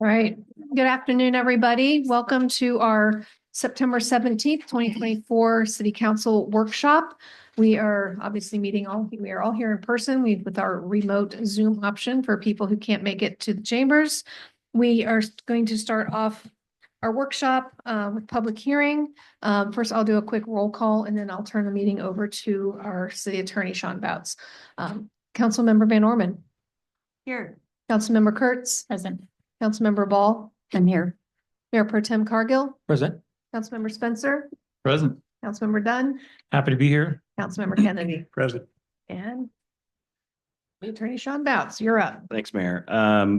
All right. Good afternoon, everybody. Welcome to our September 17th, 2024 City Council Workshop. We are obviously we are all here in person with our remote Zoom option for people who can't make it to the chambers. We are going to start off our workshop with public hearing. First, I'll do a quick roll call and then I'll turn the meeting over to our city attorney, Sean Bouts. Councilmember Van Orman. Here. Councilmember Kurtz. Present. Councilmember Ball. I'm here. Mayor Pro Tem Cargill. Present. Councilmember Spencer. Present. Councilmember Dunn. Happy to be here. Councilmember Kennedy. Present. And Attorney Sean Bouts, you're up. Thanks, Mayor.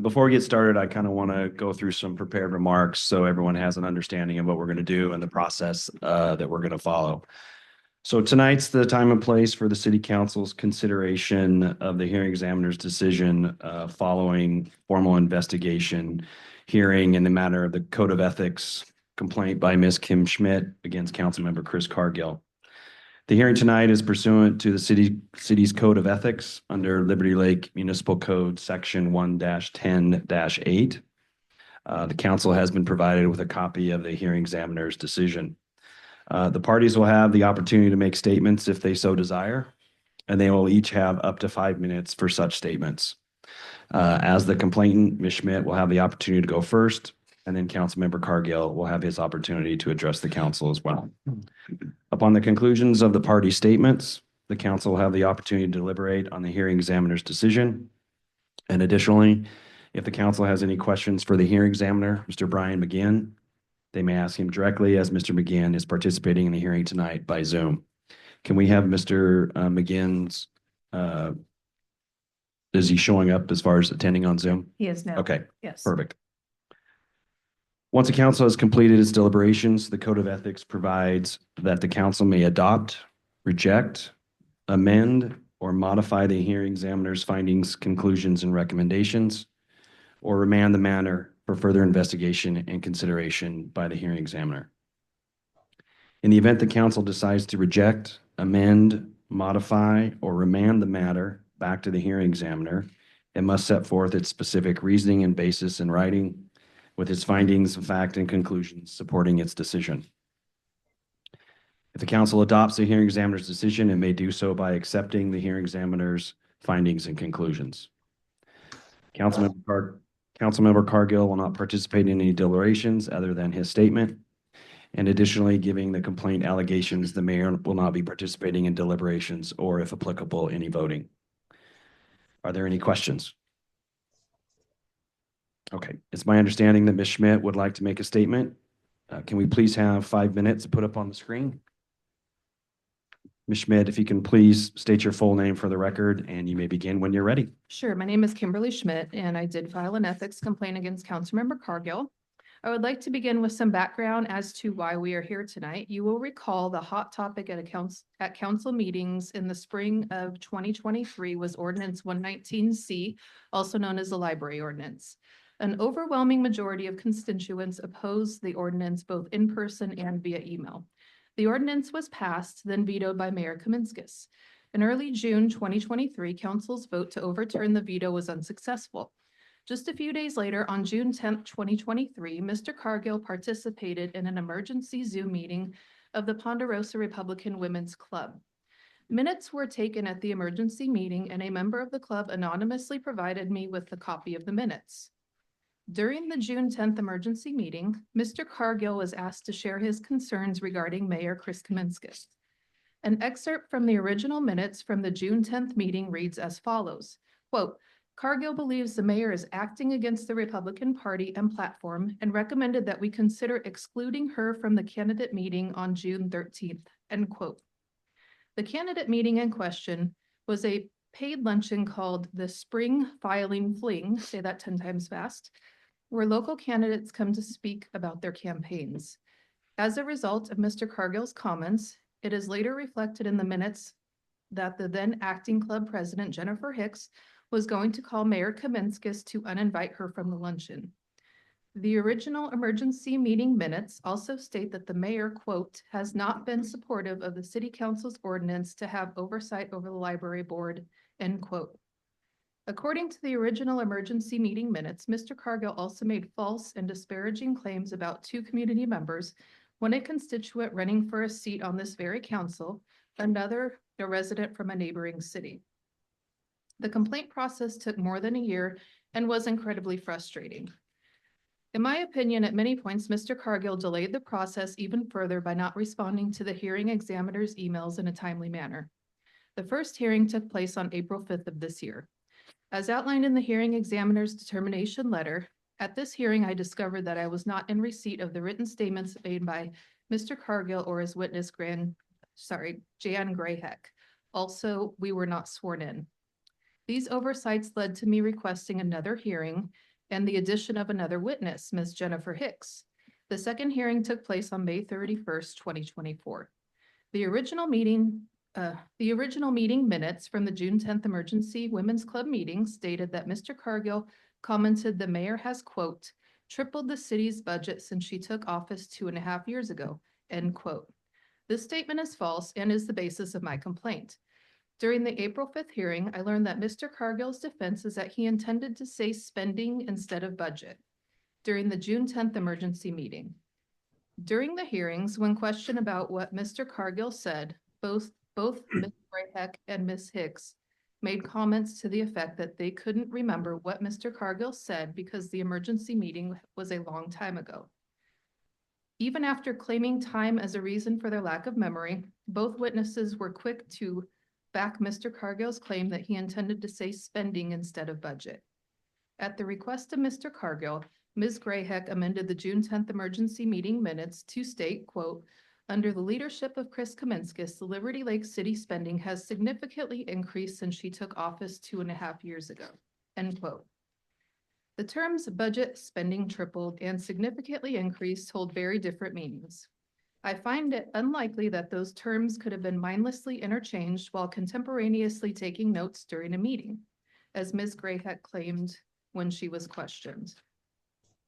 Before we get started, I kind of want to go through some prepared remarks so everyone has an understanding of what we're going to do and the process that we're going to follow. So tonight's the time and place for the City Council's consideration of the hearing examiner's decision following formal investigation hearing in the matter of the Code of Ethics complaint by Ms. Kim Schmidt against Councilmember Chris Cargill. The hearing tonight is pursuant to the city's Code of Ethics under Liberty Lake Municipal Code Section 1-10-8. The council has been provided with a copy of the hearing examiner's decision. The parties will have the opportunity to make statements if they so desire, and they will each have up to 5 minutes for such statements. As the complainant, Ms. Schmidt will have the opportunity to go first, and then Councilmember Cargill will have his opportunity to address the council as well. Upon the conclusions of the party statements, the council will have the opportunity to deliberate on the hearing examiner's decision. And additionally, if the council has any questions for the hearing examiner, Mr. Brian McGinn, they may ask him directly as Mr. McGinn is participating in the hearing tonight by Zoom. Can we have Mr. McGinn's, is he showing up as far as attending on Zoom? He is now. Okay, Yes. perfect. Once the council has completed its deliberations, the Code of Ethics provides that the council may adopt, reject, amend, or modify the hearing examiner's findings, conclusions, and recommendations, or remand the matter for further investigation and consideration by the hearing examiner. In the event the council decides to reject, amend, modify, or remand the matter back to the hearing examiner, it must set forth its specific reasoning and basis in writing with its findings of fact and conclusions supporting its decision. If the council adopts the hearing examiner's decision, it may do so by accepting the hearing examiner's findings and conclusions. Councilmember Cargill will not participate in any deliberations other than his statement. And additionally, giving the complaint allegations, the mayor will not be participating in deliberations or, if applicable, any voting. Are there any questions? Okay, it's my understanding that Ms. Schmidt would like to make a statement. Can we please have 5 minutes put up on the screen? Ms. Schmidt, if you can please state your full name for the record and you may begin when you're ready. Sure. My name is Kimberly Schmidt, and I did file an ethics complaint against Councilmember Cargill. I would like to begin with some background as to why we are here tonight. You will recall the hot topic at council meetings in the spring of 2023 was Ordinance 119C, also known as the Library Ordinance. An overwhelming majority of constituents opposed the ordinance both in person and via email. The ordinance was passed, then vetoed by Mayor Kaminskis. In early June 2023, council's vote to overturn the veto was unsuccessful. Just a few days later, on June 10th, 2023, Mr. Cargill participated in an emergency Zoom meeting of the Ponderosa Republican Women's Club. Minutes were taken at the emergency meeting, and a member of the club anonymously provided me with a copy of the minutes. During the June 10th emergency meeting, Mr. Cargill was asked to share his concerns regarding Mayor Chris Kaminskis. An excerpt from the original minutes from the June 10th meeting reads as follows, quote, Cargill believes the mayor is acting against the Republican Party and platform and recommended that we consider excluding her from the candidate meeting on June 13th, end quote. The candidate meeting in question was a paid luncheon called the Spring Filing Fling, say that 10 times fast, where local candidates come to speak about their campaigns. As a result of Mr. Cargill's comments, it is later reflected in the minutes that the then acting club president, Jennifer Hicks, was going to call Mayor Kaminskis to uninvite her from the luncheon. The original emergency meeting minutes also state that the mayor, quote, has not been supportive of the city council's ordinance to have oversight over the library board, end quote. According to the original emergency meeting minutes, Mr. Cargill also made false and disparaging claims about two community members, one a constituent running for a seat on this very council, another a resident from a neighboring city. The complaint process took more than a year and was incredibly frustrating. In my opinion, at many points, Mr. Cargill delayed the process even further by not responding to the hearing examiner's emails in a timely manner. The first hearing took place on April 5th of this year. As outlined in the hearing examiner's determination letter, at this hearing, I discovered that I was not in receipt of the written statements made by Mr. Cargill or his witness, Jan Grayheck. Also, we were not sworn in. These oversights led to me requesting another hearing and the addition of another witness, Ms. Jennifer Hicks. The second hearing took place on May 31st, 2024. The original meeting minutes from the June 10th Emergency Women's Club meeting stated that Mr. Cargill commented the mayor has, quote, tripled the city's budget since she took office 2.5 years ago, end quote. This statement is false and is the basis of my complaint. During the April 5th hearing, I learned that Mr. Cargill's defense is that he intended to say spending instead of budget during the June 10th emergency meeting. During the hearings, when questioned about what Mr. Cargill said, both Ms. Grayheck and Ms. Hicks made comments to the effect that they couldn't remember what Mr. Cargill said because the emergency meeting was a long time ago. Even after claiming time as a reason for their lack of memory, both witnesses were quick to back Mr. Cargill's claim that he intended to say spending instead of budget. At the request of Mr. Cargill, Ms. Grayheck amended the June 10th emergency meeting minutes to state, quote, under the leadership of Chris Kaminskis, the Liberty Lake City spending has significantly increased since she took office 2.5 years ago, end quote. The terms budget, spending tripled, and significantly increased hold very different meanings. I find it unlikely that those terms could have been mindlessly interchanged while contemporaneously taking notes during a meeting, as Ms. Grayheck claimed when she was questioned.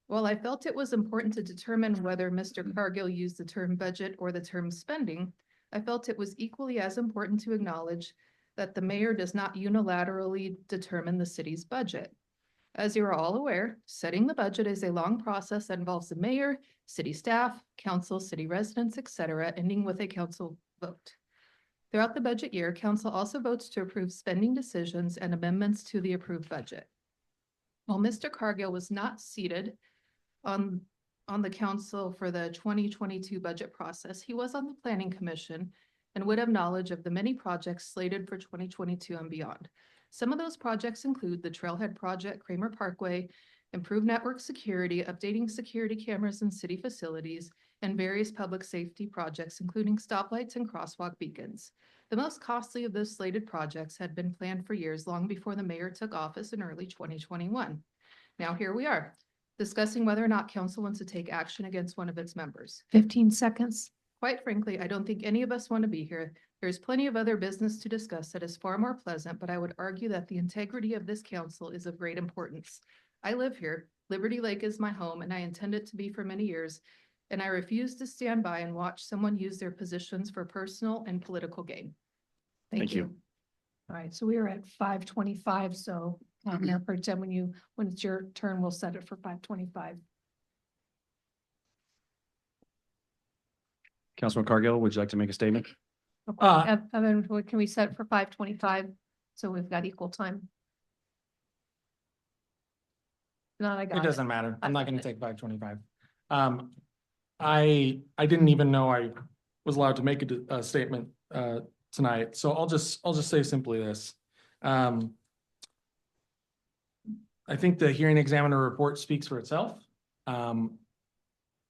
While I felt it was important to determine whether Mr. Cargill used the term budget or the term spending, I felt it was equally as important to acknowledge that the mayor does not unilaterally determine the city's budget. As you are all aware, setting the budget is a long process that involves the mayor, city staff, council, city residents, etc., ending with a council vote. Throughout the budget year, council also votes to approve spending decisions and amendments to the approved budget. While Mr. Cargill was not seated on the council for the 2022 budget process, he was on the planning commission and would have knowledge of the many projects slated for 2022 and beyond. Some of those projects include the Trailhead Project, Kramer Parkway, improved network security, updating security cameras in city facilities, and various public safety projects, including stoplights and crosswalk beacons. The most costly of those slated projects had been planned for years, long before the mayor took office in early 2021. Now here we are, discussing whether or not council wants to take action against one of its members. 15 seconds. Quite frankly, I don't think any of us want to be here. There's plenty of other business to discuss that is far more pleasant, but I would argue that the integrity of this council is of great importance. I live here. Liberty Lake is my home, and I intend it to be for many years, and I refuse to stand by and watch someone use their positions for personal and political gain. Thank you. All right, so we are at 5:25, so Mayor Pro Tem, when it's your turn, we'll set it for 5:25. Councilman Cargill, would you like to make a statement? Evan, can we set it for 5:25? So we've got equal time. No, I got It it. doesn't matter. I'm I not got gonna it. take 5:25. I didn't even know I was allowed to make a statement tonight, so I'll just say simply this. I think the hearing examiner report speaks for itself.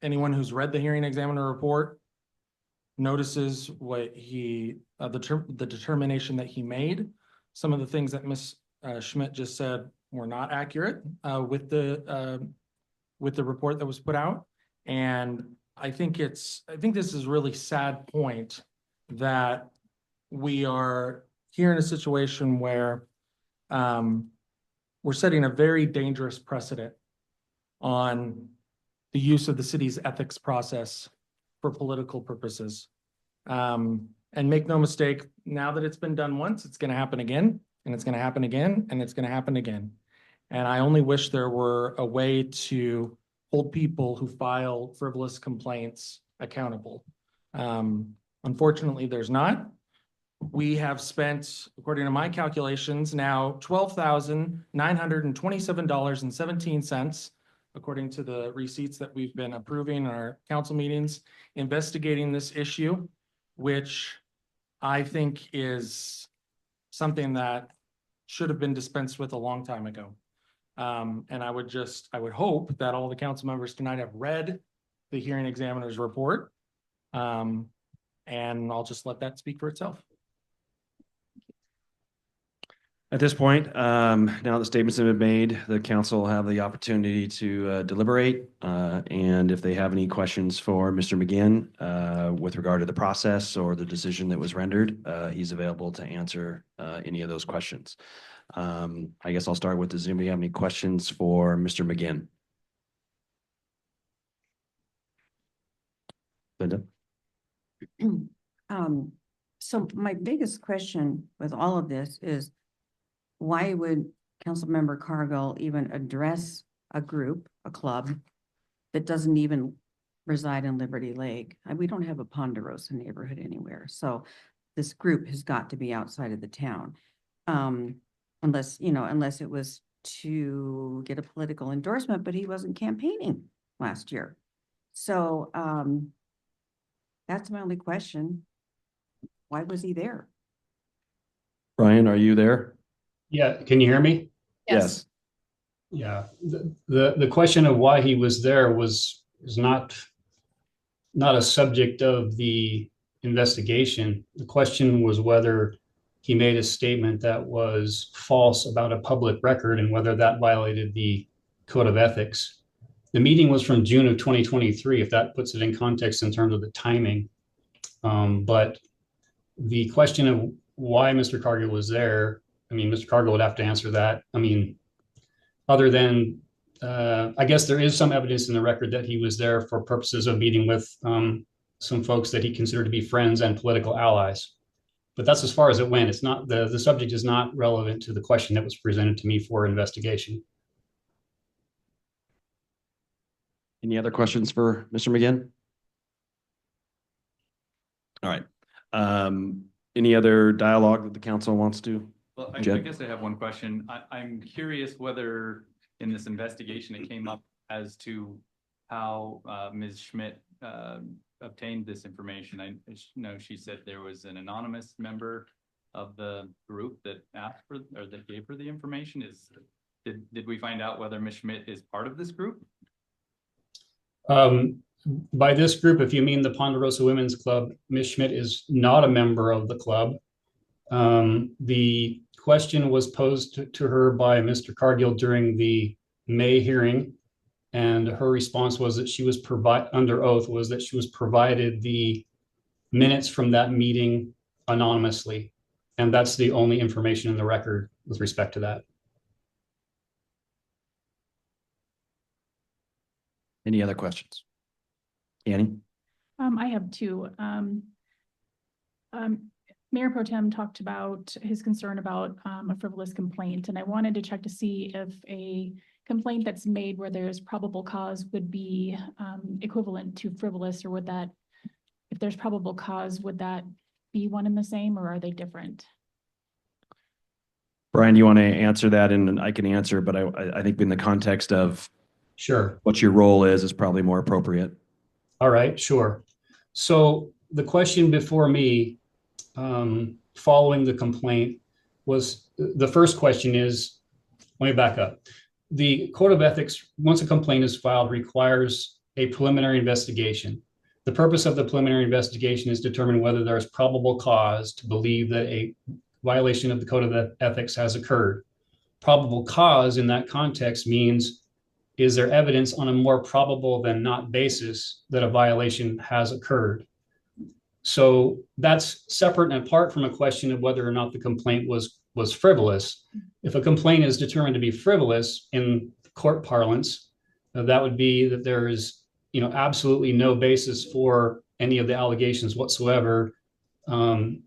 Anyone who's read the hearing examiner report notices what the determination that he made. Some of the things that Ms. Schmidt just said were not accurate with the report that was put out. And I think this is a really sad point that we are here in a situation where we're setting a very dangerous precedent on the use of the city's ethics process for political purposes. And make no mistake, now that it's been done once, it's going to happen again. and it's going to happen again, and it's going to happen again. And I only wish there were a way to hold people who file frivolous complaints accountable. Unfortunately, there's not. We have spent, according to my calculations, now $12,927.17, according to the receipts that we've been approving in our council meetings, investigating this issue, which I think is something that should have been dispensed with a long time ago. And I would hope that all the council members tonight have read the hearing examiner's report. And I'll just let that speak for itself. At this point, now the statements have been made, the council will have the opportunity to deliberate. And if they have any questions for Mr. McGinn with regard to the process or the decision that was rendered, he's available to answer any of those questions. I guess I'll start with, does anybody have any questions for Mr. McGinn? Linda? So my biggest question with all of this is, why would Councilmember Cargill even address a group, a club, that doesn't even reside in Liberty Lake? We don't have a Ponderosa neighborhood anywhere, so this group has got to be outside of the town. Unless it was to get a political endorsement, but he wasn't campaigning last year. So that's my only question. Why was he there? Brian, are you there? Yeah, can you hear me? Yes. Yeah, the question of why he was there is not a subject of the investigation. The question was whether he made a statement that was false about a public record and whether that violated the code of ethics. The meeting was from June of 2023, if that puts it in context in terms of the timing. But the question of why Mr. Cargill was there, I mean, Mr. Cargill would have to answer that. I mean, other than, I guess there is some evidence in the record that he was there for purposes of meeting with some folks that he considered to be friends and political allies. But that's as far as it went. It's not, the subject is not relevant to the question that was presented to me for investigation. Any other questions for Mr. McGinn? All right. Any other dialogue that the council wants to? Well, I Jed? guess I have one question. I'm curious whether in this investigation it came up as to how Ms. Schmidt obtained this information. I know she said there was an anonymous member of the group that asked for or that gave her the information. Did we find out whether Ms. Schmidt is part of this group? By this group, if you mean the Ponderosa Women's Club, Ms. Schmidt is not a member of the club. The question was posed to her by Mr. Cargill during the May hearing, and her response was that she was under oath was that she was provided the minutes from that meeting anonymously, and that's the only information in the record with respect to that. Any other questions? Annie? I have two. Mayor Pro Tem talked about his concern about a frivolous complaint, and I wanted to check to see if a complaint that's made where there's probable cause would be equivalent to frivolous, or would that, if there's probable cause, would that be one and the same, or are they different? Brian, you want to answer that? And I can answer, but I think in the context of Sure. what your role is probably more appropriate. All right, sure. So the question before me, following the complaint, was the first question is, let me back up. The Code of Ethics, once a complaint is filed, requires a preliminary investigation. The purpose of the preliminary investigation is to determine whether there is probable cause to believe that a violation of the Code of Ethics has occurred. Probable cause in that context means, is there evidence on a more probable than not basis that a violation has occurred? So that's separate and apart from a question of whether or not the complaint was frivolous. If a complaint is determined to be frivolous in court parlance, that would be that there is, absolutely no basis for any of the allegations whatsoever, to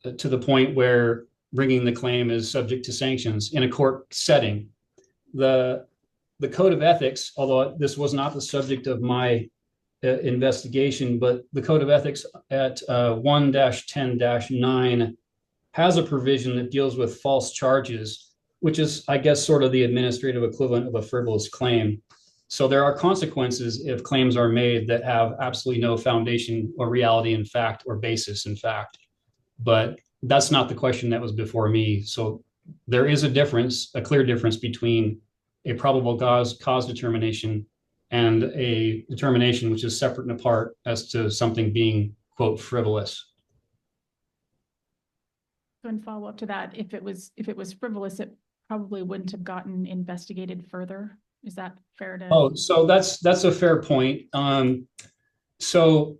the point where bringing the claim is subject to sanctions in a court setting. The code of ethics, although this was not the subject of my investigation, but the code of ethics at 1-10-9 has a provision that deals with false charges, which is, I guess, sort of the administrative equivalent of a frivolous claim. So there are consequences if claims are made that have absolutely no foundation or reality in fact or basis in fact. But that's not the question that was before me. So there is a difference, a clear difference between a probable cause determination and a determination which is separate and apart as to something being, quote, frivolous. So in follow up to that, if it was frivolous, it probably wouldn't have gotten investigated further. Is that fair to? Oh, so that's a fair point. So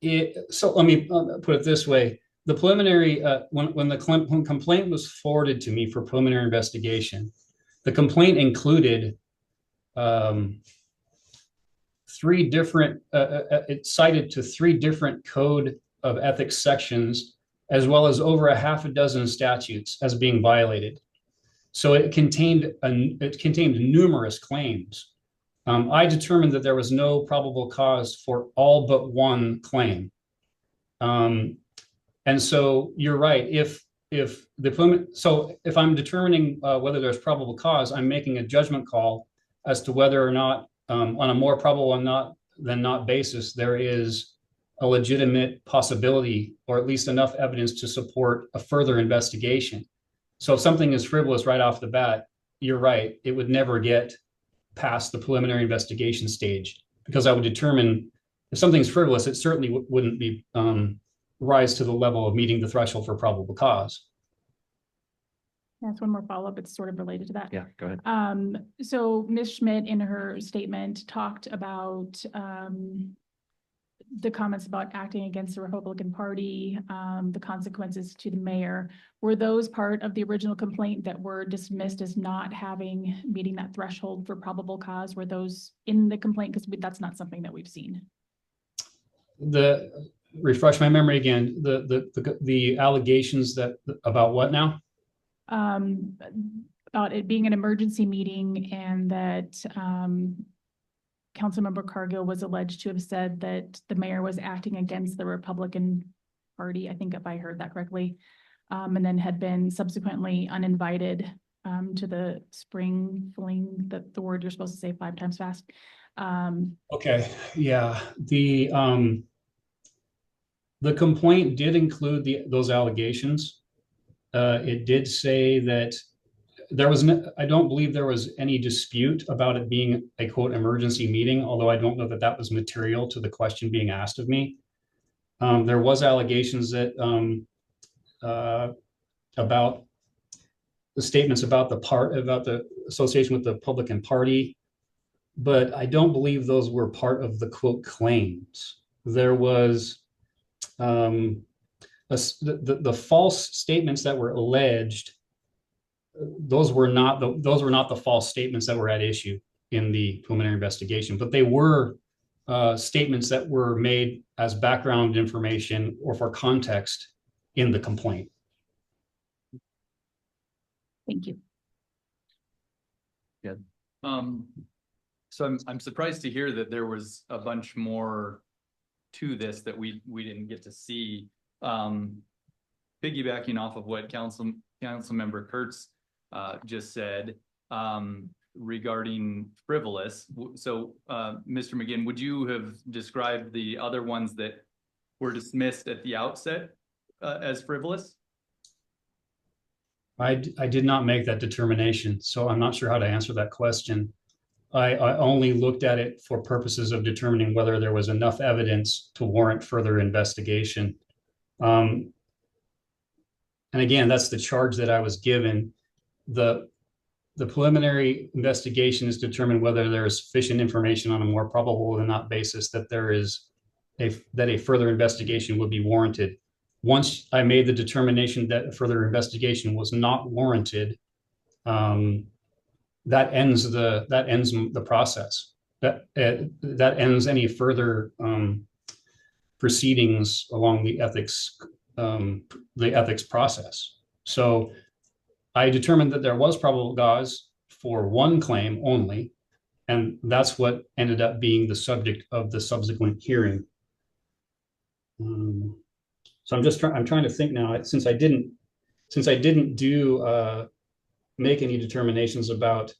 let me put it this way. The preliminary, when complaint was forwarded to me for preliminary investigation, the complaint included it cited to 3 different code of ethics sections, as well as over a half a dozen statutes as being violated. So it contained numerous claims. I determined that there was no probable cause for all but one claim. And so you're right. If I'm determining whether there's probable cause, I'm making a judgment call as to whether or not, on a more probable than not basis, there is a legitimate possibility or at least enough evidence to support a further investigation. So if something is frivolous right off the bat, you're right, it would never get past the preliminary investigation stage, because I would determine if something's frivolous, it certainly wouldn't be rise to the level of meeting the threshold for probable cause. That's one more follow-up. It's sort of related to that. Yeah, go ahead. So Ms. Schmidt in her statement talked about the comments about acting against the Republican Party, the consequences to the mayor. Were those part of the original complaint that were dismissed as not meeting that threshold for probable cause? Were those in the complaint? Because that's not something that we've seen. Refresh my memory again. The allegations about what now? About it being an emergency meeting, and that Councilmember Cargill was alleged to have said that the mayor was acting against the Republican Party. I think if I heard that correctly, and then had been subsequently uninvited to the spring fling, the word you're supposed to say 5 times fast. Okay, yeah. The complaint did include those allegations. It did say that I don't believe there was any dispute about it being a quote emergency meeting, although I don't know that that was material to the question being asked of me. There was allegations that about the statements about the association with the Republican Party, but I don't believe those were part of the quote claims. There was the false statements that were alleged. Those were not the false statements that were at issue in the preliminary investigation, but they were statements that were made as background information or for context in the complaint. Thank you. Good. So I'm surprised to hear that there was a bunch more to this that we didn't get to see. Piggybacking off of what Councilmember Kurtz just said regarding frivolous. So, Mr. McGinn, would you have described the other ones that were dismissed at the outset as frivolous? I did not make that determination, so I'm not sure how to answer that question. I only looked at it for purposes of determining whether there was enough evidence to warrant further investigation. And again, that's the charge that I was given. The preliminary investigation is determined whether there is sufficient information on a more probable than not basis that there is that a further investigation would be warranted. Once I made the determination that a further investigation was not warranted, that ends the process. That ends any further proceedings along the ethics the ethics process. So I determined that there was probable cause for one claim only, and that's what ended up being the subject of the subsequent hearing. So I'm trying to think now, since I didn't do make any determinations about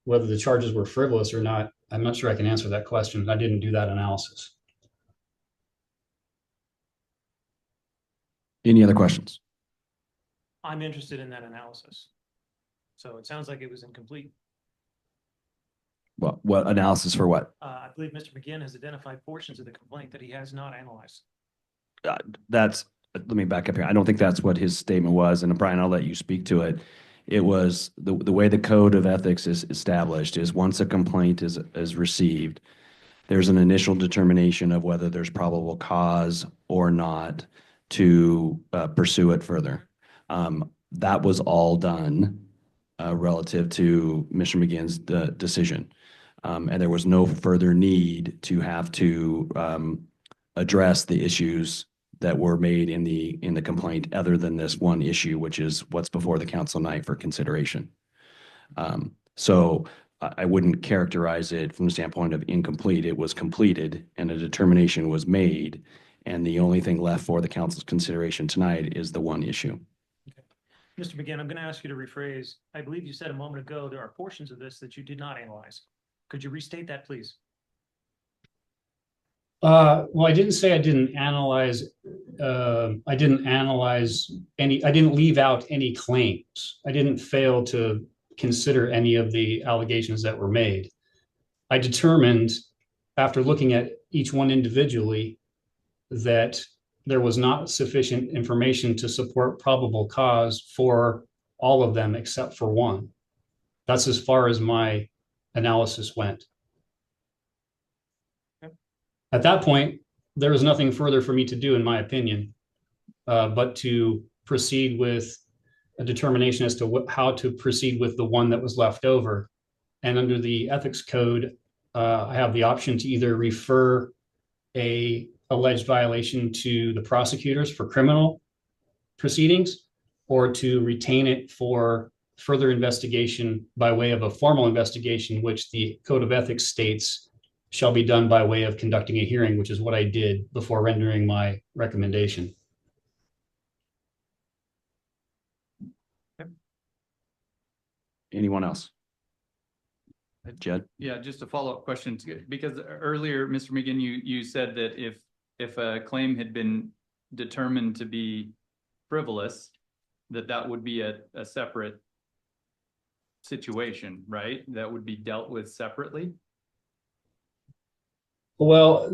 whether the charges were frivolous or not. I'm not sure I can answer that question. I didn't do that analysis. Any other questions? I'm interested in that analysis. So it sounds like it was incomplete. What analysis for what? I believe Mr. McGinn has identified portions of the complaint that he has not analyzed. Let me back up here. I don't think that's what his statement was. And Brian, I'll let you speak to it. It was the way the code of ethics is established is once a complaint is received, there's an initial determination of whether there's probable cause or not to pursue it further. That was all done relative to Mr. McGinn's decision. And there was no further need to have to address the issues that were made in the complaint other than this one issue, which is what's before the council tonight for consideration. So I wouldn't characterize it from the standpoint of incomplete. It was completed and a determination was made. And the only thing left for the council's consideration tonight is the one issue. Mr. McGinn, I'm going to ask you to rephrase. I believe you said a moment ago, there are portions of this that you did not analyze. Could you restate that, please? Well, I didn't say I didn't analyze. I didn't leave out any claims. I didn't fail to consider any of the allegations that were made. I determined after looking at each one individually that there was not sufficient information to support probable cause for all of them except for one. That's as far as my analysis went. At that point, there was nothing further for me to do, in my opinion, but to proceed with a determination as to how to proceed with the one that was left over. And under the ethics code, I have the option to either refer a alleged violation to the prosecutors for criminal proceedings or to retain it for further investigation by way of a formal investigation, which the Code of Ethics states shall be done by way of conducting a hearing, which is what I did before rendering my recommendation. Anyone else? Jed? Yeah, just a follow-up question, because earlier, Mr. McGinn, you said that if a claim had been determined to be frivolous, that would be a separate situation, right? That would be dealt with separately? Well,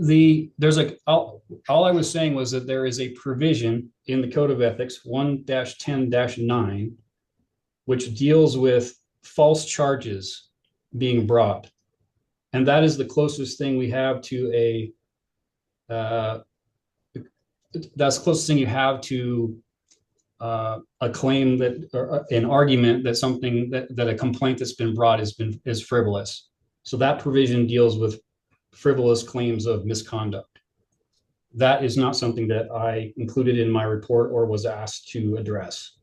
all I was saying was that there is a provision in the Code of Ethics 1-10-9, which deals with false charges being brought. And that is the closest thing we have to that's the closest thing you have to a claim that, or an argument that something that a complaint that's been brought is frivolous. So that provision deals with frivolous claims of misconduct. That is not something that I included in my report or was asked to address.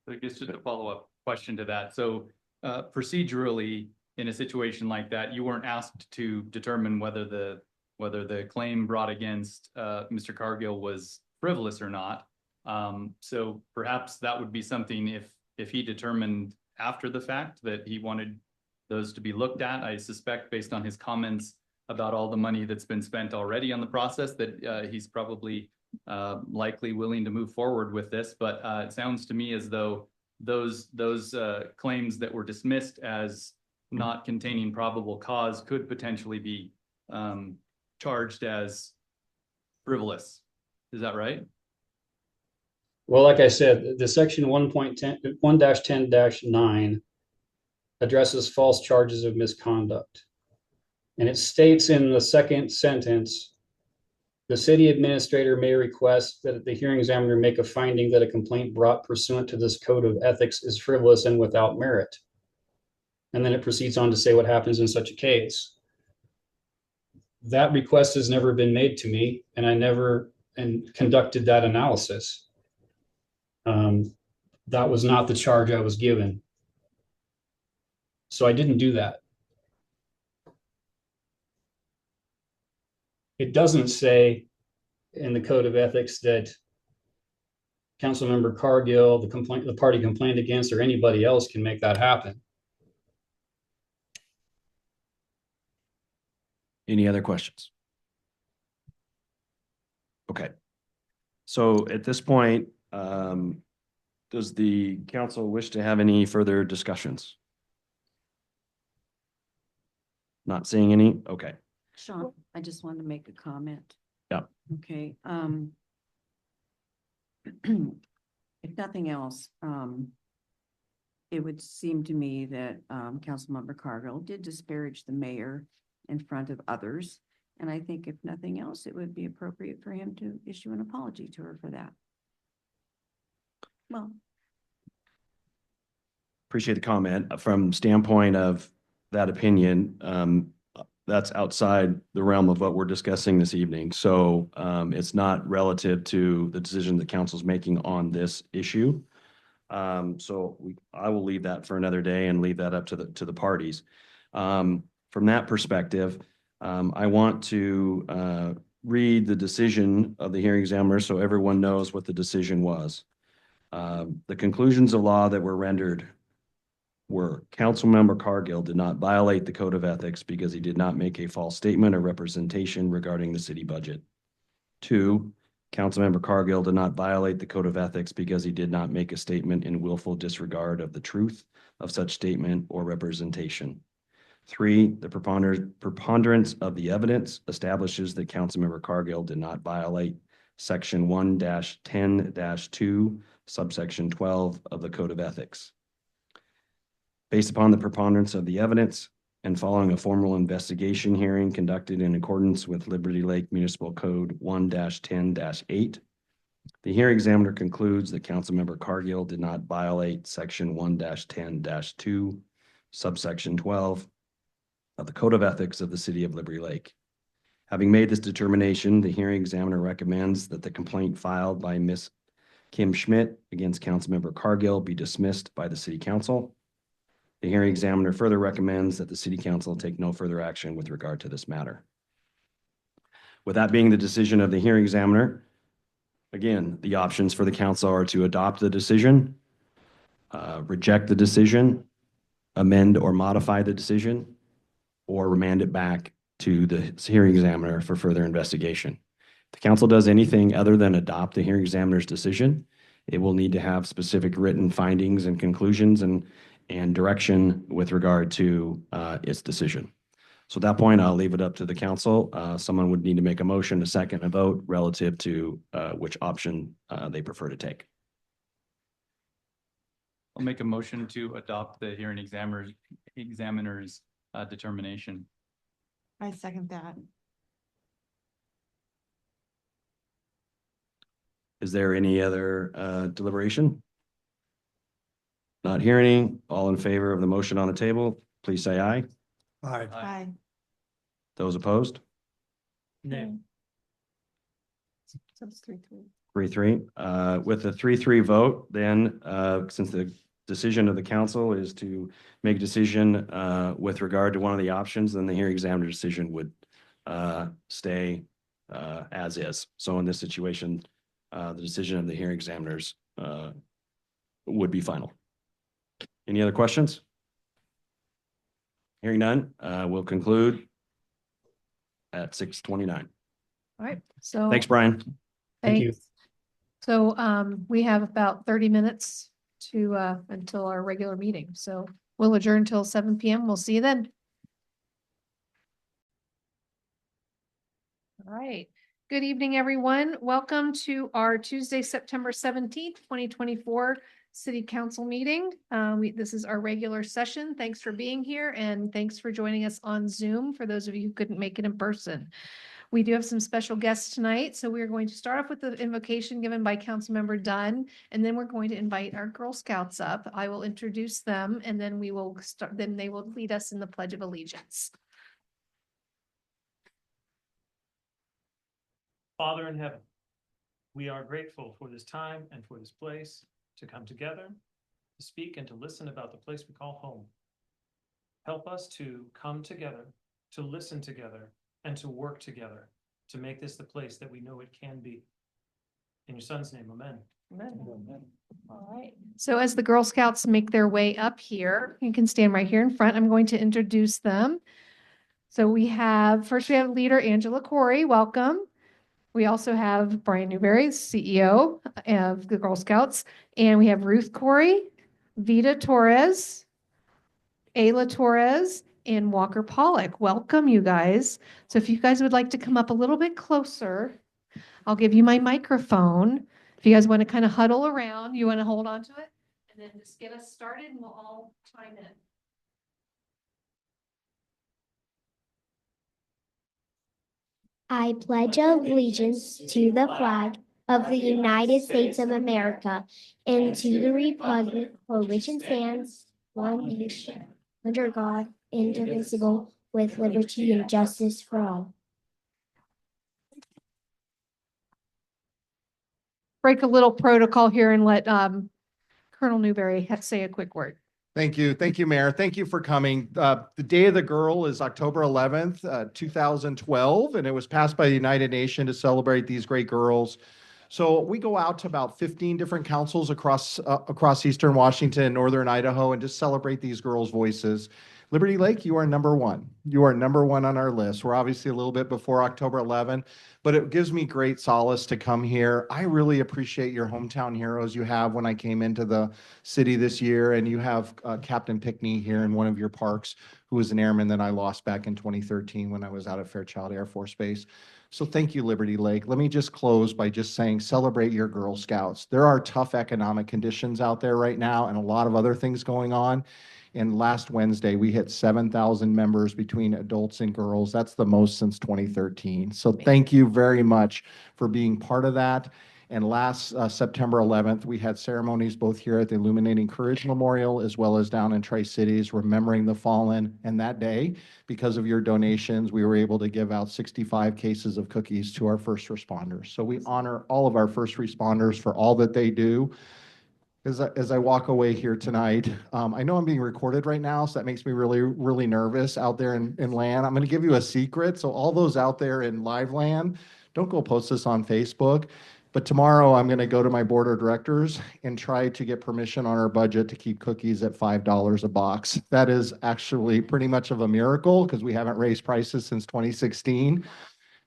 So I guess just a follow-up question to that. So procedurally, in a situation like that, you weren't asked to determine whether the claim brought against Mr. Cargill was frivolous or not. So perhaps that would be something if he determined after the fact that he wanted those to be looked at. I suspect based on his comments about all the money that's been spent already on the process that he's probably likely willing to move forward with this. But it sounds to me as though those claims that were dismissed as not containing probable cause could potentially be charged as frivolous. Is that right? Well, like I said, the section 1-10-9 addresses false charges of misconduct. And it states in the second sentence, the city administrator may request that the hearing examiner make a finding that a complaint brought pursuant to this code of ethics is frivolous and without merit. And then it proceeds on to say what happens in such a case. that request has never been made to me, and I never conducted that analysis. That was not the charge I was given. So I didn't do that. It doesn't say in the code of ethics that Councilmember Cargill, the party complained against, or anybody else can make that happen. Any other questions? Okay. So at this point, does the council wish to have any further discussions? Not seeing any? Okay. Sean, I just wanted to make a comment. Yeah. Okay, if nothing else, it would seem to me that, Councilmember Cargill did disparage the mayor in front of others. And I think if nothing else, it would be appropriate for him to issue an apology to her for that. Well, Appreciate the comment. From standpoint of that opinion, that's outside the realm of what we're discussing this evening. So it's not relative to the decision the council's making on this issue. I will leave that for another day and leave that up to the parties. From that perspective, I want to read the decision of the hearing examiner so everyone knows what the decision was. The conclusions of law that were rendered were Councilmember Cargill did not violate the code of ethics because he did not make a false statement or representation regarding the city budget. 2, Councilmember Cargill did not violate the code of ethics because he did not make a statement in willful disregard of the truth of such statement or representation. 3, the preponderance of the evidence establishes that Councilmember Cargill did not violate Section 1-10-2, subsection 12 of the Code of Ethics. Based upon the preponderance of the evidence and following a formal investigation hearing conducted in accordance with Liberty Lake Municipal Code 1-10-8, the hearing examiner concludes that Councilmember Cargill did not violate Section 1-10-2, subsection 12 of the Code of Ethics of the City of Liberty Lake. Having made this determination, the hearing examiner recommends that the complaint filed by Ms. Kim Schmidt against Councilmember Cargill be dismissed by the City Council. The hearing examiner further recommends that the City Council take no further action with regard to this matter. With that being the decision of the hearing examiner, again, the options for the council are to adopt the decision, reject the decision, amend or modify the decision, or remand it back to the hearing examiner for further investigation. If the council does anything other than adopt the hearing examiner's decision, it will need to have specific written findings and conclusions and direction with regard to its decision. So at that point, I'll leave it up to the council. Someone would need to make a motion, a second, a vote relative to which option they prefer to take. I'll make a motion to adopt the hearing examiner's determination. I second that. Is there any other deliberation? Not hearing. All in favor of the motion on the table, please say aye. Aye. Aye. Those opposed? Nay. So it's 3-3. 3-3. With a 3-3 vote, then, since the decision of the council is to make a decision with regard to one of the options, then the hearing examiner decision would stay as is. So in this situation, the decision of the hearing examiners would be final. Any other questions? Hearing none, we'll conclude at 6:29. All right, so. Thanks, Brian. Thank you. Thanks. So we have about 30 minutes to until our regular meeting. So we'll adjourn until 7 p.m. We'll see you then. All right. Good evening, everyone. Welcome to our Tuesday, September 17th, 2024 City Council meeting. This is our regular session. Thanks for being here and thanks for joining us on Zoom for those of you who couldn't make it in person. We do have some special guests tonight, so we're going to start off with the invocation given by Councilmember Dunn, and then we're going to invite our Girl Scouts up. I will introduce them, and then we will start. Then they will lead us in the Pledge of Allegiance. Father in heaven, we are grateful for this time and for this place to come together, to speak and to listen about the place we call home. Help us to come together, to listen together, and to work together to make this the place that we know it can be. In your son's name, amen. All right. So as the Girl Scouts make their way up here, you can stand right here in front. I'm going to introduce them. So first we have leader Angela Corey, welcome. We also have Brian Newberry, CEO of the Girl Scouts, and we have Ruth Corey, Vita Torres, Ayla Torres, and Walker Pollock. Welcome, you guys. So if you guys would like to come up a little bit closer, I'll give you my microphone. If you guys want to kind of huddle around, you want to hold on to it, and then just get us started and we'll all chime in. I pledge allegiance to the flag of the United States of America and to the republic for which it stands, one nation, under God, indivisible, with liberty and justice for all. Break a little protocol here and let Colonel Newberry say a quick word. Thank you. Thank you, Mayor. Thank you for coming. The Day of the Girl is October 11th, 2012, and it was passed by the United Nations to celebrate these great girls. So we go out to about 15 different councils across Eastern Washington, Northern Idaho, and just celebrate these girls' voices. Liberty Lake, you are number one. You are number one on our list. We're obviously a little bit before October 11, but it gives me great solace to come here. I really appreciate your hometown heroes you have when I came into the city this year, and you have Captain Pickney here in one of your parks, who was an airman that I lost back in 2013 when I was out at Fairchild Air Force Base. So thank you, Liberty Lake. Let me just close by just saying, celebrate your Girl Scouts. There are tough economic conditions out there right now and a lot of other things going on. And last Wednesday, we hit 7,000 members between adults and girls. That's the most since 2013. So thank you very much for being part of that. And last September 11th, we had ceremonies both here at the Illuminating Courage Memorial as well as down in Tri-Cities, remembering the fallen. And that day, because of your donations, we were able to give out 65 cases of cookies to our first responders. So we honor all of our first responders for all that they do. As I walk away here tonight, I know I'm being recorded right now, so that makes me really, really nervous out there in land. I'm going to give you a secret. So all those out there in live land, don't go post this on Facebook. But tomorrow I'm going to go to my board of directors and try to get permission on our budget to keep cookies at $5 a box. That is actually pretty much of a miracle because we haven't raised prices since 2016.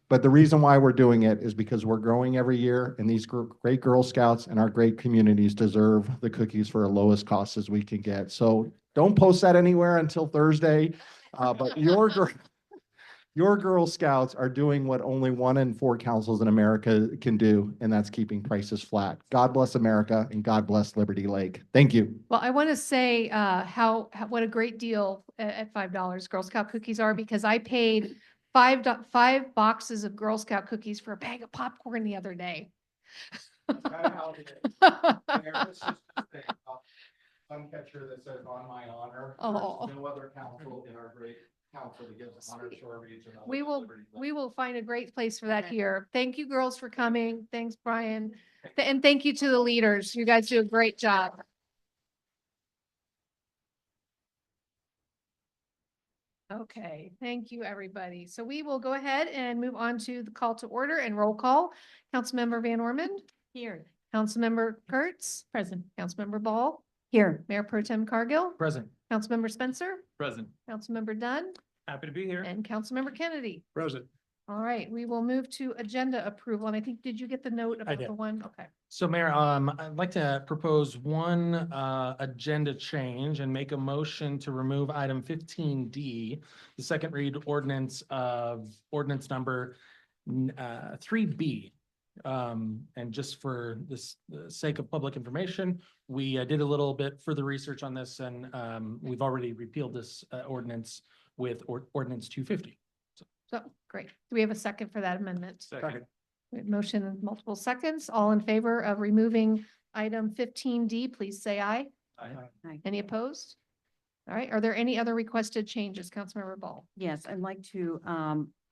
But the reason why we're doing it is because we're growing every year, and these great Girl Scouts and our great communities deserve the cookies for the lowest cost as we can get. So don't post that anywhere until Thursday. But your Girl Scouts are doing what only 1 in 4 councils in America can do, and that's keeping prices flat. God bless America, and God bless Liberty Lake. Thank you. Well, I want to say what a great deal at $5 Girl Scout cookies are, because I paid five boxes of Girl Scout cookies for a bag of popcorn the other day. Sun catcher that says on my honor. Oh. There's no other council in our great council that gives honor to our region. We will find a great place for that here. Thank you, girls, for coming. Thanks, Brian. And thank you to the leaders. You guys do a great job. Okay, thank you, everybody. So we will go ahead and move on to the call to order and roll call. Councilmember Van Ormond. Here. Councilmember Kurtz. Present. Councilmember Ball. Here. Mayor Pro Tem Cargill. Present. Councilmember Spencer. Present. Councilmember Dunn. Happy to be here. And Councilmember Kennedy. Present. All right, we will move to agenda approval. And I think, did you get the note about did. the one? Okay. So Mayor, I'd like to propose one agenda change and make a motion to remove item 15D, the second read ordinance of ordinance number 3B. And just for the sake of public information, we did a little bit further research on this, and we've already repealed this ordinance with ordinance 250. So, great. Do we have a second for that amendment? Second. We have motion multiple seconds. All in favor of removing item 15D, please say aye. Aye. Any opposed? All right, are there any other requested changes, Councilmember Ball? Yes, I'd like to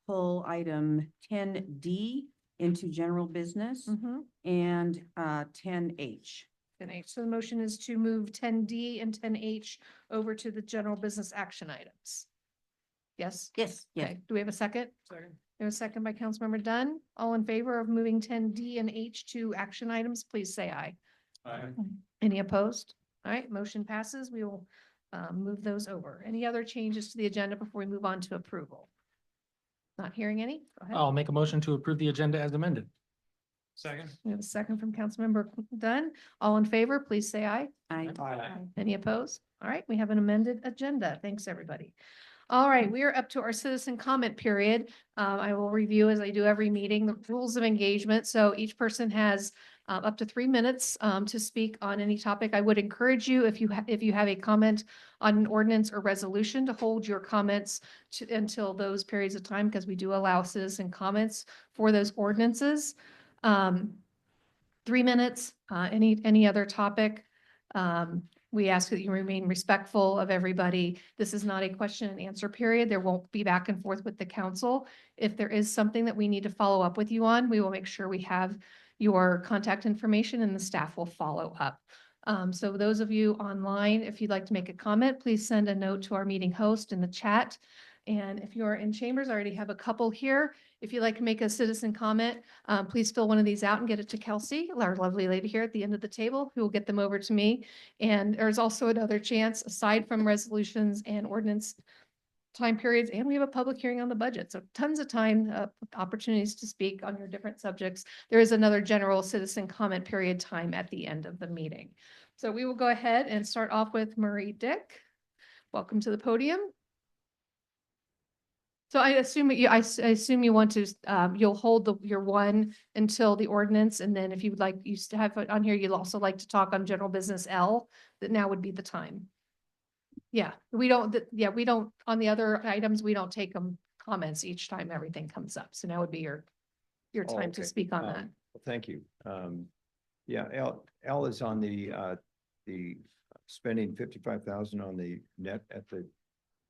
pull item 10D into general business and 10H. 10H. So the motion is to move 10D and 10H over to the general business action items. Yes? Yes, yes. Okay, do we have a second? Second. We have a second by Councilmember Dunn. All in favor of moving 10D and H to action items, please say aye. Aye. Any opposed? All right, motion passes. We will move those over. Any other changes to the agenda before we move on to approval? Not hearing any? Go ahead. I'll make a motion to approve the agenda as amended. Second. We have a second from Councilmember Dunn. All in favor, please say aye. I, Any opposed? All right, we have an amended agenda. Thanks, everybody. All right, we are up to our citizen comment period. I will review, as I do every meeting, the rules of engagement. So each person has up to 3 minutes to speak on any topic. I would encourage you, if you have a comment on an ordinance or resolution, to hold your comments until those periods of time, because we do allow citizen comments for those ordinances. 3 minutes, any other topic. We ask that you remain respectful of everybody. This is not a question and answer period. There won't be back and forth with the council. If there is something that we need to follow up with you on, we will make sure we have your contact information and the staff will follow up. So those of you online, if you'd like to make a comment, please send a note to our meeting host in the chat. And if you're in chambers, I already have a couple here. If you'd like to make a citizen comment, please fill one of these out and get it to Kelsey, our lovely lady here at the end of the table, who will get them over to me. And there's also another chance, aside from resolutions and ordinance time periods, and we have a public hearing on the budget. So tons of time, opportunities to speak on your different subjects. There is another general citizen comment period time at the end of the meeting. So we will go ahead and start off with Marie Dick. Welcome to the podium. So I assume I assume you want to, you'll hold your one until the ordinance, and then if you would like, you to have it on here, you'll also like to talk on general business L, that now would be the time. Yeah, we don't, on the other items, we don't take them comments each time everything comes up. So now would be your time to okay. speak on that. Well, thank you. Yeah, L is on the spending 55,000 on the net at the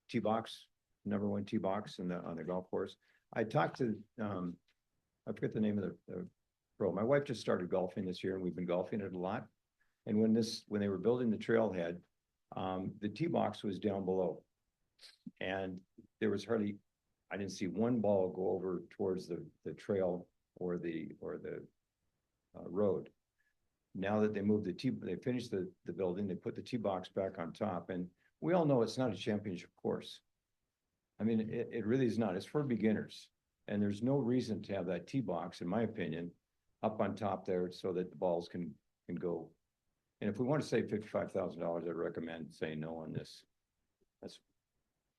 tee box, number one tee box on the golf course. I talked to, I forget the name of the pro. My wife just started golfing this year and we've been golfing it a lot. And when they were building the trailhead, the tee box was down below. And there was hardly, I didn't see one ball go over towards the trail or the road. Now that they moved they finished the building, they put the tee box back on top, and we all know it's not a championship course. I mean, it really is not. It's for beginners, and there's no reason to have that tee box, in my opinion, up on top there so that the balls can go. And if we want to save $55,000, I'd recommend saying no on this. That's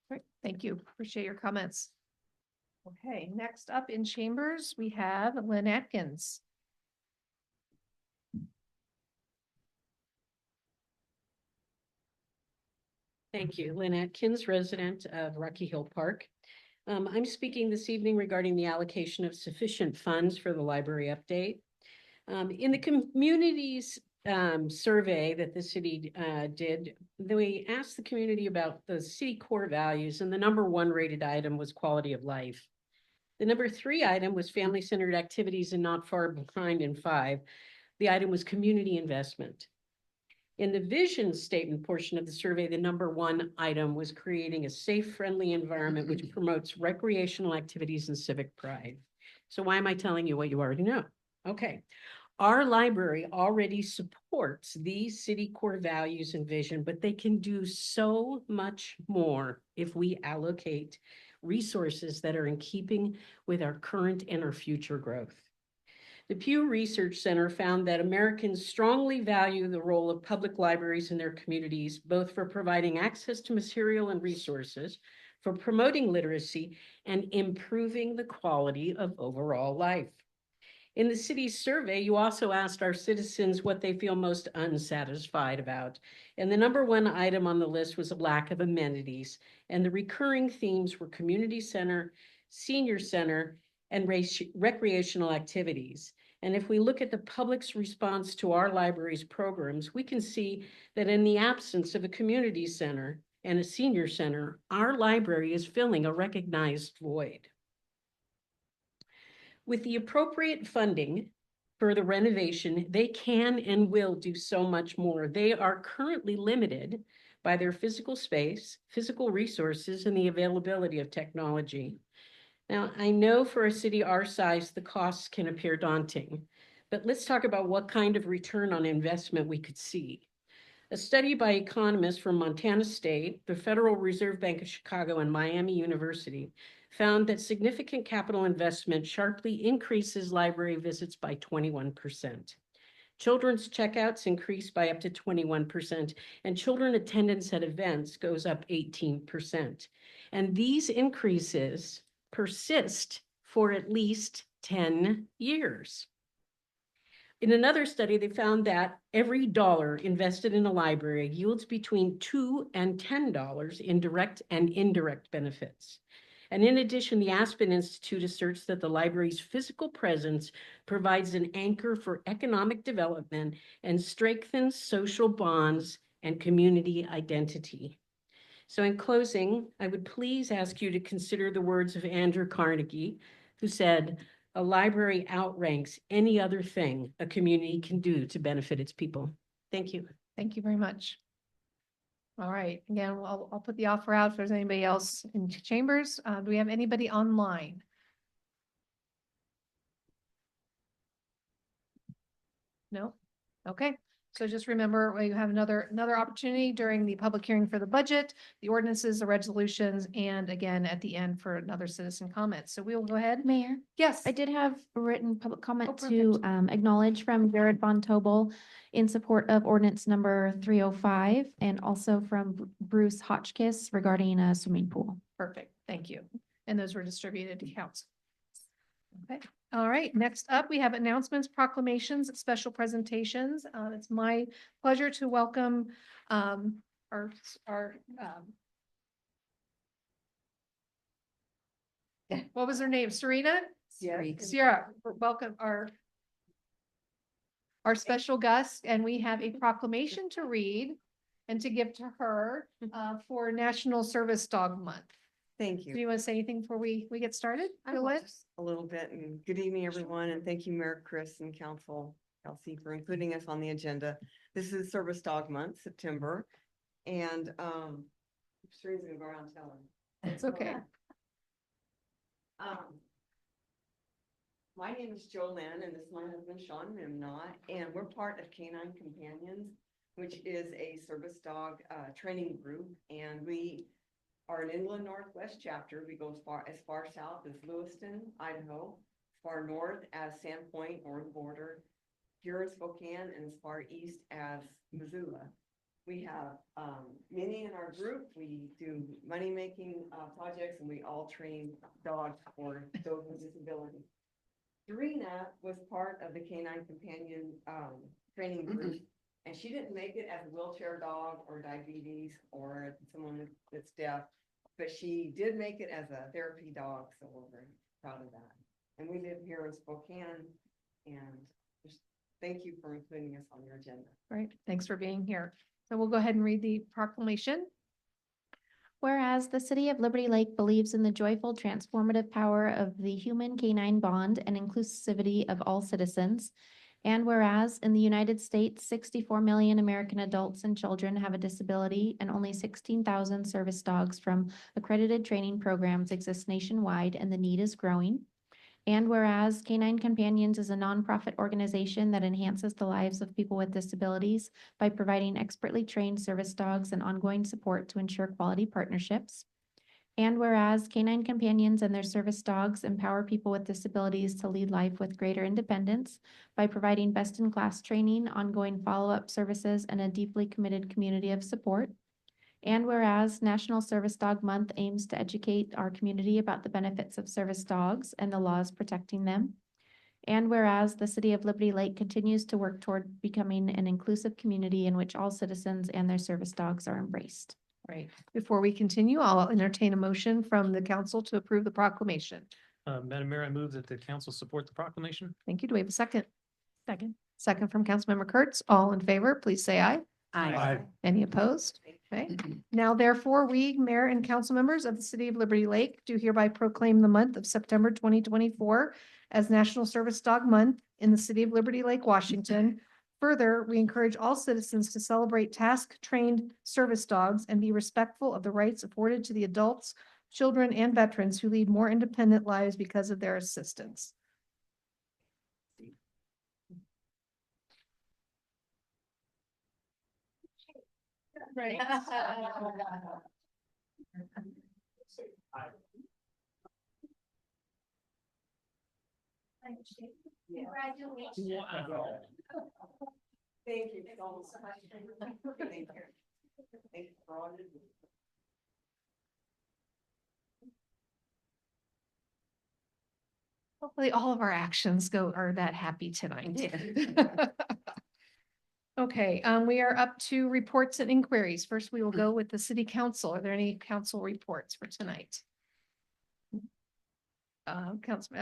Great, thank you. Appreciate your comments. Okay, next up in chambers, we have Lynn Atkins. Thank you. Lynn Atkins, resident of Rocky Hill Park. I'm speaking this evening regarding the allocation of sufficient funds for the library update. In the community's survey that the city did, we asked the community about the city core values, and the number one rated item was quality of life. The number 3 item was family-centered activities, and not far behind in 5, the item was community investment. In the vision statement portion of the survey, the number 1 item was creating a safe, friendly environment which promotes recreational activities and civic pride. So why am I telling you what you already know? Okay. Our library already supports these city core values and vision, but they can do so much more if we allocate resources that are in keeping with our current and our future growth. The Pew Research Center found that Americans strongly value the role of public libraries in their communities, both for providing access to material and resources, for promoting literacy, and improving the quality of overall life. In the city's survey, you also asked our citizens what they feel most unsatisfied about. And the number 1 item on the list was a lack of amenities. And the recurring themes were community center, senior center, and recreational activities. And if we look at the public's response to our library's programs, we can see that in the absence of a community center and a senior center, our library is filling a recognized void. With the appropriate funding for the renovation, they can and will do so much more. They are currently limited by their physical space, physical resources, and the availability of technology. Now, I know for a city our size, the costs can appear daunting, but let's talk about what kind of return on investment we could see. A study by economists from Montana State, the Federal Reserve Bank of Chicago, and Miami University found that significant capital investment sharply increases library visits by 21%. Children's checkouts increase by up to 21%, and children attendance at events goes up 18%. And these increases persist for at least 10 years. In another study, they found that every dollar invested in a library yields between $2 and $10 in direct and indirect benefits. And in addition, the Aspen Institute asserts that the library's physical presence provides an anchor for economic development and strengthens social bonds and community identity. So in closing, I would please ask you to consider the words of Andrew Carnegie, who said, "A library outranks any other thing a community can do to benefit its people." Thank you. Thank you very much. All right, again, I'll put the offer out if there's anybody else in chambers. Do we have anybody online? No? Okay, so just remember, you have another opportunity during the public hearing for the budget, the ordinances, the resolutions, and again, at the end for another citizen comment. So we will go ahead. Mayor, Yes. I did have a written public Oh, comment perfect. to acknowledge from Jared Von Tobel in support of ordinance number 305 and also from Bruce Hotchkiss regarding a swimming pool. Perfect, thank you. And those were distributed to council. Okay, all right, next up, we have announcements, proclamations, special presentations. It's my pleasure to welcome our what was her name? Serena? Sierra, welcome our special guest, and we have a proclamation to read and to give to her for National Service Dog Month. Thank Do you. you want to say anything before we get started? I will just a little bit, and good evening, everyone, and thank you, Mayor Chris and Council Kelsey for including us on the agenda. This is Service Dog Month, September, and Serena's gonna go around telling. It's okay. My name is Jolynn, and this is my husband, Sean Mimnott, and we're part of Canine Companions, which is a service dog training group, and we are an Inland Northwest chapter. We go as far south as Lewiston, Idaho, as far north as Sandpoint or the border, here in Spokane, and as far east as Missoula. We have many in our group. We do money-making projects, and we all train dogs for those with disabilities. Serena was part of the Canine Companion training group, and she didn't make it as a wheelchair dog or diabetes or someone that's deaf, but she did make it as a therapy dog, so we're very proud of that. And we live here in Spokane, and just thank you for including us on your agenda. Great, thanks for being here. So we'll go ahead and read the proclamation. Whereas the city of Liberty Lake believes in the joyful transformative power of the human canine bond and inclusivity of all citizens. And whereas in the United States, 64 million American adults and children have a disability and only 16,000 service dogs from accredited training programs exist nationwide and the need is growing. And whereas Canine Companions is a nonprofit organization that enhances the lives of people with disabilities by providing expertly trained service dogs and ongoing support to ensure quality partnerships. And whereas Canine Companions and their service dogs empower people with disabilities to lead life with greater independence by providing best-in-class training, ongoing follow-up services, and a deeply committed community of support. And whereas National Service Dog Month aims to educate our community about the benefits of service dogs and the laws protecting them. And whereas the city of Liberty Lake continues to work toward becoming an inclusive community in which all citizens and their service dogs are embraced. Right. Before we continue, I'll entertain a motion from the council to approve the proclamation. Madam Mayor, I move that the council support the proclamation. Thank you. Do we have a second? Second. Second from Councilmember Kurtz. All in favor, please say aye. Aye. Any opposed? Okay. Now therefore, we, mayor and council members of the city of Liberty Lake, do hereby proclaim the month of September 2024 as National Service Dog Month in the city of Liberty Lake, Washington. Further, we encourage all citizens to celebrate task-trained service dogs and be respectful of the rights afforded to the adults, children, and veterans who lead more independent lives because of their assistance. Right. Thank you so much. Thank you. Thank you for all you do. Hopefully all of our actions are that happy tonight. Okay, we are up to reports and inquiries. First, we will go with the city council. Are there any council reports for tonight?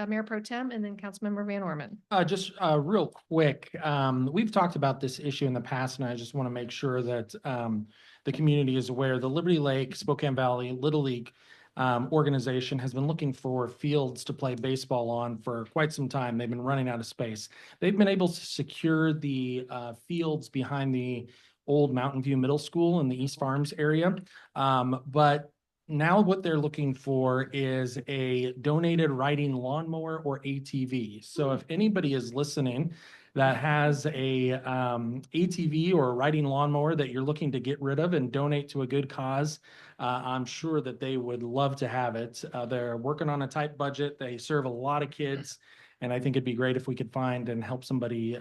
Mayor Pro Tem and then Councilmember Van Orman. Just real quick, we've talked about this issue in the past, and I just want to make sure that the community is aware. The Liberty Lake Spokane Valley Little League organization has been looking for fields to play baseball on for quite some time. They've been running out of space. They've been able to secure the fields behind the old Mountain View Middle School in the East Farms area. But now what they're looking for is a donated riding lawnmower or ATV. So if anybody is listening that has a ATV or a riding lawnmower that you're looking to get rid of and donate to a good cause, I'm sure that they would love to have it. They're working on a tight budget. They serve a lot of kids, and I think it'd be great if we could find and help somebody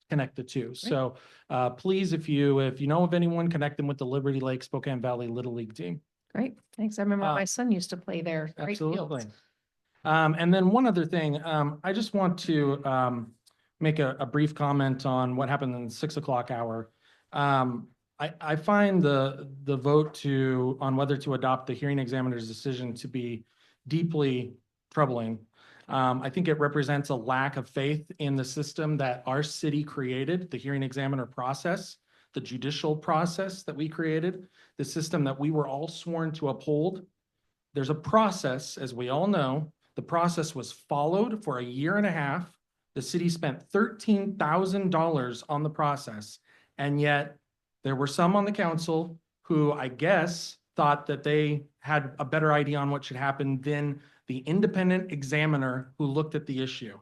connect the two. So please, if you know of anyone, connect them with the Liberty Lake Spokane Valley Little League team. Great, thanks. I remember my son used to play there. Great fields. Absolutely. And then one other thing, I just want to make a brief comment on what happened in the 6 o'clock hour. I find the vote on whether to adopt the hearing examiner's decision to be deeply troubling. I think it represents a lack of faith in the system that our city created, the hearing examiner process, the judicial process that we created, the system that we were all sworn to uphold. There's a process, as we all know. The process was followed for a year and a half. The city spent $13,000 on the process, and yet there were some on the council who, I guess, thought that they had a better idea on what should happen than the independent examiner who looked at the issue.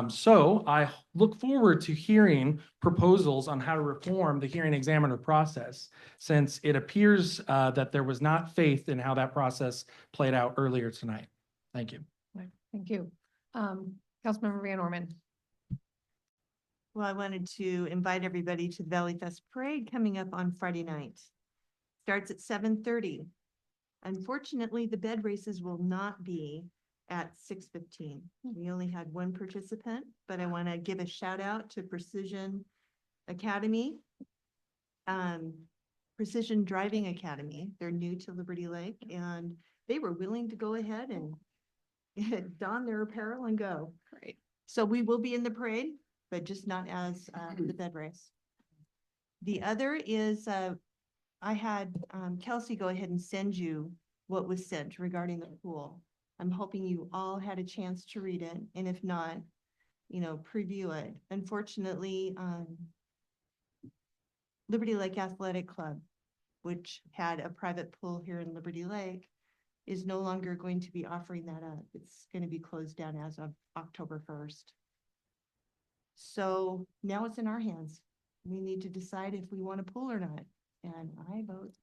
So I look forward to hearing proposals on how to reform the hearing examiner process, since it appears that there was not faith in how that process played out earlier tonight. Thank you. Thank you. Councilmember Van Orman. Well, I wanted to invite everybody to the Valley Fest Parade coming up on Friday night. Starts at 7:30. Unfortunately, the bed races will not be at 6:15. We only had one participant, but I want to give a shout out to Precision Academy, Precision Driving Academy. They're new to Liberty Lake, and they were willing to go ahead and don their apparel and go. Great. So we will be in the parade, but just not as the bed race. The other is I had Kelsey go ahead and send you what was sent regarding the pool. I'm hoping you all had a chance to read it, and if not, preview it. Unfortunately, Liberty Lake Athletic Club, which had a private pool here in Liberty Lake, is no longer going to be offering that up. It's going to be closed down as of October 1st. So now it's in our hands. We need to decide if we want a pool or not, and I vote.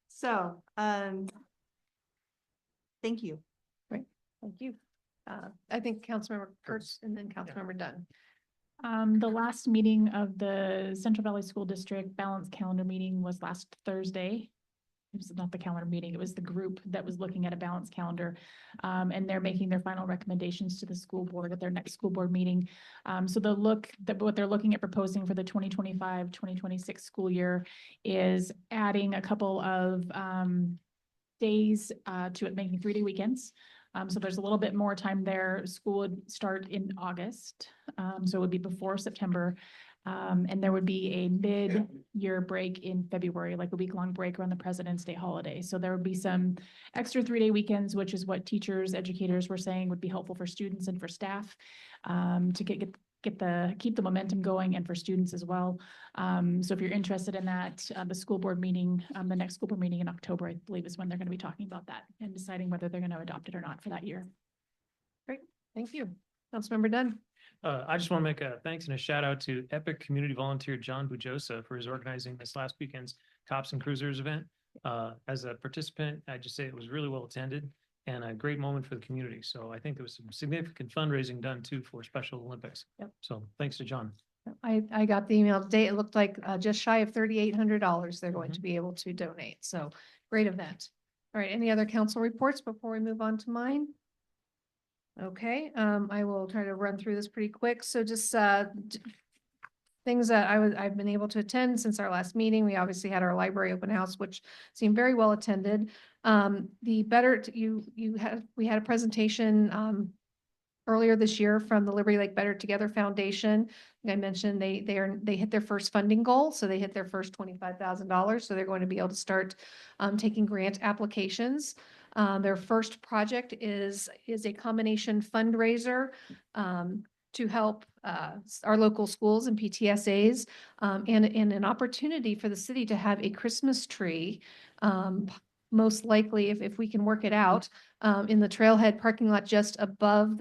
So, thank you. Great, thank you. I think Councilmember Kurtz and then Councilmember Dunn. The last meeting of the Central Valley School District Balanced Calendar meeting was last Thursday. It was not the calendar meeting, it was the group that was looking at a balanced calendar. And they're making their final recommendations to the school board at their next school board meeting. So what they're looking at proposing for the 2025-2026 school year is adding a couple of days to it, making 3-day weekends. So there's a little bit more time there. School would start in August. So it would be before September. And there would be a mid-year break in February, like a week-long break around the President's Day holiday. So there would be some extra 3-day weekends, which is what teachers, educators were saying would be helpful for students and for staff to keep the momentum going, and for students as well. So if you're interested in that, the school board meeting, the next school board meeting in October, I believe, is when they're going to be talking about that and deciding whether they're going to adopt it or not for that year. Great, thank you. Councilmember Dunn. I just want to make a thanks and a shout out to Epic Community Volunteer John Bujosa for his organizing this last weekend's Cops and Cruisers event. As a participant, I just say it was really well attended and a great moment for the community. So I think there was some significant fundraising done too for Special Olympics. Yep. So thanks to John. I got the email today. It looked like just shy of $3,800 they're going to be able to donate. So great event. All right, any other council reports before we move on to mine? Okay, I will try to run through this pretty quick. So just things that I've been able to attend since our last meeting. We obviously had our library open house, which seemed very well attended. We had a presentation earlier this year from the Liberty Lake Better Together Foundation. Like I mentioned, they hit their first funding goal, so they hit their first $25,000. So they're going to be able to start taking grant applications. Their first project is a combination fundraiser to help our local schools and PTSAs, and an opportunity for the city to have a Christmas tree, most likely, if we can work it out, in the trailhead parking lot just above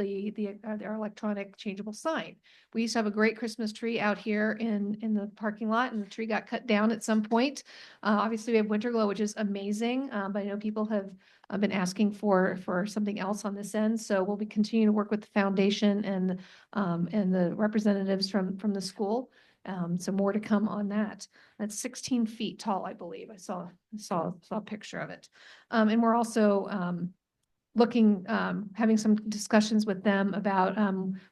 our electronic changeable sign. We used to have a great Christmas tree out here in the parking lot, and the tree got cut down at some point. Obviously, we have Winter Glow, which is amazing, but I know people have been asking for something else on this end. So we'll be continuing to work with the foundation and the representatives from the school. So more to come on that. That's 16 feet tall, I believe. I saw a picture of it. And we're also looking, having some discussions with them about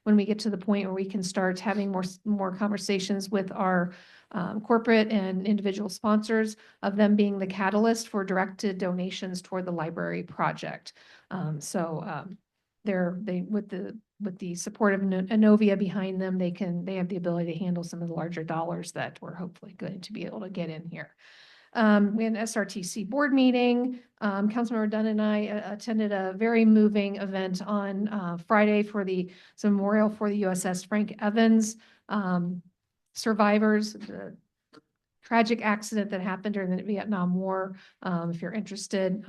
when we get to the point where we can start having more conversations with our corporate and individual sponsors, of them being the catalyst for directed donations toward the library project. With the support of Inovia behind them, they have the ability to handle some of the larger dollars that we're hopefully going to be able to get in here. We had an SRTC board meeting. Councilmember Dunn and I attended a very moving event on Friday for the memorial for the USS Frank Evans survivors, the tragic accident that happened during the Vietnam War. If you're interested,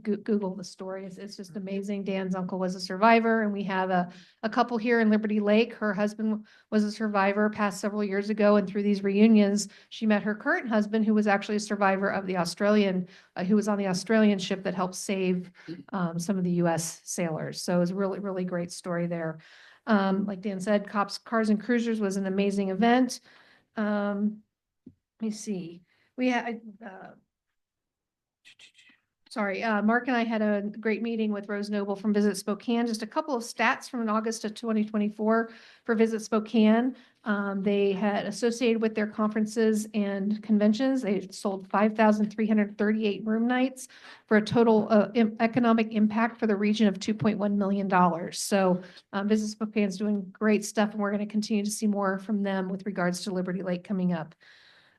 Google the story. It's just amazing. Dan's uncle was a survivor, and we have a couple here in Liberty Lake. Her husband was a survivor, passed several years ago, and through these reunions, she met her current husband, who was actually a survivor of the Australian, who was on the Australian ship that helped save some of the U.S. sailors. So it was a really, really great story there. Like Dan said, Cars and Cruisers was an amazing event. Let me see. We had, Mark and I had a great meeting with Rose Noble from Visit Spokane. Just a couple of stats from August of 2024 for Visit Spokane. They had associated with their conferences and conventions. They sold 5,338 room nights for a total economic impact for the region of $2.1 million. So Visit Spokane is doing great stuff, and we're going to continue to see more from them with regards to Liberty Lake coming up.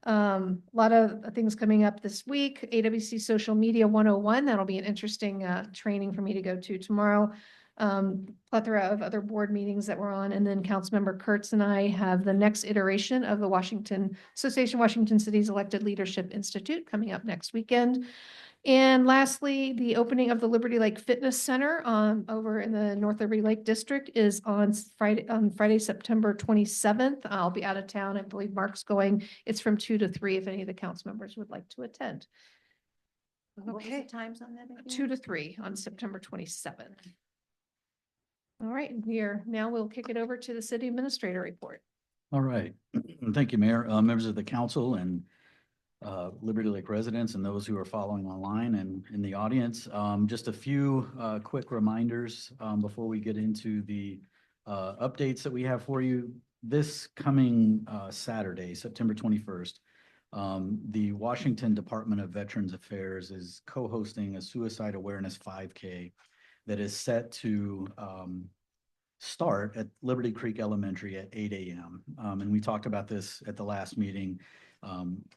A lot of things coming up this week. AWC Social Media 101. That'll be an interesting training for me to go to tomorrow. Plethora of other board meetings that we're on. And then Councilmember Kurtz and I have the next iteration of the Association of Washington Cities Elected Leadership Institute coming up next weekend. And lastly, the opening of the Liberty Lake Fitness Center over in the North Liberty Lake District is on Friday, September 27th. I'll be out of town. I believe Mark's going. It's from 2 to 3 if any of the council members would like to attend. What was Okay. the times on that again? 2 to 3 on September 27th. All right, we'll kick it over to the city administrator report. All right. Thank you, Mayor. Members of the council and Liberty Lake residents and those who are following online and in the audience. Just a few quick reminders before we get into the updates that we have for you. This coming Saturday, September 21st, the Washington Department of Veterans Affairs is co-hosting a suicide awareness 5K that is set to start at Liberty Creek Elementary at 8 a.m. And we talked about this at the last meeting.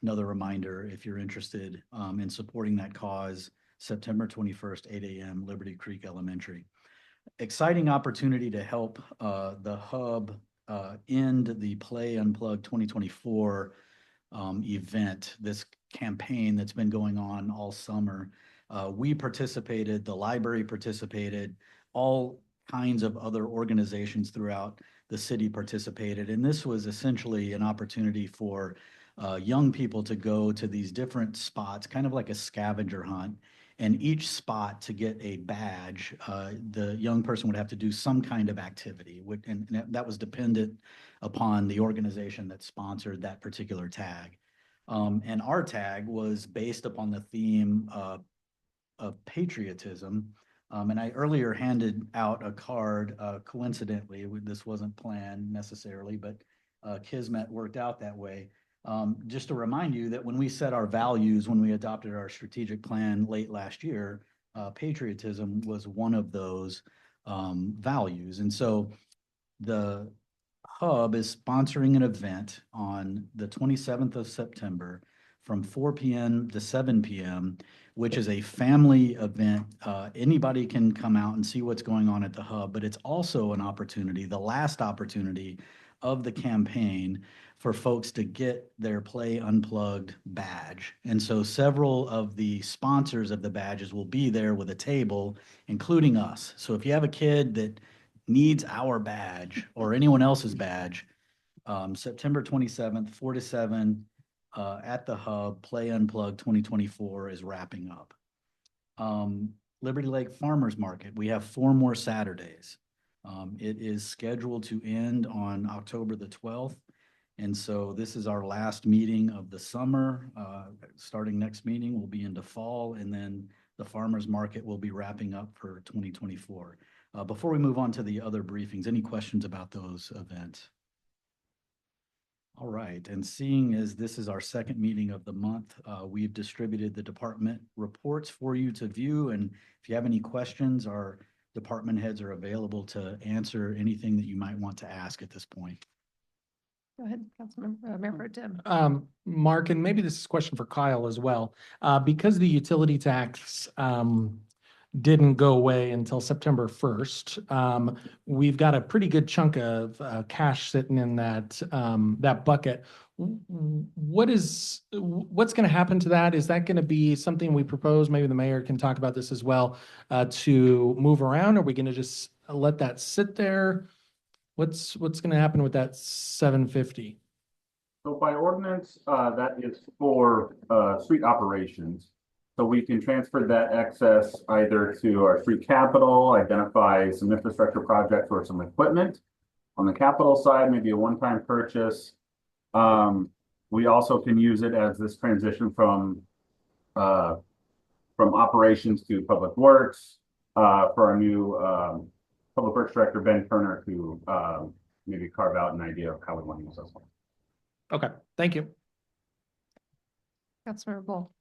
Another reminder, if you're interested in supporting that cause, September 21st, 8 a.m., Liberty Creek Elementary. Exciting opportunity to help the hub end the Play Unplugged 2024 event, this campaign that's been going on all summer. We participated, the library participated, all kinds of other organizations throughout the city participated. And this was essentially an opportunity for young people to go to these different spots, kind of like a scavenger hunt. And each spot to get a badge, the young person would have to do some kind of activity. And that was dependent upon the organization that sponsored that particular tag. And our tag was based upon the theme of patriotism. And I earlier handed out a card, coincidentally, this wasn't planned necessarily, but Kismet worked out that way. Just to remind you that when we set our values, when we adopted our strategic plan late last year, patriotism was one of those values. And so the hub is sponsoring an event on the 27th of September from 4 p.m. to 7 p.m., which is a family event. Anybody can come out and see what's going on at the hub, but it's also an opportunity, the last opportunity of the campaign for folks to get their Play Unplugged badge. And so several of the sponsors of the badges will be there with a table, including us. So if you have a kid that needs our badge or anyone else's badge, September 27th, 4 to 7 at the hub, Play Unplugged 2024 is wrapping up. Liberty Lake Farmers Market, we have 4 more Saturdays. It is scheduled to end on October the 12th. And so this is our last meeting of the summer. Starting next meeting, we'll be into fall, and then the farmers market will be wrapping up for 2024. Before we move on to the other briefings, any questions about those events? All right, and seeing as this is our second meeting of the month, we've distributed the department reports for you to view. And if you have any questions, our department heads are available to answer anything that you might want to ask at this point. Go ahead, Councilmember, Member Tim. Mark, and maybe this is a question for Kyle as well. Because the utility tax didn't go away until September 1st, we've got a pretty good chunk of cash sitting in that bucket. What's going to happen to that? Is that going to be something we propose? Maybe the mayor can talk about this as well, to move around. Are we going to just let that sit there? What's going to happen with that 750? So by ordinance, that is for street operations. So we can transfer that excess either to our street capital, identify some infrastructure projects or some equipment. On the capital side, maybe a one-time purchase. We also can use it as this transition from operations to public works, for our new Public Works Director, Ben Kerner, to maybe carve out an idea of how we want to use this one. Okay, thank you. Councilmember Bull.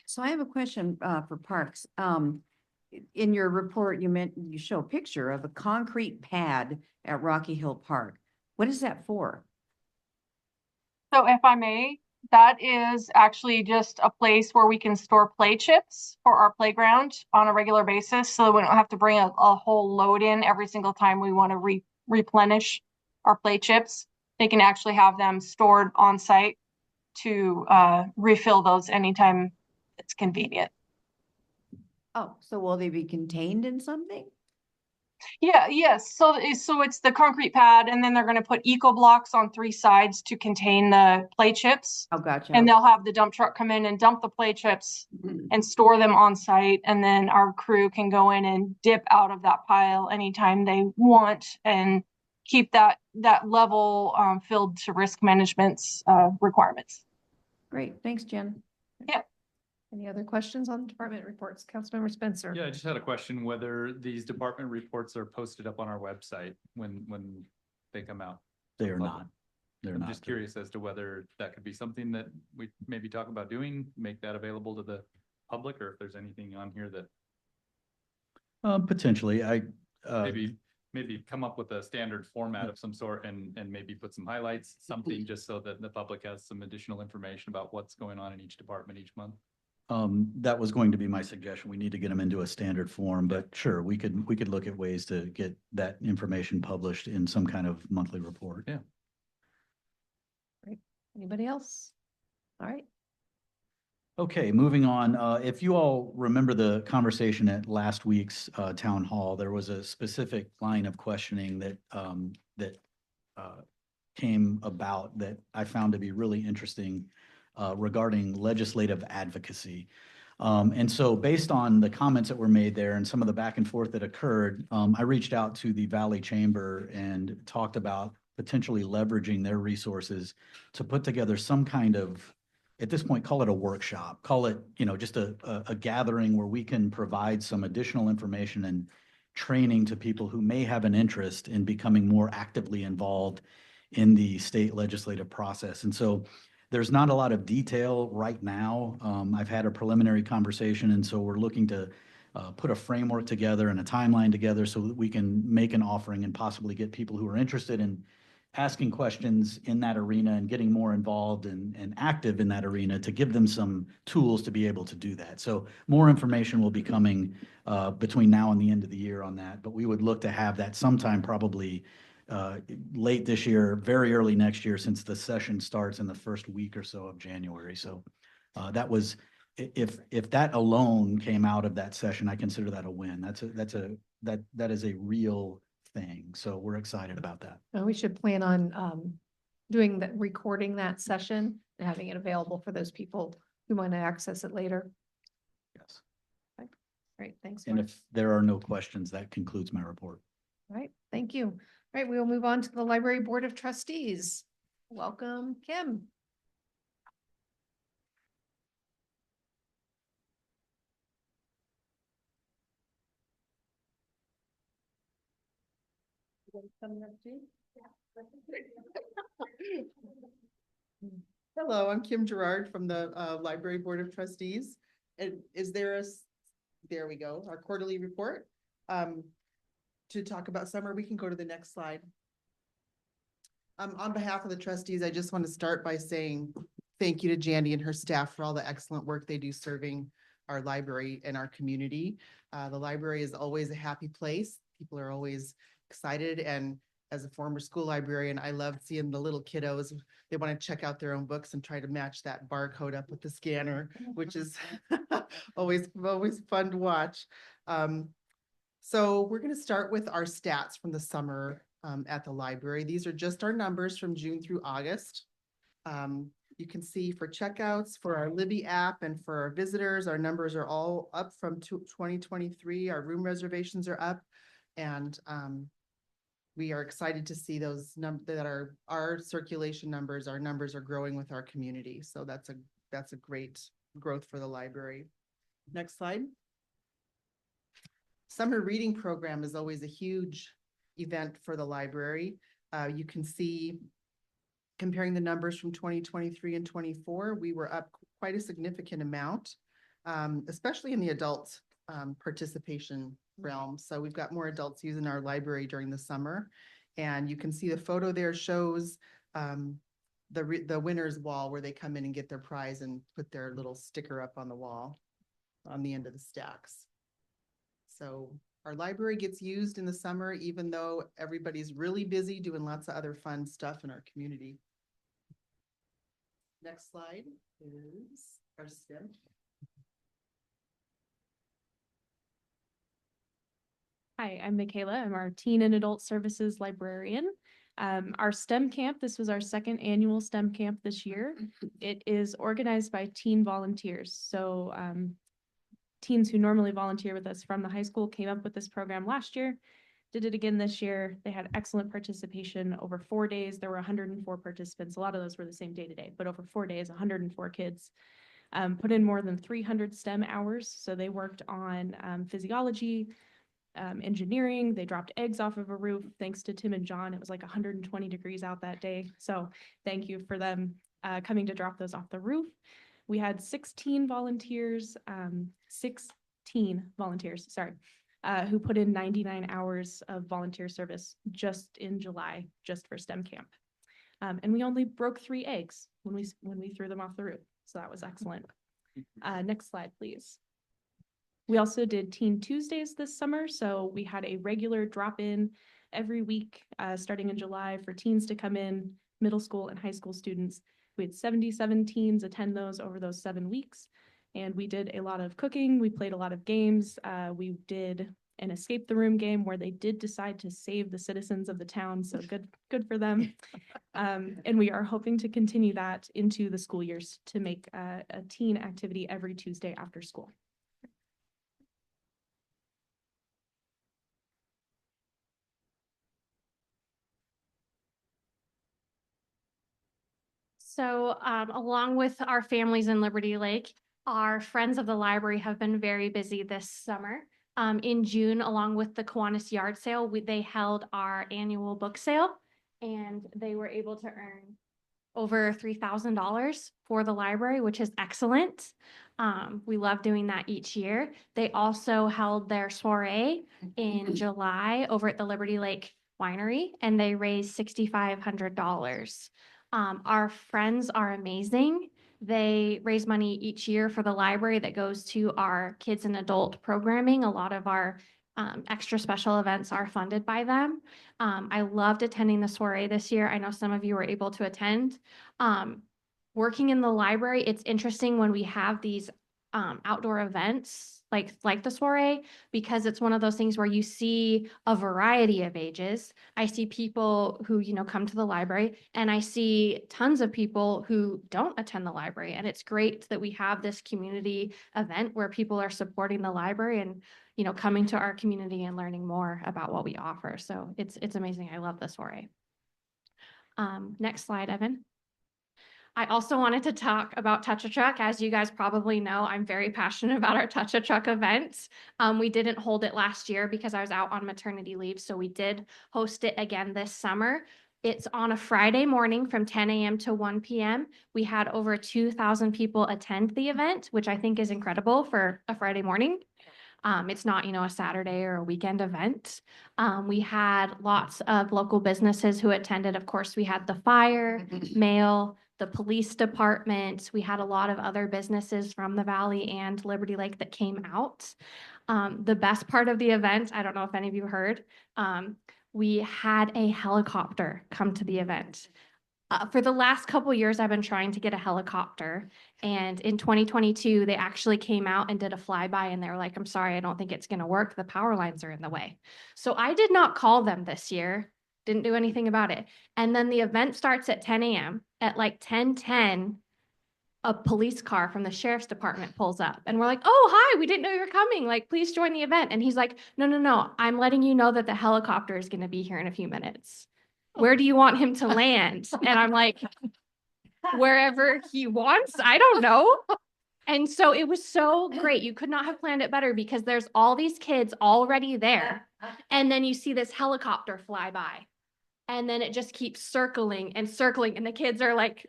So I have a question for Parks. In your report, you show a picture of a concrete pad at Rocky Hill Park. What is that for? So if I may, that is actually just a place where we can store play chips for our playground on a regular basis, so we don't have to bring a whole load in every single time we want to replenish our play chips. They can actually have them stored on site to refill those anytime it's convenient. Oh, so will they be contained in something? Yeah, yes. So it's the concrete pad, and then they're going to put eco blocks on 3 sides to contain the play chips. Oh, gotcha. And they'll have the dump truck come in and dump the play chips and store them on site. And then our crew can go in and dip out of that pile anytime they want and keep that level filled to risk management's requirements. Great. Thanks, Jen. Yeah. Any other questions on department reports? Councilmember Spencer. Yeah, I just had a question whether these department reports are posted up on our website when they come out. They are not. They're I'm not. just curious as to whether that could be something that we maybe talk about doing, make that available to the public, or if there's anything on here that Potentially, maybe maybe come up with a standard format of some sort and maybe put some highlights, something just so that the public has some additional information about what's going on in each department each month. That was going to be my suggestion. We need to get them into a standard form, but sure, we could look at ways to get that information published in some kind of monthly report. Yeah. Great. Anybody else? All right. Okay, moving on. If you all remember the conversation at last week's town hall, there was a specific line of questioning that came about that I found to be really interesting regarding legislative advocacy. And so based on the comments that were made there and some of the back and forth that occurred, I reached out to the Valley Chamber and talked about potentially leveraging their resources to put together some kind of, at this point, call it a workshop, call it, just a gathering where we can provide some additional information and training to people who may have an interest in becoming more actively involved in the state legislative process. And so there's not a lot of detail right now. I've had a preliminary conversation, and so we're looking to put a framework together and a timeline together so that we can make an offering and possibly get people who are interested in asking questions in that arena and getting more involved and active in that arena to give them some tools to be able to do that. So more information will be coming between now and the end of the year on that, but we would look to have that sometime probably late this year, very early next year, since the session starts in the first week or so of January. So that was, if that alone came out of that session, I consider that a win. That is a real thing. So we're excited about that. And we should plan on doing that, recording that session and having it available for those people who want to access it later. Yes. Okay. Great, thanks. And Mark. if there are no questions, that concludes my report. All right, thank you. All right, we will move on to the Library Board of Trustees. Welcome, Kim. Hello, I'm Kim Gerard from the Library Board of Trustees. And is there there we go, our quarterly report. To talk about summer, we can go to the next slide. On behalf of the trustees, I just want to start by saying thank you to Jandy and her staff for all the excellent work they do serving our library and our community. The library is always a happy place. People are always excited, and as a former school librarian, I love seeing the little kiddos. They want to check out their own books and try to match that barcode up with the scanner, which is always fun to watch. So we're going to start with our stats from the summer at the library. These are just our numbers from June through August. You can see for checkouts, for our Libby app, and for our visitors, our numbers are all up from 2023. Our room reservations are up, and we are excited to see those that our circulation numbers, our numbers are growing with our community. So that's a great growth for the library. Next slide. Summer reading program is always a huge event for the library. You can see comparing the numbers from 2023 and 24, we were up quite a significant amount, especially in the adult participation realm. So we've got more adults using our library during the summer. And you can see the photo there shows the winner's wall where they come in and get their prize and put their little sticker up on the wall on the end of the stacks. So our library gets used in the summer, even though everybody's really busy doing lots of other fun stuff in our community. Next slide is our STEM. Hi, I'm Michaela. I'm our Teen and Adult Services Librarian. Our STEM camp, this was our second annual STEM camp this year. It is organized by teen volunteers. So teens who normally volunteer with us from the high school came up with this program last year, did it again this year. They had excellent participation over 4 days. There were 104 participants. A lot of those were the same day to day, but over 4 days, 104 kids put in more than 300 STEM hours. So they worked on physiology, engineering. They dropped eggs off of a roof. Thanks to Tim and John, it was like 120 degrees out that day. So thank you for them coming to drop those off the roof. We had 16 volunteers, sorry. who put in 99 hours of volunteer service just in July, just for STEM camp. And we only broke 3 eggs when we threw them off the roof. So that was excellent. Next slide, please. We also did Teen Tuesdays this summer. So we had a regular drop-in every week, starting in July, for teens to come in, middle school and high school students. We had 77 teens attend those over those 7 weeks. And we did a lot of cooking. We played a lot of games. We did an escape the room game where they did decide to save the citizens of the town. So good for them. And we are hoping to continue that into the school years to make a teen activity every Tuesday after school. So along with our families in Liberty Lake, our friends of the library have been very busy this summer. In June, along with the Kiwanis Yard Sale, they held our annual book sale, and they were able to earn over $3,000 for the library, which is excellent. We love doing that each year. They also held their soiree in July over at the Liberty Lake Winery, and they raised $6,500. Our friends are amazing. They raise money each year for the library that goes to our kids and adult programming. A lot of our extra special events are funded by them. I loved attending the soiree this year. I know some of you were able to attend. Working in the library, it's interesting when we have these outdoor events like the soiree, because it's one of those things where you see a variety of ages. I see people who, come to the library, and I see tons of people who don't attend the library. And it's great that we have this community event where people are supporting the library and, coming to our community and learning more about what we offer. So it's amazing. I love the soiree. Next slide, Evan. I also wanted to talk about Touch a Truck. As you guys probably know, I'm very passionate about our Touch a Truck event. We didn't hold it last year because I was out on maternity leave, so we did host it again this summer. It's on a Friday morning from 10 a.m. to 1 p.m. We had over 2,000 people attend the event, which I think is incredible for a Friday morning. It's not, a Saturday or a weekend event. We had lots of local businesses who attended. Of course, we had the fire, mail, the police department. We had a lot of other businesses from the Valley and Liberty Lake that came out. The best part of the event, I don't know if any of you heard, we had a helicopter come to the event. For the last couple of years, I've been trying to get a helicopter. And in 2022, they actually came out and did a flyby, and they were like, I'm sorry, I don't think it's going to work. The power lines are in the way. So I did not call them this year. Didn't do anything about it. And then the event starts at 10 a.m. At like 10:10, a police car from the sheriff's department pulls up, and we're like, oh, hi, we didn't know you were coming. Like, please join the event. And he's like, no, I'm letting you know that the helicopter is going to be here in a few minutes. Where do you want him to land? And I'm like, wherever he wants. I don't know. And so it was so great. You could not have planned it better because there's all these kids already there. And then you see this helicopter fly by. And then it just keeps circling and circling. And the kids are like,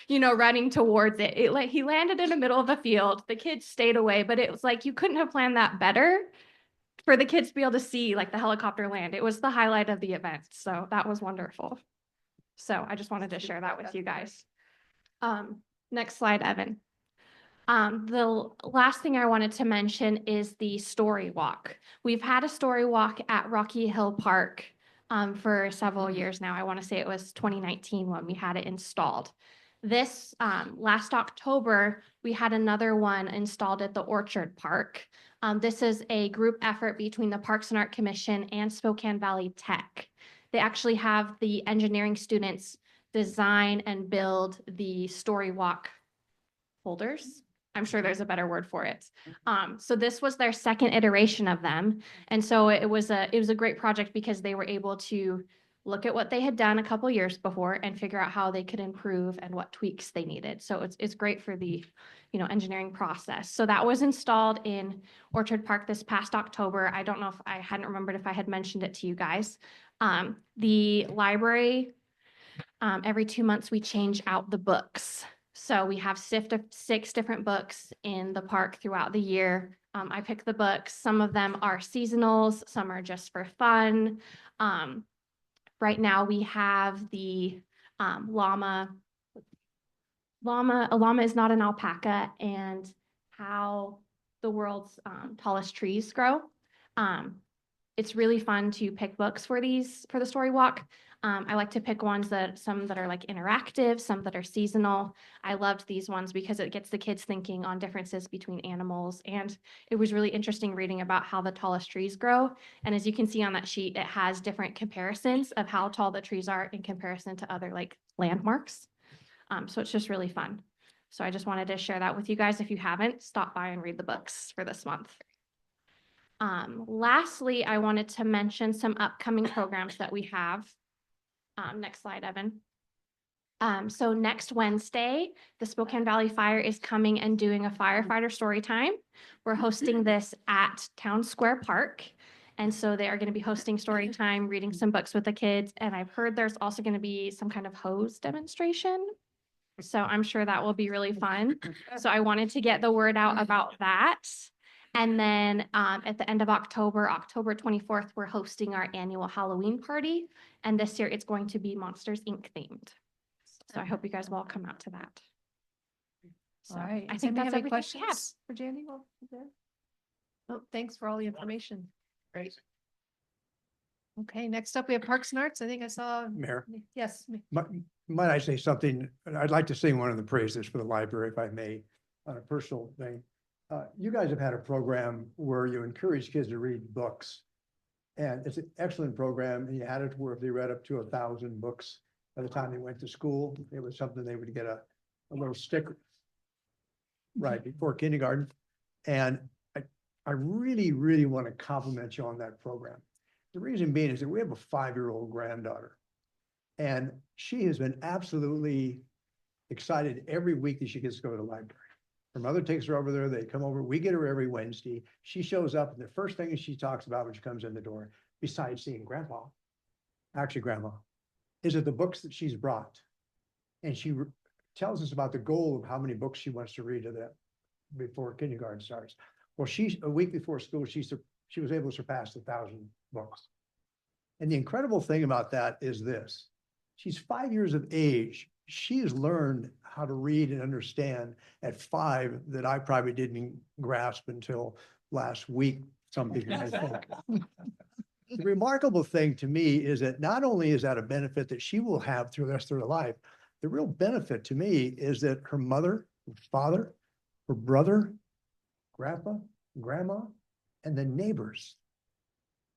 running towards it. He landed in the middle of a field. The kids stayed away, but it was like, you couldn't have planned that better for the kids to be able to see like the helicopter land. It was the highlight of the event. So that was wonderful. So I just wanted to share that with you guys. Next slide, Evan. The last thing I wanted to mention is the story walk. We've had a story walk at Rocky Hill Park for several years now. I want to say it was 2019 when we had it installed. This last October, we had another one installed at the Orchard Park. This is a group effort between the Parks and Art Commission and Spokane Valley Tech. They actually have the engineering students design and build the story walk holders. I'm sure there's a better word for it. So this was their second iteration of them. And so it was a great project because they were able to look at what they had done a couple years before and figure out how they could improve and what tweaks they needed. So it's great for the, engineering process. So that was installed in Orchard Park this past October. I don't know if I hadn't remembered if I had mentioned it to you guys. The library, every 2 months, we change out the books. So we have 6 different books in the park throughout the year. I pick the books. Some of them are seasonals, some are just for fun. Right now we have the llama. A llama is not an alpaca, and how the world's tallest trees grow. It's really fun to pick books for the story walk. I like to pick some that are like interactive, some that are seasonal. I loved these ones because it gets the kids thinking on differences between animals. And it was really interesting reading about how the tallest trees grow. And as you can see on that sheet, it has different comparisons of how tall the trees are in comparison to other like landmarks. So it's just really fun. So I just wanted to share that with you guys. If you haven't, stop by and read the books for this month. Lastly, I wanted to mention some upcoming programs that we have. Next slide, Evan. So next Wednesday, the Spokane Valley Fire is coming and doing a firefighter story time. We're hosting this at Town Square Park. And so they are going to be hosting story time, reading some books with the kids. And I've heard there's also going to be some kind of hose demonstration. So I'm sure that will be really fun. So I wanted to get the word out about that. And then at the end of October, October 24th, we're hosting our annual Halloween party. And this year it's going to be Monsters, Inc. themed. So I hope you guys will all come out to that. So All right. I Does think anybody that's have any everything we have. questions for Jandy? Well, oh, thanks for all the information. Great. Okay, next up we have Parks and Arts. I think I saw. Mayor. Yes. Might I say something? I'd like to sing one of the praises for the library, if I may, on a personal thing. You guys have had a program where you encourage kids to read books. And it's an excellent program. And you had it where if they read up to 1,000 books by the time they went to school, it was something they would get a little sticker right before kindergarten. And I really, really want to compliment you on that program. The reason being is that we have a 5-year-old granddaughter. And she has been absolutely excited every week that she gets to go to the library. Her mother takes her over there, they come over, we get her every Wednesday. She shows up and the first thing she talks about when she comes in the door, besides seeing grandma, is that the books that she's brought. And she tells us about the goal of how many books she wants to read before kindergarten starts. Well, a week before school, she was able to surpass 1,000 books. And the incredible thing about that is this. She's 5 years of age. She has learned how to read and understand at 5 that I probably didn't grasp until last week, some people might think. The remarkable thing to me is that not only is that a benefit that she will have through the rest of her life, the real benefit to me is that her mother, her father, her brother, grandpa, grandma, and the neighbors,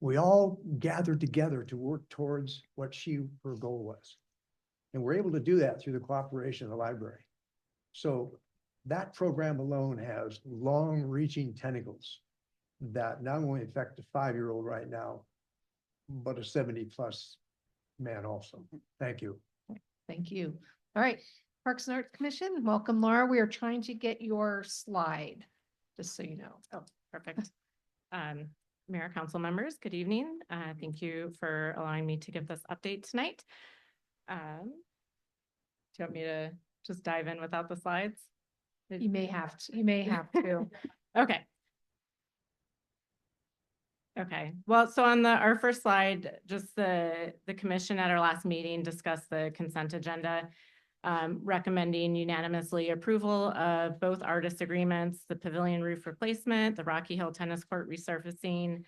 we all gathered together to work towards what her goal was. And we're able to do that through the cooperation of the library. So that program alone has long-reaching tentacles that not only affect a 5-year-old right now, but a 70-plus man also. Thank you. Thank you. All right, Parks and Arts Commission, welcome, Laura. We are trying to get your slide, just so you know. Oh, perfect. Mayor, council members, good evening. Thank you for allowing me to give this update tonight. Do you want me to just dive in without the slides? You may have to. Okay. Okay, well, so on our first slide, just the commission at our last meeting discussed the consent agenda, recommending unanimously approval of both artist agreements, the pavilion roof replacement, the Rocky Hill tennis court resurfacing,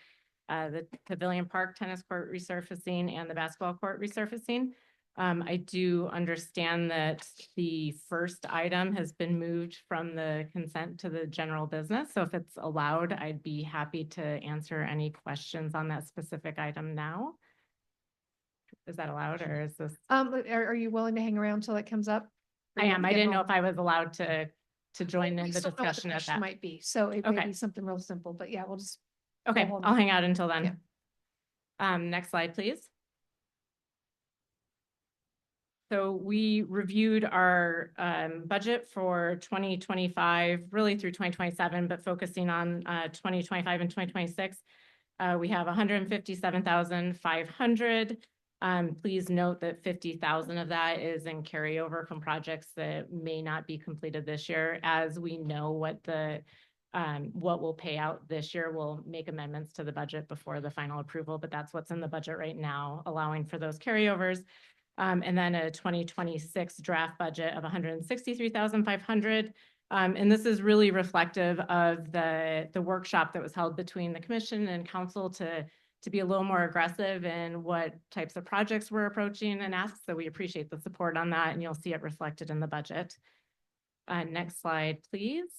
the Pavilion Park tennis court resurfacing, and the basketball court resurfacing. I do understand that the first item has been moved from the consent to the general business. So if it's allowed, I'd be happy to answer any questions on that specific item now. Is that allowed, or is this? Are you willing to hang around till it comes up? I am. I didn't know if I was allowed to join in the discussion at that. Might be. So it may be something real simple, but yeah, we'll just. Okay, I'll hang out until then. Yeah. Next slide, please. So we reviewed our budget for 2025, really through 2027, but focusing on 2025 and 2026. We have 157,500. Please note that 50,000 of that is in carryover from projects that may not be completed this year, as we know what the What we'll pay out this year, we'll make amendments to the budget before the final approval, but that's what's in the budget right now, allowing for those carryovers. And then a 2026 draft budget of 163,500. And this is really reflective of the workshop that was held between the commission and council to be a little more aggressive in what types of projects we're approaching and ask. So we appreciate the support on that, and you'll see it reflected in the budget. Next slide, please.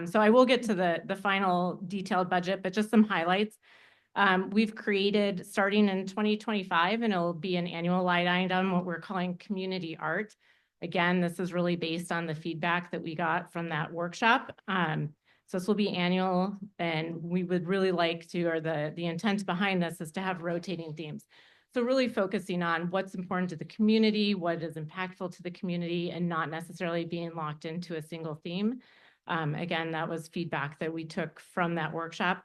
So I will get to the final detailed budget, but just some highlights. We've created, starting in 2025, and it'll be an annual line item, what we're calling community art. Again, this is really based on the feedback that we got from that workshop. So this will be annual, and we would really like to, or the intent behind this is to have rotating themes. So really focusing on what's important to the community, what is impactful to the community, and not necessarily being locked into a single theme. Again, that was feedback that we took from that workshop.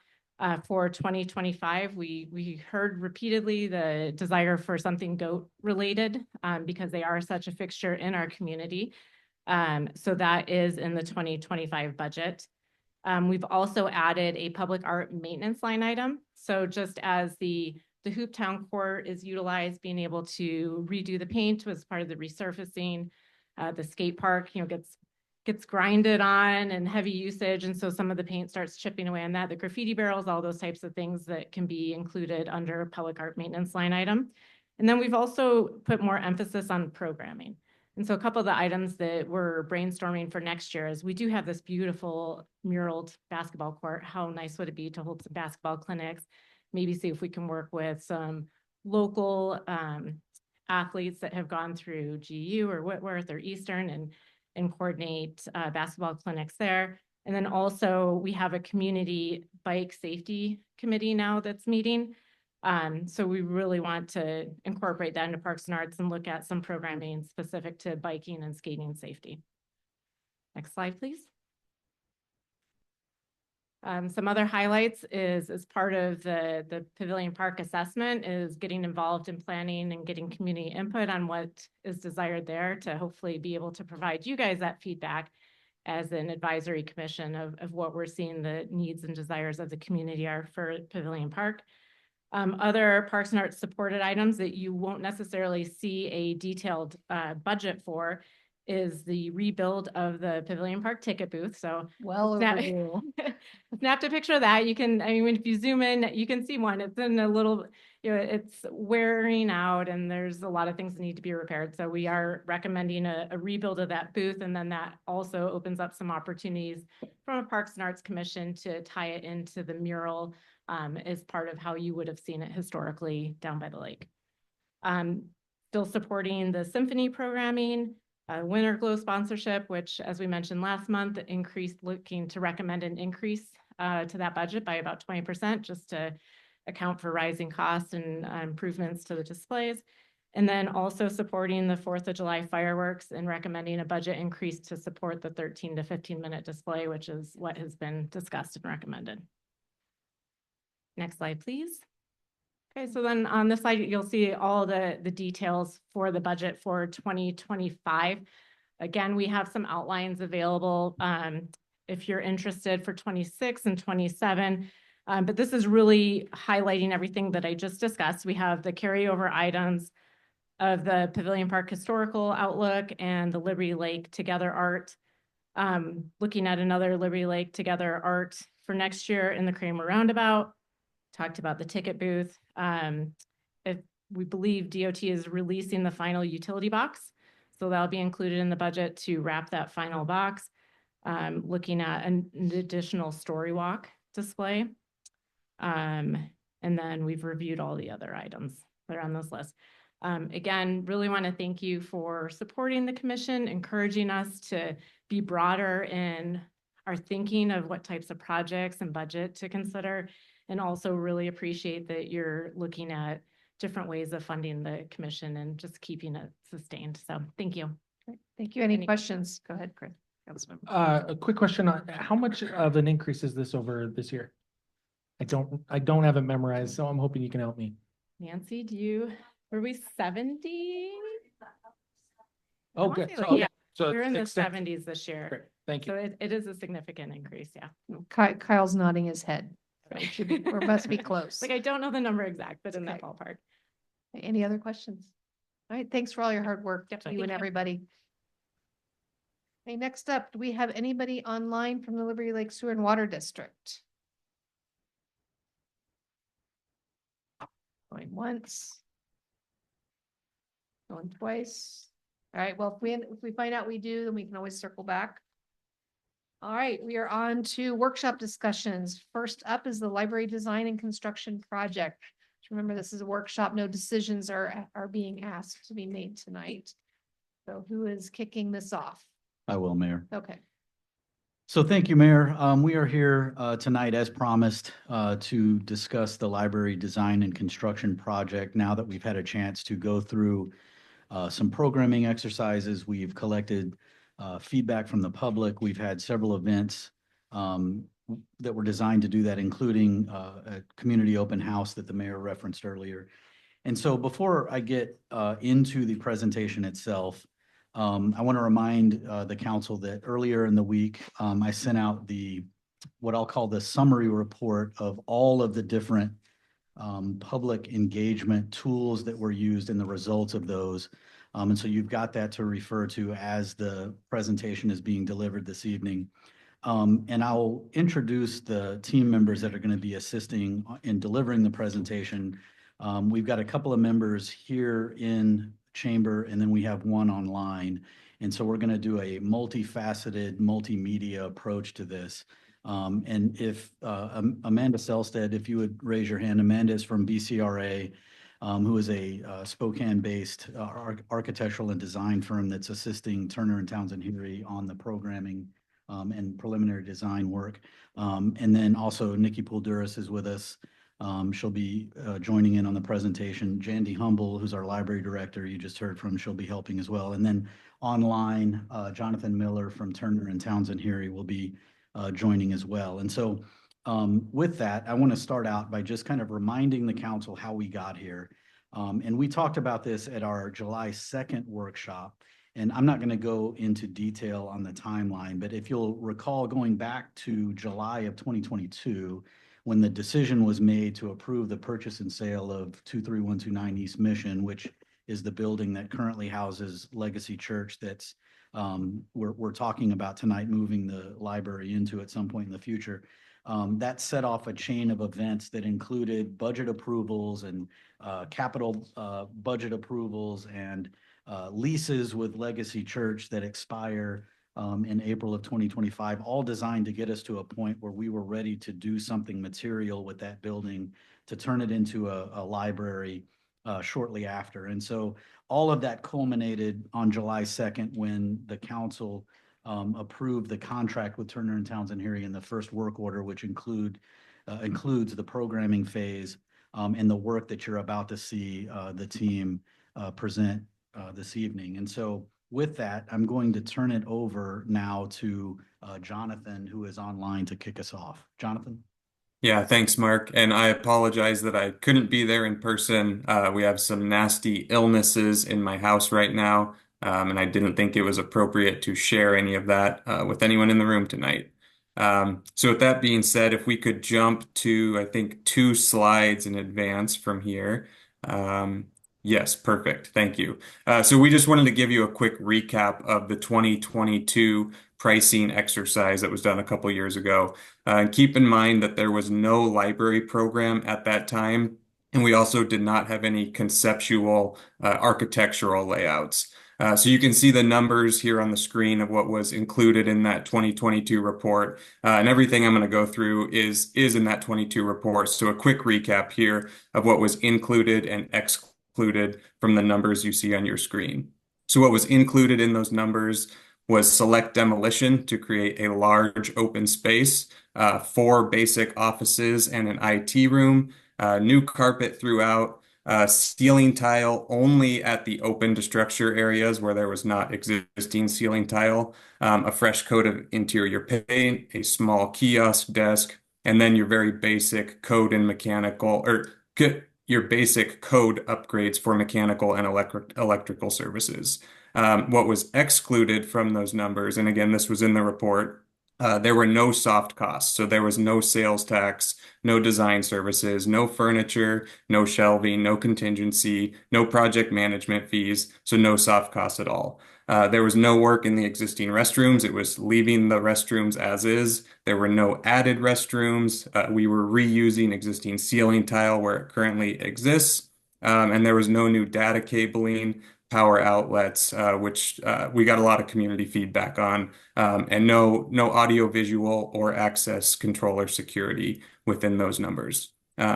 For 2025, we heard repeatedly the desire for something goat related, because they are such a fixture in our community. So that is in the 2025 budget. We've also added a public art maintenance line item. So just as the Hooptown Court is utilized, being able to redo the paint was part of the resurfacing. The skate park, gets grinded on and heavy usage. And so some of the paint starts chipping away on that, the graffiti barrels, all those types of things that can be included under public art maintenance line item. And then we've also put more emphasis on programming. And so a couple of the items that we're brainstorming for next year is we do have this beautiful muraled basketball court. How nice would it be to hold some basketball clinics? Maybe see if we can work with some local athletes that have gone through GU or Whitworth or Eastern and coordinate basketball clinics there. And then also we have a community bike safety committee now that's meeting. So we really want to incorporate that into Parks and Arts and look at some programming specific to biking and skating safety. Next slide, please. Some other highlights is as part of the Pavilion Park assessment is getting involved in planning and getting community input on what is desired there to hopefully be able to provide you guys that feedback as an advisory commission of what we're seeing the needs and desires of the community are for Pavilion Park. Other Parks and Arts supported items that you won't necessarily see a detailed budget for is the rebuild of the Pavilion Park ticket booth. So snapped a picture of that. You can, if you zoom in, you can see one. It's in a little, it's wearing out and there's a lot of things that need to be repaired. So we are recommending a rebuild of that booth. And then that also opens up some opportunities from a Parks and Arts Commission to tie it into the mural as part of how you would have seen it historically down by the lake. Still supporting the symphony programming, Winter Glow sponsorship, which as we mentioned last month, looking to recommend an increase to that budget by about 20% just to account for rising costs and improvements to the displays. And then also supporting the 4th of July fireworks and recommending a budget increase to support the 13 to 15-minute display, which is what has been discussed and recommended. Next slide, please. Okay, so then on this slide, you'll see all the details for the budget for 2025. Again, we have some outlines available if you're interested for 26 and 27. But this is really highlighting everything that I just discussed. We have the carryover items of the Pavilion Park Historical Outlook and the Liberty Lake Together Art. Looking at another Liberty Lake Together Art for next year in the Kramer Roundabout. Talked about the ticket booth. If we believe DOT is releasing the final utility box, so that'll be included in the budget to wrap that final box. Looking at an additional story walk display. And then we've reviewed all the other items that are on this list. Again, really want to thank you for supporting the commission, encouraging us to be broader in our thinking of what types of projects and budget to consider. And also really appreciate that you're looking at different ways of funding the commission and just keeping it sustained. So thank you. Thank you. Any questions? Go ahead, Chris. Councilmember. A quick question on how much of an increase is this over this year? I don't have it memorized, so I'm hoping you can help me. Nancy, were we 70? Oh, good. So So We're in the extent- 70s this year. Great, thank you. So it is a significant increase, yeah. Kyle's nodding his head. So it should be, or must be close. Like, I don't know the number exact, but in that ballpark. Any other questions? All right, thanks for all your hard work, Yep, to you thank and you. everybody. Okay, next up, do we have anybody online from the Liberty Lake Sewer and Water District? Going once. Going twice. All right, well, if we find out we do, then we can always circle back. All right, we are on to workshop discussions. First up is the library design and construction project. Remember, this is a workshop. No decisions are being asked to be made tonight. So who is kicking this off? I will, Mayor. Okay. So thank you, Mayor. We are here tonight, as promised, to discuss the library design and construction project. Now that we've had a chance to go through some programming exercises, we've collected feedback from the public. We've had several events that were designed to do that, including a community open house that the mayor referenced earlier. And so before I get into the presentation itself, I want to remind the council that earlier in the week, I sent out what I'll call the summary report of all of the different public engagement tools that were used and the results of those. And so you've got that to refer to as the presentation is being delivered this evening. And I'll introduce the team members that are going to be assisting in delivering the presentation. We've got a couple of members here in chamber, and then we have one online. And so we're going to do a multifaceted, multimedia approach to this. And if Amanda Selstead, if you would raise your hand. Amanda is from BCRA, who is a Spokane-based architectural and design firm that's assisting Turner and Townsend Henry on the programming and preliminary design work. And then also Nikki Poulduris is with us. She'll be joining in on the presentation. Jandy Humble, who's our library director, you just heard from, she'll be helping as well. And then online, Jonathan Miller from Turner and Townsend Henry will be joining as well. And so with that, I want to start out by just kind of reminding the council how we got here. And we talked about this at our July 2nd workshop. And I'm not going to go into detail on the timeline, but if you'll recall going back to July of 2022, when the decision was made to approve the purchase and sale of 23129 East Mission, which is the building that currently houses Legacy Church that's we're talking about tonight, moving the library into at some point in the future. That set off a chain of events that included budget approvals and capital budget approvals and leases with Legacy Church that expire in April of 2025, all designed to get us to a point where we were ready to do something material with that building to turn it into a library shortly after. And so all of that culminated on July 2nd when the council approved the contract with Turner and Townsend Henry in the first work order, which includes the programming phase and the work that you're about to see the team present this evening. And so with that, I'm going to turn it over now to Jonathan, who is online to kick us off. Jonathan? Yeah, thanks, Mark. And I apologize that I couldn't be there in person. We have some nasty illnesses in my house right now, and I didn't think it was appropriate to share any of that with anyone in the room tonight. So with that being said, if we could jump to, I think, 2 slides in advance from here. Yes, perfect. Thank you. So we just wanted to give you a quick recap of the 2022 pricing exercise that was done a couple years ago. And keep in mind that there was no library program at that time, and we also did not have any conceptual architectural layouts. So you can see the numbers here on the screen of what was included in that 2022 report. And everything I'm going to go through is in that 22 report. So a quick recap here of what was included and excluded from the numbers you see on your screen. So what was included in those numbers was select demolition to create a large open space, 4 basic offices and an IT room, new carpet throughout, ceiling tile only at the open to structure areas where there was not existing ceiling tile, a fresh coat of interior paint, a small kiosk desk, and then your very basic code and mechanical, or your basic code upgrades for mechanical and electrical services. What was excluded from those numbers, and again, this was in the report, there were no soft costs. So there was no sales tax, no design services, no furniture, no shelving, no contingency, no project management fees. So no soft costs at all. There was no work in the existing restrooms. It was leaving the restrooms as is. There were no added restrooms. We were reusing existing ceiling tile where it currently exists. And there was no new data cabling, power outlets, which we got a lot of community feedback on, and no audio visual or access control or security within those numbers.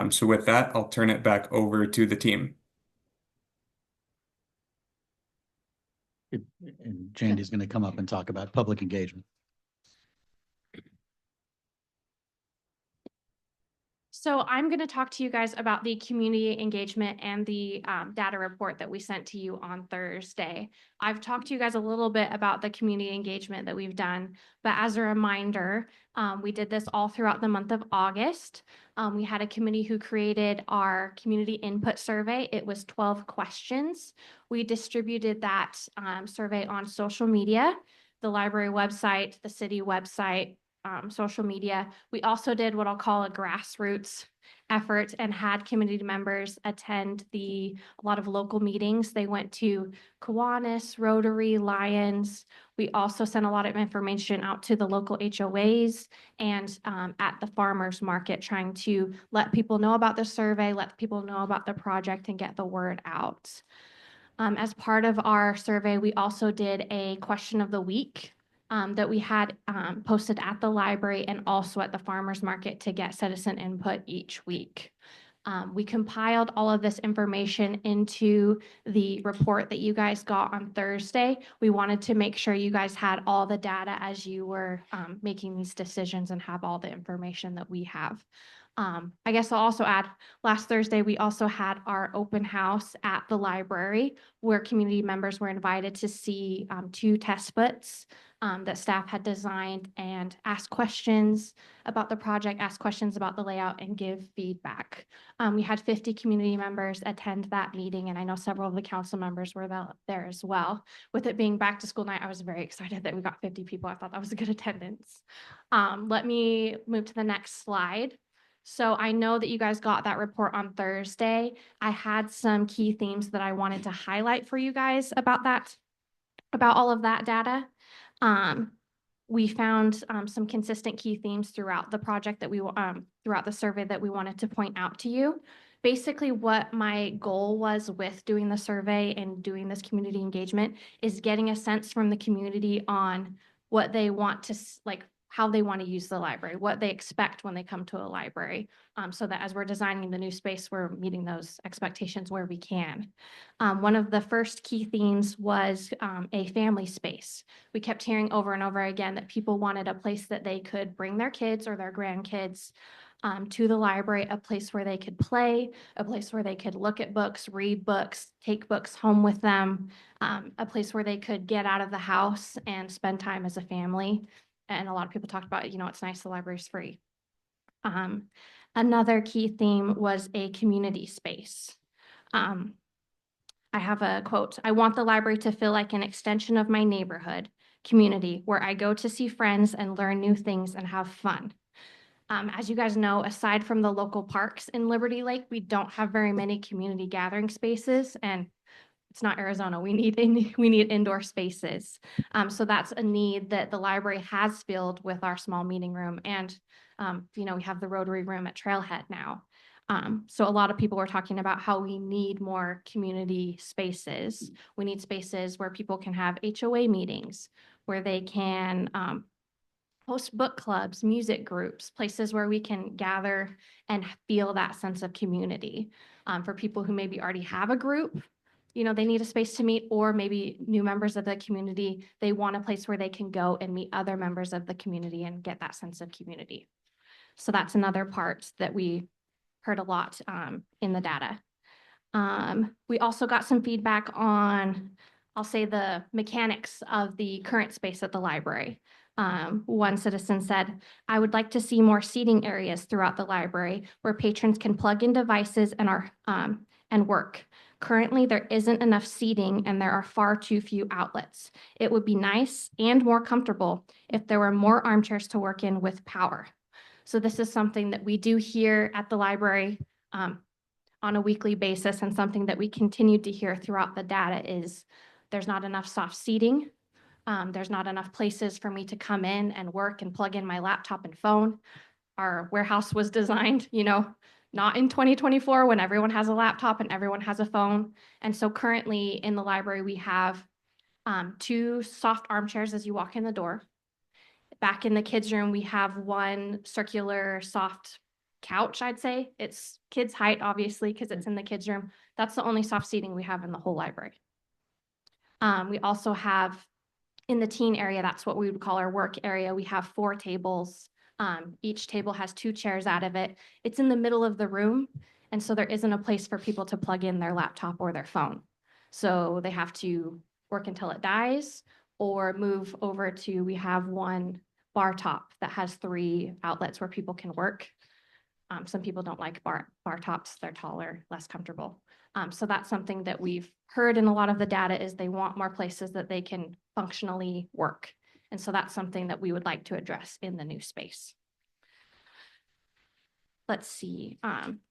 So with that, I'll turn it back over to the team. And Jandy's going to come up and talk about public engagement. So I'm going to talk to you guys about the community engagement and the data report that we sent to you on Thursday. I've talked to you guys a little bit about the community engagement that we've done, but as a reminder, we did this all throughout the month of August. We had a committee who created our community input survey. It was 12 questions. We distributed that survey on social media, the library website, the city website, social media. We also did what I'll call a grassroots effort and had community members attend a lot of local meetings. They went to Kiwanis, Rotary, Lions. We also sent a lot of information out to the local HOAs and at the farmers market, trying to let people know about the survey, let people know about the project, and get the word out. As part of our survey, we also did a question of the week that we had posted at the library and also at the farmers market to get citizen input each week. We compiled all of this information into the report that you guys got on Thursday. We wanted to make sure you guys had all the data as you were making these decisions and have all the information that we have. I guess I'll also add, last Thursday, we also had our open house at the library where community members were invited to see 2 test books that staff had designed and ask questions about the project, ask questions about the layout, and give feedback. We had 50 community members attend that meeting, and I know several of the council members were there as well. With it being back to school night, I was very excited that we got 50 people. I thought that was a good attendance. Let me move to the next slide. So I know that you guys got that report on Thursday. I had some key themes that I wanted to highlight for you guys about all of that data. We found some consistent key themes throughout the project that throughout the survey that we wanted to point out to you. Basically, what my goal was with doing the survey and doing this community engagement is getting a sense from the community on what they want to, how they want to use the library, what they expect when they come to a library, so that as we're designing the new space, we're meeting those expectations where we can. One of the first key themes was a family space. We kept hearing over and over again that people wanted a place that they could bring their kids or their grandkids to the library, a place where they could play, a place where they could look at books, read books, take books home with them, a place where they could get out of the house and spend time as a family. And a lot of people talked about, it's nice, the library's free. Another key theme was a community space. I have a quote: "I want the library to feel like an extension of my neighborhood community where I go to see friends and learn new things and have fun." As you guys know, aside from the local parks in Liberty Lake, we don't have very many community gathering spaces, and it's not Arizona. We need indoor spaces. So that's a need that the library has filled with our small meeting room. And, we have the Rotary Room at Trailhead now. So a lot of people were talking about how we need more community spaces. We need spaces where people can have HOA meetings, where they can host book clubs, music groups, places where we can gather and feel that sense of community. For people who maybe already have a group, they need a space to meet, or maybe new members of the community, they want a place where they can go and meet other members of the community and get that sense of community. So that's another part that we heard a lot in the data. We also got some feedback on, I'll say, the mechanics of the current space at the library. One citizen said, "I would like to see more seating areas throughout the library where patrons can plug in devices and work. Currently, there isn't enough seating and there are far too few outlets. It would be nice and more comfortable if there were more armchairs to work in with power. So this is something that we do here at the library on a weekly basis, and something that we continue to hear throughout the data is there's not enough soft seating. There's not enough places for me to come in and work and plug in my laptop and phone. Our warehouse was designed, not in 2024 when everyone has a laptop and everyone has a phone. And so currently in the library, we have 2 soft armchairs as you walk in the door. Back in the kids' room, we have 1 circular soft couch, I'd say. It's kids' height, obviously, because it's in the kids' room. That's the only soft seating we have in the whole library. We also have in the teen area, that's what we would call our work area. We have 4 tables. Each table has 2 chairs out of it. It's in the middle of the room, and so there isn't a place for people to plug in their laptop or their phone. So they have to work until it dies or move over to, we have 1 bar top that has 3 outlets where people can work. Some people don't like bar tops. They're taller, less comfortable. So that's something that we've heard in a lot of the data is they want more places that they can functionally work. And so that's something that we would like to address in the new space. Let's see,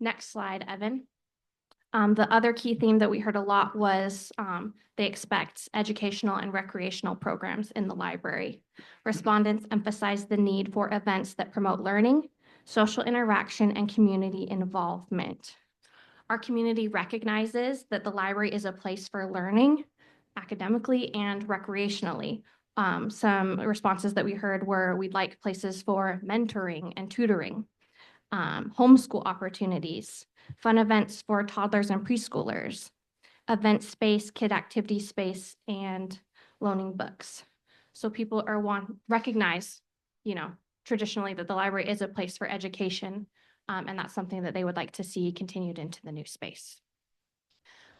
next slide, Evan. The other key theme that we heard a lot was they expect educational and recreational programs in the library. Respondents emphasized the need for events that promote learning, social interaction, and community involvement. Our community recognizes that the library is a place for learning academically and recreationally. Some responses that we heard were we'd like places for mentoring and tutoring, homeschool opportunities, fun events for toddlers and preschoolers, event space, kid activity space, and loaning books. So people recognize, traditionally that the library is a place for education, and that's something that they would like to see continued into the new space.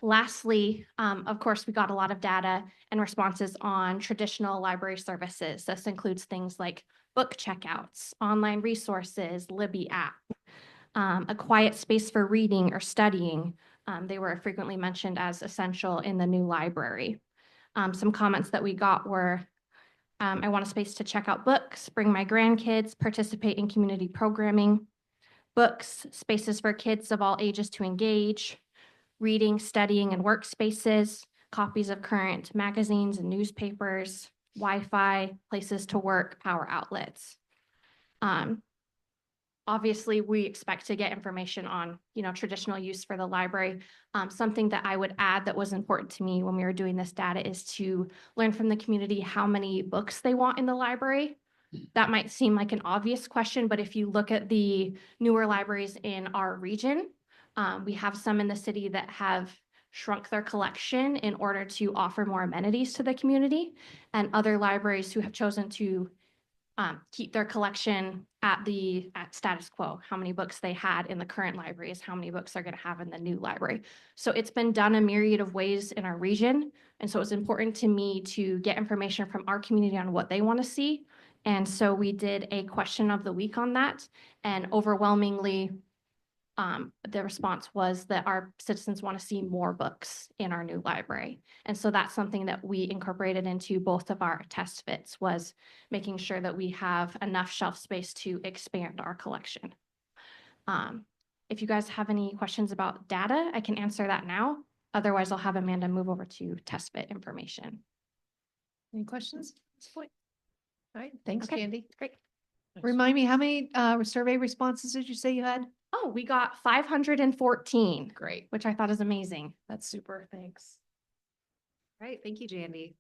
Lastly, of course, we got a lot of data and responses on traditional library services. This includes things like book checkouts, online resources, Libby app, a quiet space for reading or studying. They were frequently mentioned as essential in the new library. Some comments that we got were, I want a space to check out books, bring my grandkids, participate in community programming, books, spaces for kids of all ages to engage, reading, studying, and workspaces, copies of current magazines and newspapers, Wi-Fi, places to work, power outlets. Obviously, we expect to get information on, traditional use for the library. Something that I would add that was important to me when we were doing this data is to learn from the community how many books they want in the library. That might seem like an obvious question, but if you look at the newer libraries in our region, we have some in the city that have shrunk their collection in order to offer more amenities to the community, and other libraries who have chosen to keep their collection at status quo. How many books they had in the current library is how many books they're going to have in the new library. So it's been done a myriad of ways in our region. And so it's important to me to get information from our community on what they want to see. And so we did a question of the week on that, and overwhelmingly, the response was that our citizens want to see more books in our new library. And so that's something that we incorporated into both of our test fits, was making sure that we have enough shelf space to expand our collection. If you guys have any questions about data, I can answer that now. Otherwise, I'll have Amanda move over to test fit information. Any questions at this point? All right, thanks, Okay, Candy. great. Remind me, how many survey responses did you say you had? Oh, we got 514. Great. Which I thought is amazing. That's super, thanks. All right, thank you, Jandy.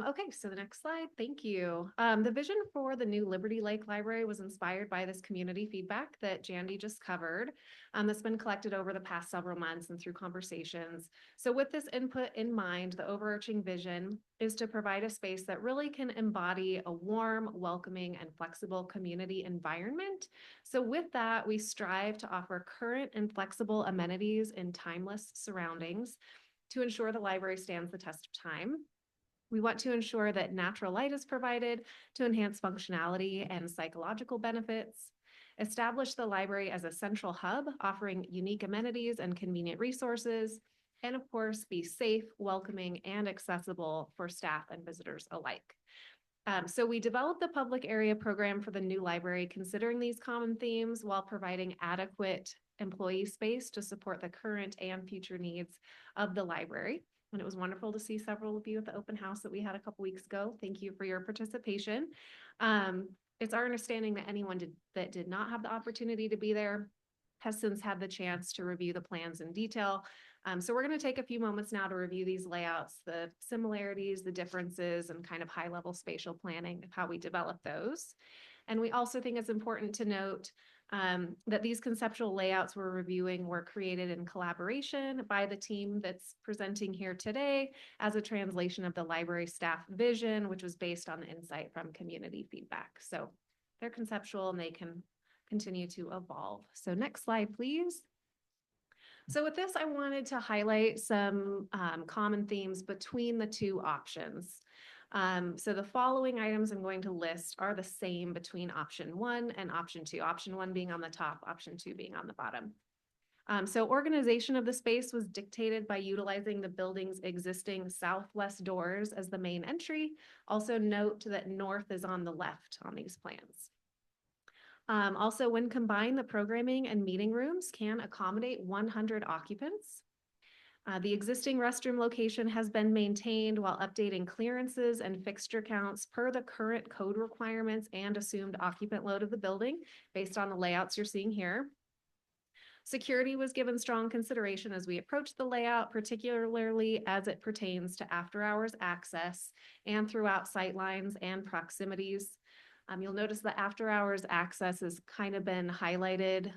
Okay, so the next slide, thank you. The vision for the new Liberty Lake Library was inspired by this community feedback that Jandy just covered. That's been collected over the past several months and through conversations. So with this input in mind, the overarching vision is to provide a space that really can embody a warm, welcoming, and flexible community environment. So with that, we strive to offer current and flexible amenities in timeless surroundings to ensure the library stands the test of time. We want to ensure that natural light is provided to enhance functionality and psychological benefits, establish the library as a central hub, offering unique amenities and convenient resources, and of course, be safe, welcoming, and accessible for staff and visitors alike. So we developed the public area program for the new library, considering these common themes while providing adequate employee space to support the current and future needs of the library. And it was wonderful to see several of you at the open house that we had a couple weeks ago. Thank you for your participation. It's our understanding that anyone that did not have the opportunity to be there has since had the chance to review the plans in detail. So we're going to take a few moments now to review these layouts, the similarities, the differences, and kind of high-level spatial planning of how we develop those. And we also think it's important to note that these conceptual layouts we're reviewing were created in collaboration by the team that's presenting here today as a translation of the library staff vision, which was based on the insight from community feedback. So they're conceptual and they can continue to evolve. So next slide, please. So with this, I wanted to highlight some common themes between the two options. So the following items I'm going to list are the same between option 1 and option 2, option 1 being on the top, option 2 being on the bottom. So organization of the space was dictated by utilizing the building's existing southwest doors as the main entry. Also note that north is on the left on these plans. Also, when combined, the programming and meeting rooms can accommodate 100 occupants. The existing restroom location has been maintained while updating clearances and fixture counts per the current code requirements and assumed occupant load of the building based on the layouts you're seeing here. Security was given strong consideration as we approached the layout, particularly as it pertains to after-hours access and throughout sightlines and proximities. You'll notice the after-hours access has kind of been highlighted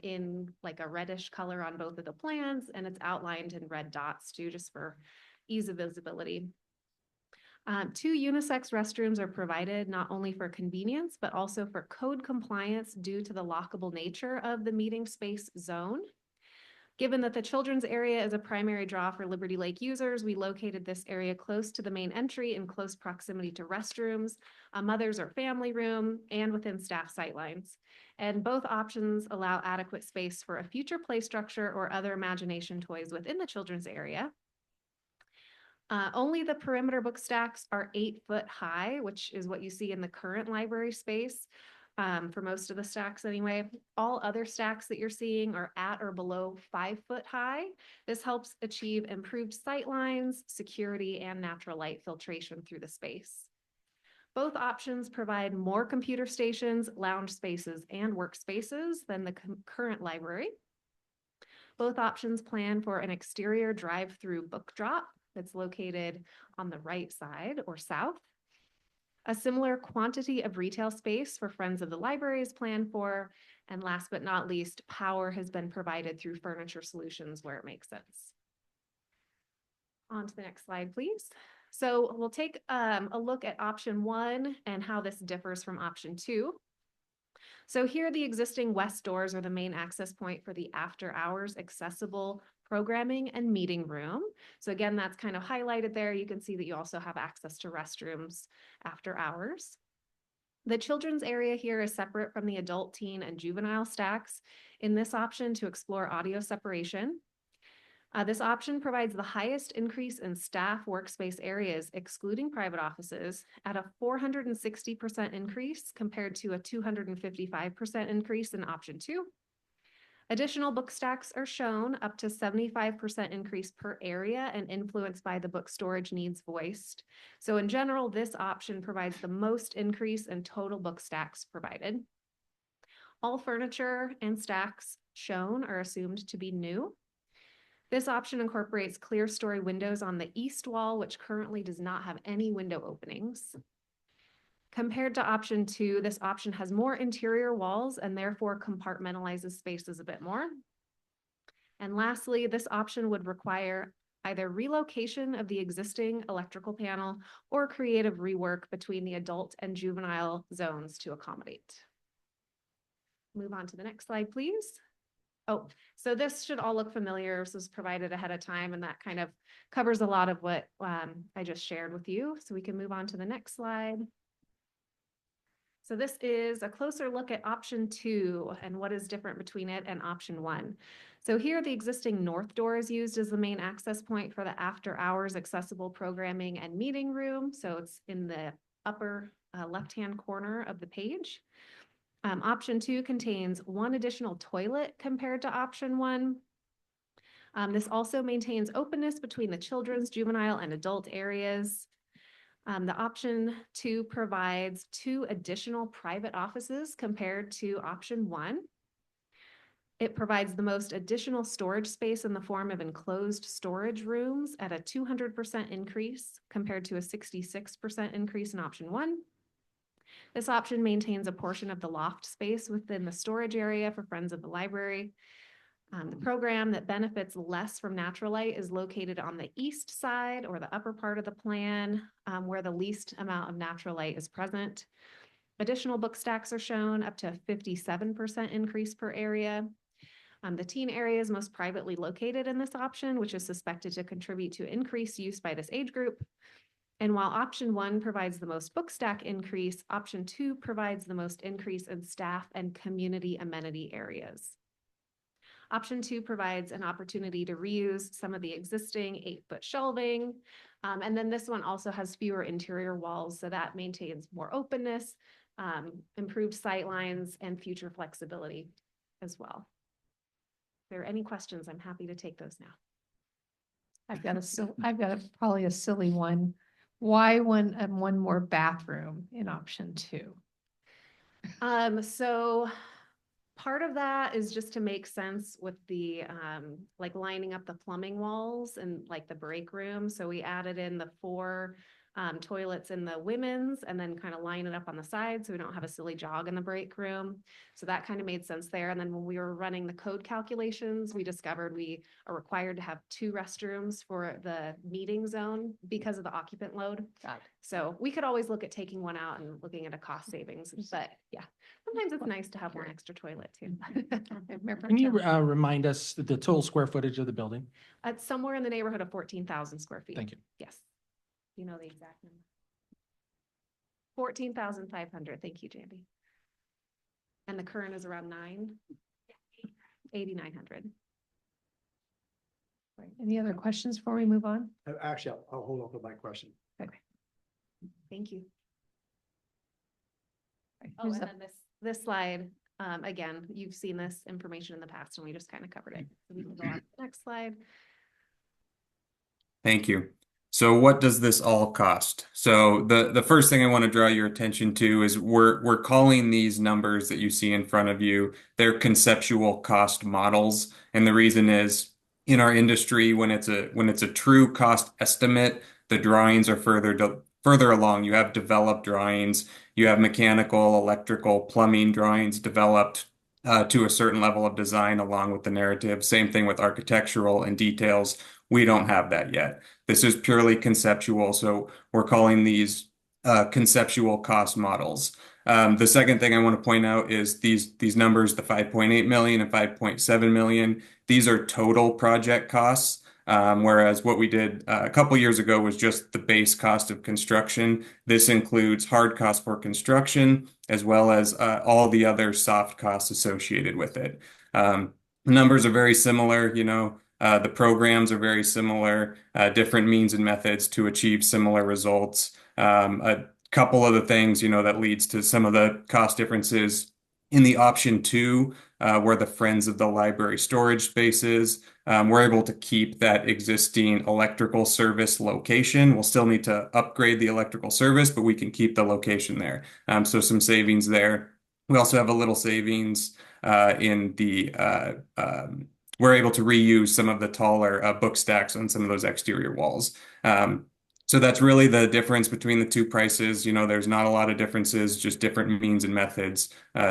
in like a reddish color on both of the plans, and it's outlined in red dots too, just for ease of visibility. 2 unisex restrooms are provided not only for convenience, but also for code compliance due to the lockable nature of the meeting space zone. Given that the children's area is a primary draw for Liberty Lake users, we located this area close to the main entry in close proximity to restrooms, a mother's or family room, and within staff sightlines. And both options allow adequate space for a future play structure or other imagination toys within the children's area. Only the perimeter book stacks are 8 foot high, which is what you see in the current library space. For most of the stacks anyway. All other stacks that you're seeing are at or below 5 foot high. This helps achieve improved sight lines, security, and natural light filtration through the space. Both options provide more computer stations, lounge spaces, and workspaces than the current library. Both options plan for an exterior drive-through book drop that's located on the right side or south. A similar quantity of retail space for Friends of the Library is planned for. And last but not least, power has been provided through furniture solutions where it makes sense. On to the next slide, please. So we'll take a look at option 1 and how this differs from option 2. So here the existing west doors are the main access point for the after hours accessible programming and meeting room. So again, that's kind of highlighted there. You can see that you also have access to restrooms after hours. The children's area here is separate from the adult, teen, and juvenile stacks in this option to explore audio separation. This option provides the highest increase in staff workspace areas, excluding private offices, at a 460% increase compared to a 255% increase in option 2. Additional book stacks are shown, up to 75% increase per area and influenced by the book storage needs voiced. So in general, this option provides the most increase in total book stacks provided. All furniture and stacks shown are assumed to be new. This option incorporates clear story windows on the east wall, which currently does not have any window openings. Compared to option 2, this option has more interior walls and therefore compartmentalizes spaces a bit more. And lastly, this option would require either relocation of the existing electrical panel or creative rework between the adult and juvenile zones to accommodate. Move on to the next slide, please. Oh, so this should all look familiar. This was provided ahead of time, and that kind of covers a lot of what I just shared with you. So we can move on to the next slide. So this is a closer look at option 2 and what is different between it and option 1. So here the existing north door is used as the main access point for the after hours accessible programming and meeting room. So it's in the upper left-hand corner of the page. Option 2 contains 1 additional toilet compared to option 1. This also maintains openness between the children's, juvenile, and adult areas. The option 2 provides 2 additional private offices compared to option 1. It provides the most additional storage space in the form of enclosed storage rooms at a 200% increase compared to a 66% increase in option 1. This option maintains a portion of the loft space within the storage area for Friends of the Library. The program that benefits less from natural light is located on the east side or the upper part of the plan, where the least amount of natural light is present. Additional book stacks are shown, up to a 57% increase per area. The teen area is most privately located in this option, which is suspected to contribute to increased use by this age group. And while option 1 provides the most book stack increase, option 2 provides the most increase in staff and community amenity areas. Option 2 provides an opportunity to reuse some of the existing 8-foot shelving. And then this one also has fewer interior walls, so that maintains more openness, improved sight lines, and future flexibility as well. If there are any questions, I'm happy to take those now. I've got probably a silly one. Why one more bathroom in option 2? So part of that is just to make sense with the like lining up the plumbing walls and like the break room. So we added in the 4 toilets in the women's and then kind of line it up on the side so we don't have a silly jog in the break room. So that kind of made sense there. And then when we were running the code calculations, we discovered we are required to have 2 restrooms for the meeting zone because of the occupant load. So we could always look at taking one out and looking at a cost savings, but yeah, sometimes it's nice to have one extra toilet too. Can you remind us the total square footage of the building? It's somewhere in the neighborhood of 14,000 square feet. Thank you. Yes. You know the exact number. 14,500. Thank you, Jandy. And the current is around 8,900. Right. Any other questions before we move on? Actually, I'll hold on to my question. Okay. Thank you. Right. Oh, and then this slide, again, you've seen this information in the past and we just kind of covered it. So we can go on to the next slide. Thank you. So what does this all cost? So the first thing I want to draw your attention to is we're calling these numbers that you see in front of you, they're conceptual cost models. And the reason is in our industry, when it's a true cost estimate, the drawings are further along. You have developed drawings, you have mechanical, electrical, plumbing drawings developed to a certain level of design along with the narrative. Same thing with architectural and details. We don't have that yet. This is purely conceptual, so we're calling these conceptual cost models. The second thing I want to point out is these numbers, the 5.8 million and 5.7 million, these are total project costs, whereas what we did a couple years ago was just the base cost of construction. This includes hard costs for construction, as well as all the other soft costs associated with it. The numbers are very similar, you know. The programs are very similar, different means and methods to achieve similar results. A couple of the things, you know, that leads to some of the cost differences in the option 2, where the Friends of the Library storage spaces, we're able to keep that existing electrical service location. We'll still need to upgrade the electrical service, but we can keep the location there. So some savings there. We also have a little savings in the we're able to reuse some of the taller book stacks on some of those exterior walls. So that's really the difference between the 2 prices. You know, there's not a lot of differences, just different means and methods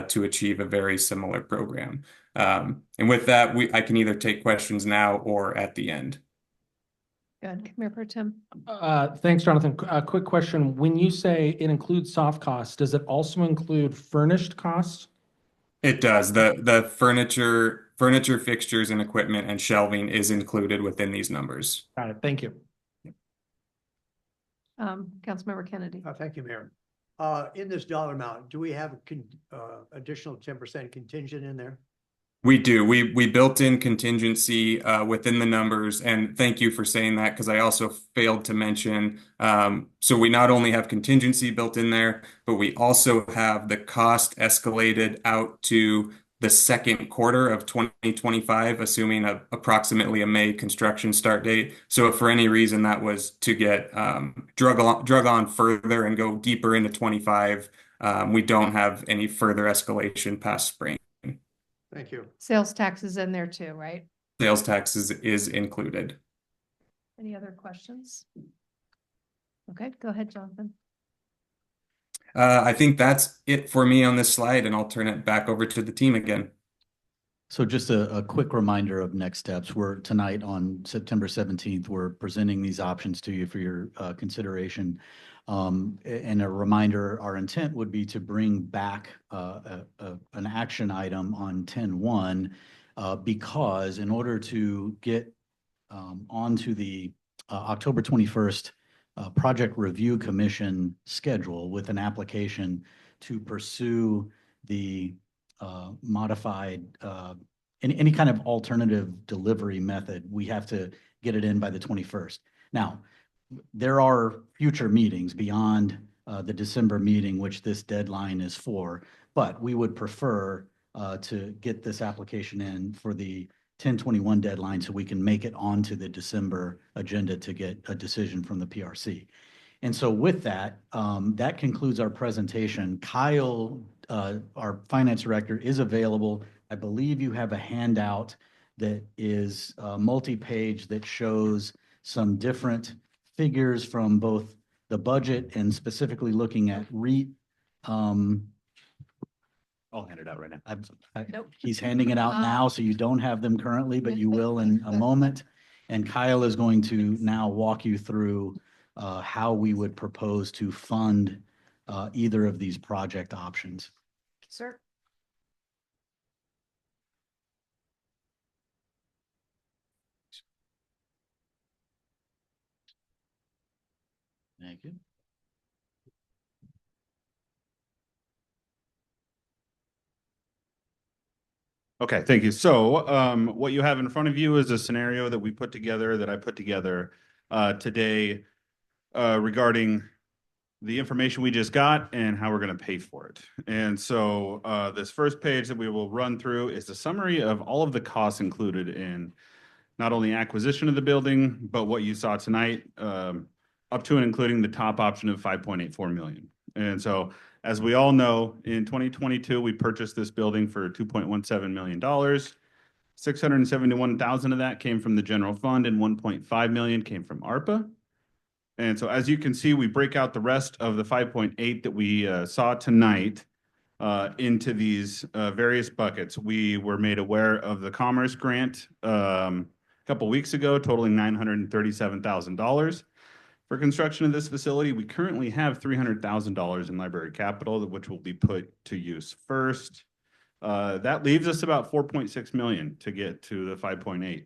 to achieve a very similar program. And with that, I can either take questions now or at the end. Good. Mayor Pro Tem. Thanks, Jonathan. A quick question. When you say it includes soft costs, does it also include furnished costs? It does. The furniture, fixtures, and equipment and shelving is included within these numbers. Got it. Thank you. Councilmember Kennedy. Thank you, Mayor. In this dollar amount, do we have a additional 10% contingent in there? We do. We built in contingency within the numbers, and thank you for saying that because I also failed to mention. So we not only have contingency built in there, but we also have the cost escalated out to the second quarter of 2025, assuming approximately a May construction start date. So if for any reason that was to get drug on further and go deeper into 25, we don't have any further escalation past spring. Thank you. Sales tax is in there too, right? Sales tax is included. Any other questions? Okay, go ahead, Jonathan. I think that's it for me on this slide, and I'll turn it back over to the team again. So just a quick reminder of next steps. We're tonight on September 17th, we're presenting these options to you for your consideration. And a reminder, our intent would be to bring back an action item on 10-1 because in order to get onto the October 21st Project Review Commission schedule with an application to pursue the modified, any kind of alternative delivery method, we have to get it in by the 21st. Now, there are future meetings beyond the December meeting, which this deadline is for, but we would prefer to get this application in for the 10/21 deadline so we can make it onto the December agenda to get a decision from the PRC. And so with that, that concludes our presentation. Kyle, our finance director, is available. I believe you have a handout that is multi-page that shows some different figures from both the budget and specifically looking at REIT. I'll hand it out right now. Nope. He's handing it out now, so you don't have them currently, but you will in a moment. And Kyle is going to now walk you through how we would propose to fund either of these project options. Sir. Thank you. Okay, thank you. So what you have in front of you is a scenario that we put together, that I put together today regarding the information we just got and how we're going to pay for it. And so this first page that we will run through is a summary of all of the costs included in not only acquisition of the building, but what you saw tonight, up to and including the top option of $5.84 million. And so as we all know, in 2022, we purchased this building for $2.17 million. $671,000 of that came from the general fund and $1.5 million came from ARPA. And so as you can see, we break out the rest of the 5.8 that we saw tonight into these various buckets. We were made aware of the Commerce Grant a couple weeks ago, totaling $937,000. For construction of this facility, we currently have $300,000 in library capital, which will be put to use first. That leaves us about $4.6 million to get to the 5.8.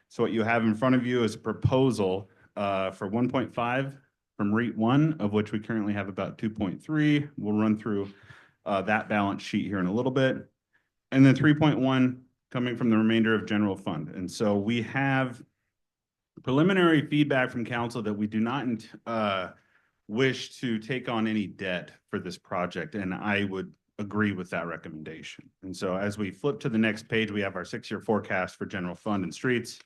So what you have in front of you is a proposal for 1.5 from REIT 1, of which we currently have about 2.3. We'll run through that balance sheet here in a little bit. And then 3.1 coming from the remainder of general fund. And so we have preliminary feedback from council that we do not wish to take on any debt for this project, and I would agree with that recommendation. And so as we flip to the next page, we have our 6-year forecast for general fund and streets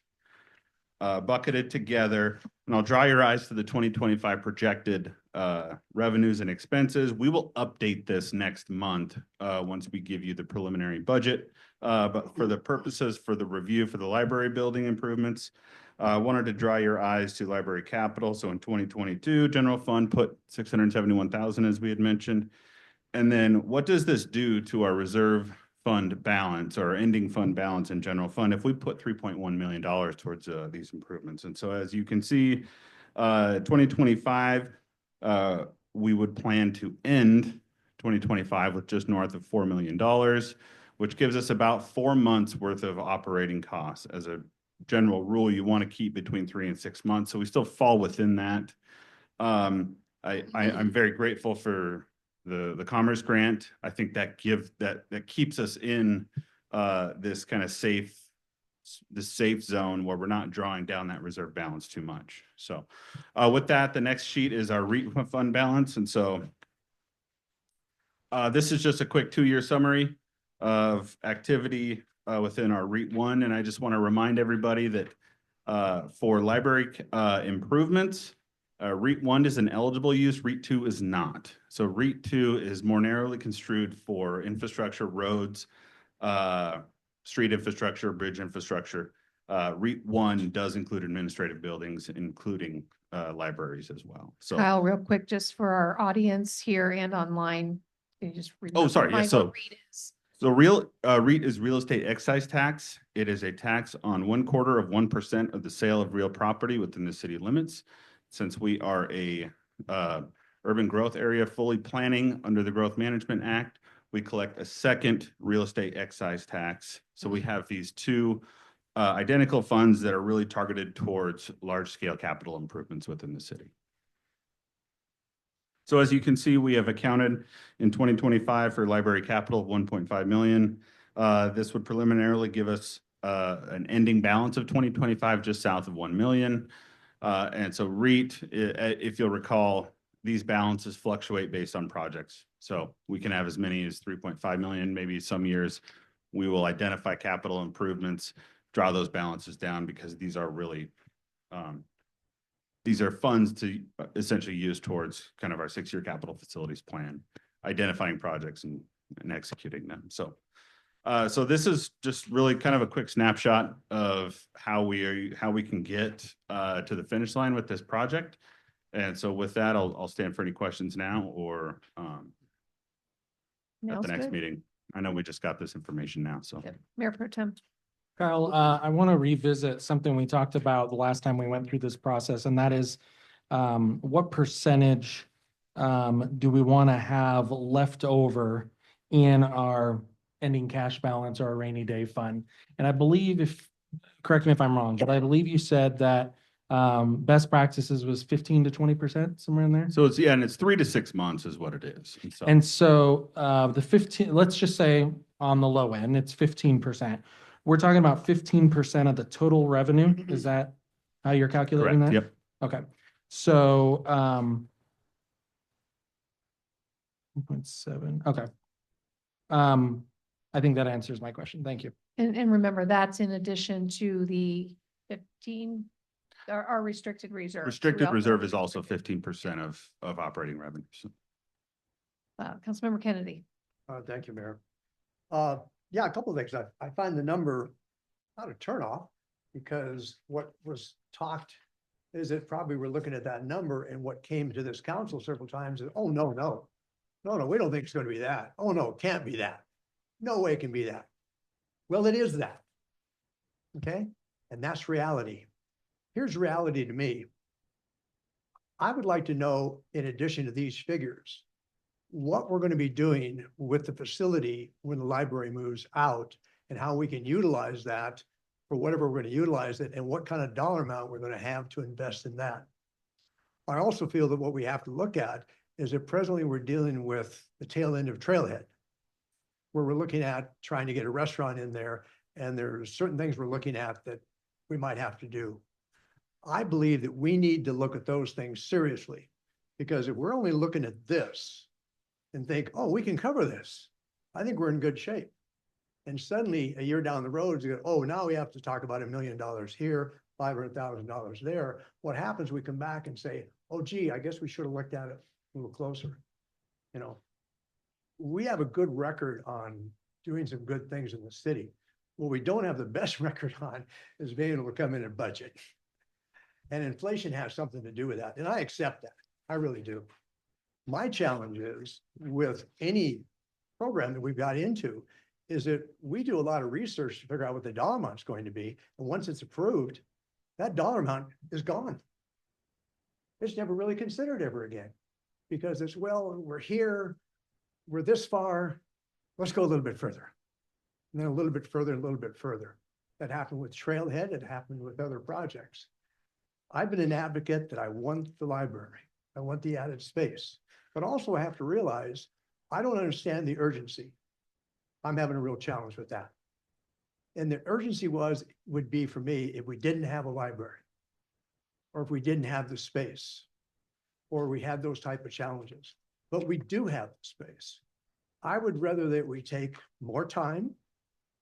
bucketed together, and I'll draw your eyes to the 2025 projected revenues and expenses. We will update this next month once we give you the preliminary budget, but for the purposes for the review for the library building improvements, I wanted to draw your eyes to library capital. So in 2022, general fund put $671,000, as we had mentioned. And then what does this do to our reserve fund balance or ending fund balance in general fund if we put $3.1 million towards these improvements? And so as you can see, 2025, we would plan to end 2025 with just north of $4 million, which gives us about 4 months worth of operating costs. As a general rule, you want to keep between 3 and 6 months. So we still fall within that. I'm very grateful for the Commerce Grant. I think that keeps us in this kind of safe zone where we're not drawing down that reserve balance too much. So with that, the next sheet is our REIT fund balance. And so this is just a quick 2-year summary of activity within our REIT 1. And I just want to remind everybody that for library improvements, REIT 1 is an eligible use, REIT 2 is not. So REIT 2 is more narrowly construed for infrastructure, roads, street infrastructure, bridge infrastructure. REIT 1 does include administrative buildings, including libraries as well. So Kyle, real quick, just for our audience here and online, can you just oh, sorry. Yeah. remind So what REIT is? So REIT is real estate excise tax. It is a tax on 1/4% of the sale of real property within the city limits. Since we are a urban growth area fully planning under the Growth Management Act, we collect a second real estate excise tax. So we have these two identical funds that are really targeted towards large scale capital improvements within the city. So as you can see, we have accounted in 2025 for library capital of 1.5 million. This would preliminarily give us an ending balance of 2025 just south of 1 million. And so REIT, if you'll recall, these balances fluctuate based on projects. So we can have as many as 3.5 million, maybe some years we will identify capital improvements, draw those balances down because these are really, these are funds to essentially use towards kind of our 6-year capital facilities plan, identifying projects and executing them. So, so this is just really kind of a quick snapshot of how we can get to the finish line with this project. And so with that, I'll stand for any questions now or at the next meeting. I know we just got this information now, so. Yep. Mayor Pro Tem. Kyle, I want to revisit something we talked about the last time we went through this process, and that is what percentage do we want to have left over in our ending cash balance or a rainy day fund? And I believe, correct me if I'm wrong, but I believe you said that best practices was 15 to 20%, somewhere in there. So it's, yeah, and it's 3 to 6 months is what it is. And so the 15, let's just say on the low end, it's 15%. We're talking about 15% of the total revenue. Is that how you're calculating that? Yep. Okay. So 1.7. Okay. I think that answers my question. Thank you. And remember, that's in addition to the 15, our restricted reserve. Restricted reserve is also 15% of operating revenues. Councilmember Kennedy. Thank you, Mayor. Yeah, a couple of things. I find the number not a turnoff because what was talked is that probably we're looking at that number and what came to this council several times is, oh, no, we don't think it's going to be that. Oh, no, it can't be that. No way it can be that. Well, it is that. Okay. And that's reality. Here's reality to me. I would like to know, in addition to these figures, what we're going to be doing with the facility when the library moves out and how we can utilize that for whatever we're going to utilize it and what kind of dollar amount we're going to have to invest in that. I also feel that what we have to look at is that presently we're dealing with the tail end of Trailhead, where we're looking at trying to get a restaurant in there, and there's certain things we're looking at that we might have to do. I believe that we need to look at those things seriously, because if we're only looking at this and think, oh, we can cover this, I think we're in good shape. And suddenly a year down the road, you go, oh, now we have to talk about $1 million here, $500,000 there. What happens? We come back and say, oh, gee, I guess we should have looked at it a little closer. You know, we have a good record on doing some good things in the city. What we don't have the best record on is being able to come in and budget. And inflation has something to do with that. And I accept that. I really do. My challenge is with any program that we've got into is that we do a lot of research to figure out what the dollar amount is going to be. And once it's approved, that dollar amount is gone. It's never really considered ever again because it's, well, we're here, we're this far, let's go a little bit further. And then a little bit further, and a little bit further. That happened with Trailhead, it happened with other projects. I've been an advocate that I want the library. I want the added space, but also I have to realize I don't understand the urgency. I'm having a real challenge with that. And the urgency would be for me if we didn't have a library, or if we didn't have the space, or we had those type of challenges, but we do have the space. I would rather that we take more time,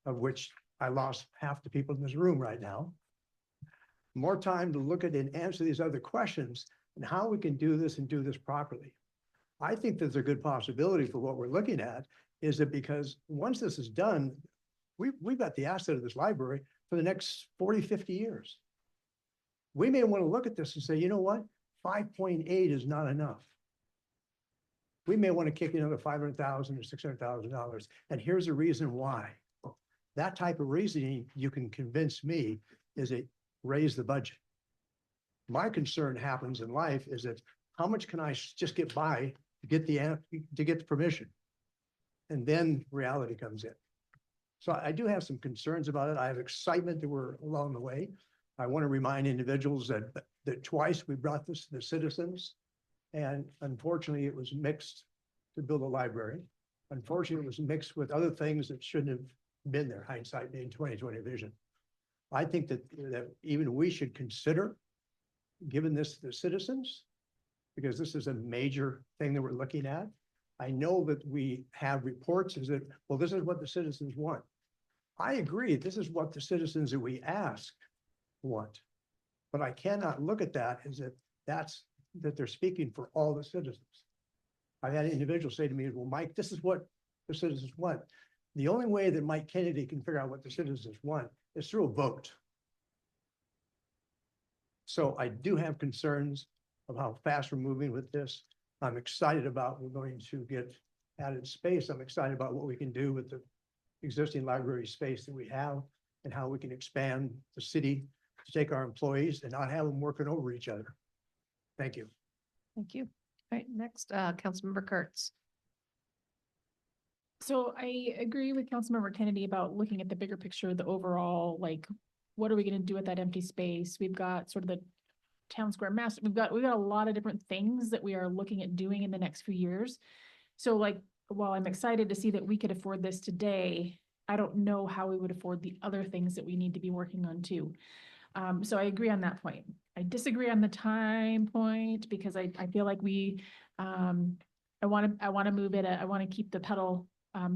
of which I lost half the people in this room right now, more time to look at and answer these other questions and how we can do this and do this properly. I think there's a good possibility for what we're looking at is that because once this is done, we've got the asset of this library for the next 40, 50 years. We may want to look at this and say, you know what? 5.8 is not enough. We may want to kick another $500,000 or $600,000. And here's the reason why. That type of reasoning, you can convince me, is it raise the budget. My concern happens in life is that how much can I just get by to get the permission? And then reality comes in. So I do have some concerns about it. I have excitement that we're along the way. I want to remind individuals that twice we brought this to the citizens, and unfortunately it was mixed to build a library. Unfortunately, it was mixed with other things that shouldn't have been there, hindsight being 20/20 vision. I think that even we should consider giving this to the citizens, because this is a major thing that we're looking at. I know that we have reports is that, well, this is what the citizens want. I agree, this is what the citizens that we ask want. But I cannot look at that as that they're speaking for all the citizens. I've had individuals say to me, well, Mike, this is what the citizens want. The only way that Mike Kennedy can figure out what the citizens want is through a vote. So I do have concerns of how fast we're moving with this. I'm excited about we're going to get added space. I'm excited about what we can do with the existing library space that we have and how we can expand the city to take our employees and not have them working over each other. Thank you. Thank you. All right, next, Councilmember Kurtz. So I agree with Councilmember Kennedy about looking at the bigger picture, the overall, like, what are we gonna do with that empty space? We've got sort of the town square master. We've got a lot of different things that we are looking at doing in the next few years. So like, while I'm excited to see that we could afford this today, I don't know how we would afford the other things that we need to be working on too. So I agree on that point. I disagree on the time point because I feel like I want to move it. I want to keep the pedal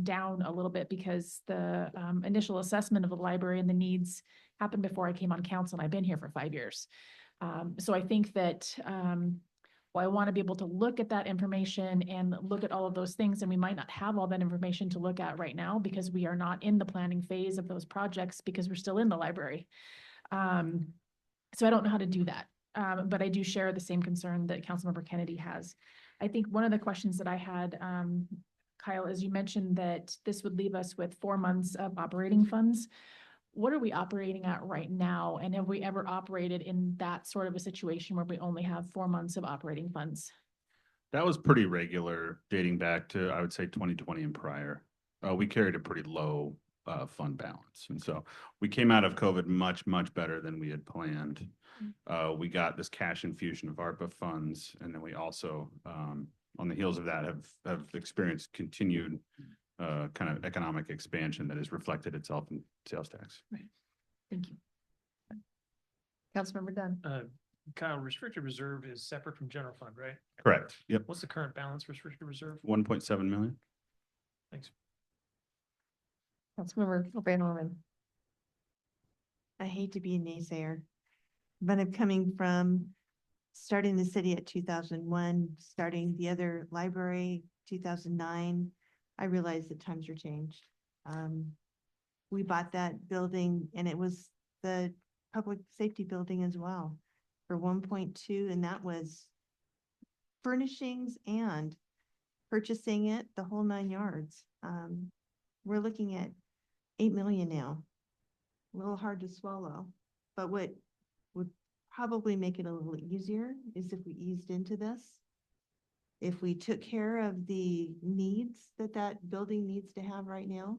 down a little bit because the initial assessment of the library and the needs happened before I came on council, and I've been here for 5 years. So I think that while I want to be able to look at that information and look at all of those things, and we might not have all that information to look at right now because we are not in the planning phase of those projects because we're still in the library. So I don't know how to do that. But I do share the same concern that Councilmember Kennedy has. I think one of the questions that I had, Kyle, is you mentioned that this would leave us with 4 months of operating funds. What are we operating at right now? And have we ever operated in that sort of a situation where we only have 4 months of operating funds? That was pretty regular dating back to, I would say, 2020 and prior. We carried a pretty low fund balance. And so we came out of COVID much, much better than we had planned. We got this cash infusion of ARPA funds. And then we also, on the heels of that, have experienced continued kind of economic expansion that has reflected itself in sales tax. Right. Thank you. Councilmember Dunn. Kyle, restricted reserve is separate from general fund, right? Correct. Yep. What's the current balance restricted reserve? 1.7 million. Thanks. Councilmember Van Orman. I hate to be a naysayer, but I'm coming from starting the city at 2001, starting the other library 2009. I realized that times are changed. We bought that building and it was the public safety building as well for 1.2, and that was furnishings and purchasing it, the whole 9 yards. We're looking at 8 million now. A little hard to swallow, but what would probably make it a little easier is if we eased into this. If we took care of the needs that building needs to have right now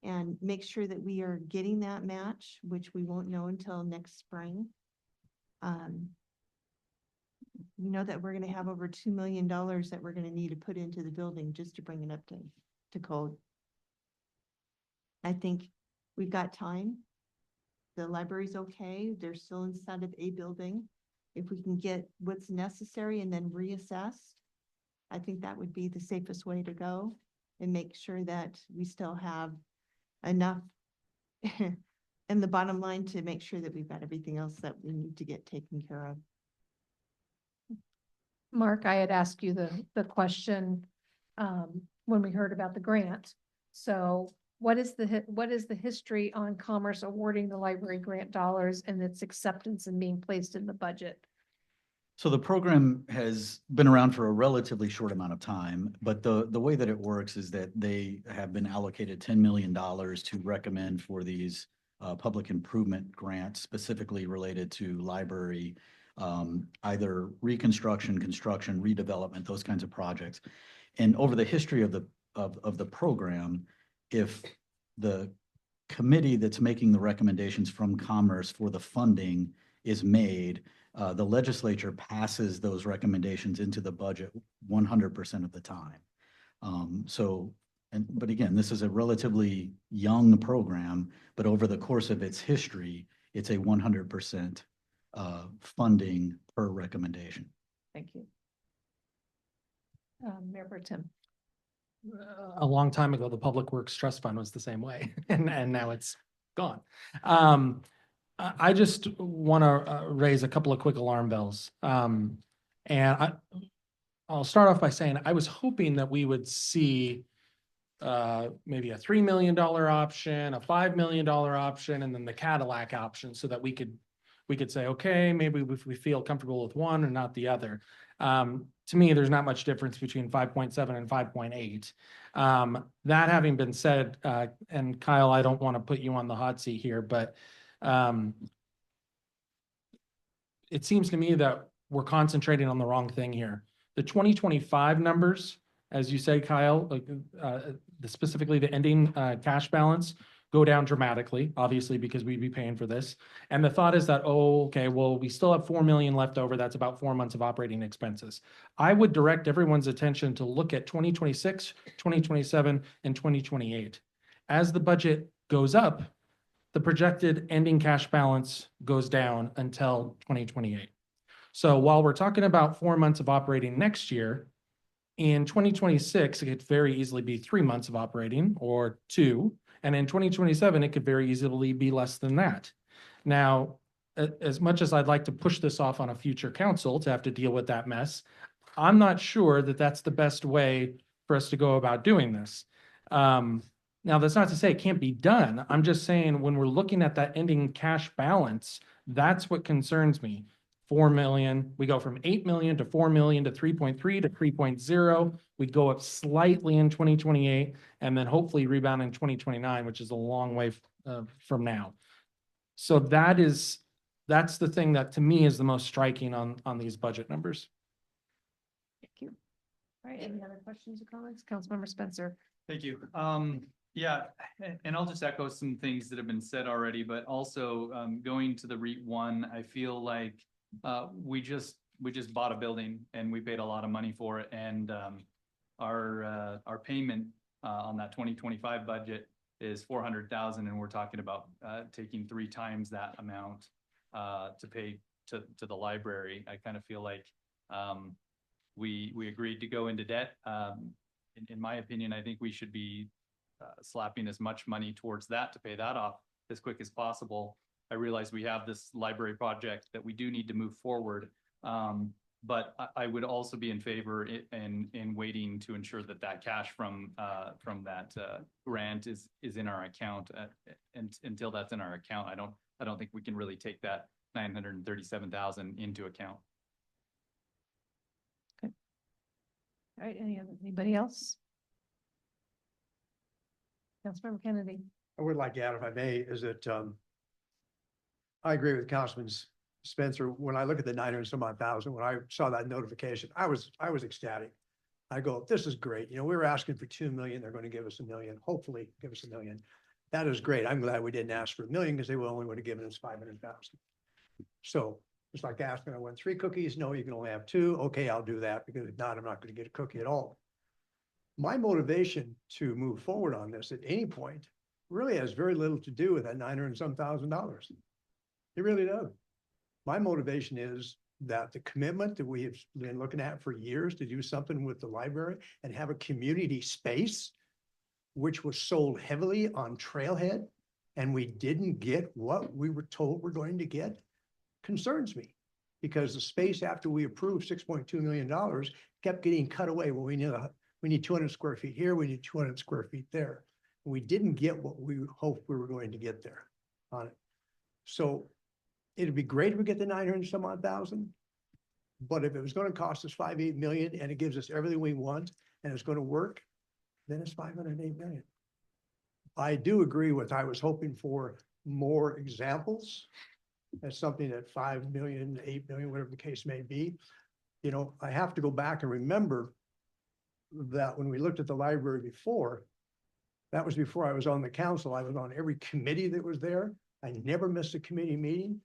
and make sure that we are getting that match, which we won't know until next spring. You know that we're gonna have over $2 million that we're gonna need to put into the building just to bring it up to code. I think we've got time. The library's okay. They're still inside of a building. If we can get what's necessary and then reassess, I think that would be the safest way to go and make sure that we still have enough in the bottom line to make sure that we've got everything else that we need to get taken care of. Mark, I had asked you the question when we heard about the grant. So what is the history on Commerce awarding the library grant dollars and its acceptance and being placed in the budget? So the program has been around for a relatively short amount of time, but the way that it works is that they have been allocated $10 million to recommend for these public improvement grants specifically related to library, either reconstruction, construction, redevelopment, those kinds of projects. And over the history of the program, if the committee that's making the recommendations from Commerce for the funding is made, the legislature passes those recommendations into the budget 100% of the time. But again, this is a relatively young program, but over the course of its history, it's a 100% funding per recommendation. Thank you. Mayor Pro Tem. A long time ago, the Public Works Trust Fund was the same way, and now it's gone. I just want to raise a couple of quick alarm bells. And I'll start off by saying I was hoping that we would see maybe a $3 million option, a $5 million option, and then the Cadillac option so that we could say, okay, maybe if we feel comfortable with one or not the other. To me, there's not much difference between 5.7 and 5.8. That having been said, and Kyle, I don't want to put you on the hot seat here, but it seems to me that we're concentrating on the wrong thing here. The 2025 numbers, as you said, Kyle, specifically the ending cash balance, go down dramatically, obviously, because we'd be paying for this. And the thought is that, oh, okay, well, we still have 4 million left over. That's about 4 months of operating expenses. I would direct everyone's attention to look at 2026, 2027, and 2028. As the budget goes up, the projected ending cash balance goes down until 2028. So while we're talking about 4 months of operating next year, in 2026, it could very easily be 3 months of operating or 2. And in 2027, it could very easily be less than that. Now, as much as I'd like to push this off on a future council to have to deal with that mess, I'm not sure that that's the best way for us to go about doing this. Now, that's not to say it can't be done. I'm just saying when we're looking at that ending cash balance, that's what concerns me. 4 million, we go from 8 million to 4 million to 3.3 to 3.0. We go up slightly in 2028 and then hopefully rebound in 2029, which is a long way from now. So that's the thing that to me is the most striking on these budget numbers. Thank you. All right, any other questions or comments? Councilmember Spencer. Thank you. Yeah, and I'll just echo some things that have been said already, but also going to the REIT 1, I feel like we just bought a building and we paid a lot of money for it, and our payment on that 2025 budget is $400,000, and we're talking about taking 3 times that amount to pay to the library. I kind of feel like we agreed to go into debt. In my opinion, I think we should be slapping as much money towards that to pay that off as quick as possible. I realize we have this library project that we do need to move forward, but I would also be in favor in waiting to ensure that that cash from that grant is in our account. And until that's in our account, I don't think we can really take that $937,000 into account. Okay. All right. Anybody else? Councilmember Kennedy. I would like to add, if I may, is that I agree with Councilman Spencer. When I look at the 900-some-odd-thousand, when I saw that notification, I was ecstatic. I go, this is great. You know, we were asking for 2 million. They're going to give us $1 million, hopefully give us $1 million. That is great. I'm glad we didn't ask for $1 million because they only would have given us 500,000. So It's like asking, I want 3 cookies. No, you can only have 2. Okay, I'll do that because if not, I'm not going to get a cookie at all. My motivation to move forward on this at any point really has very little to do with that $900 and some thousand. It really does. My motivation is that the commitment that we have been looking at for years to do something with the library and have a community space, which was sold heavily on Trailhead, and we didn't get what we were told we're going to get, concerns me. Because the space after we approved $6.2 million kept getting cut away. Well, we need 200 square feet here, we need 200 square feet there. We didn't get what we hoped we were going to get there on it. So it'd be great if we get the 900 some odd thousand, but if it was going to cost us 5-8 million and it gives us everything we want and it's going to work, then it's 508 million. I do agree with, I was hoping for more examples. That's something at 5 million, 8 million, whatever the case may be. You know, I have to go back and remember that when we looked at the library before, that was before I was on the council. I was on every committee that was there. I never missed a committee meeting.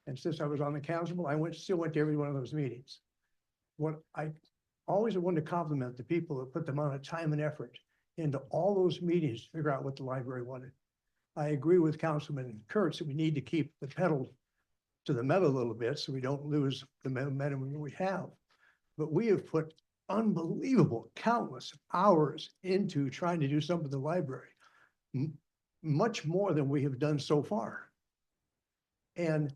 And since I was on the council, I still went to every one of those meetings. What I always wanted to compliment the people that put the amount of time and effort into all those meetings to figure out what the library wanted. I agree with Councilman Kurtz that we need to keep the pedal to the metal a little bit so we don't lose the momentum we have. But we have put unbelievable, countless hours into trying to do something with the library, much more than we have done so far. And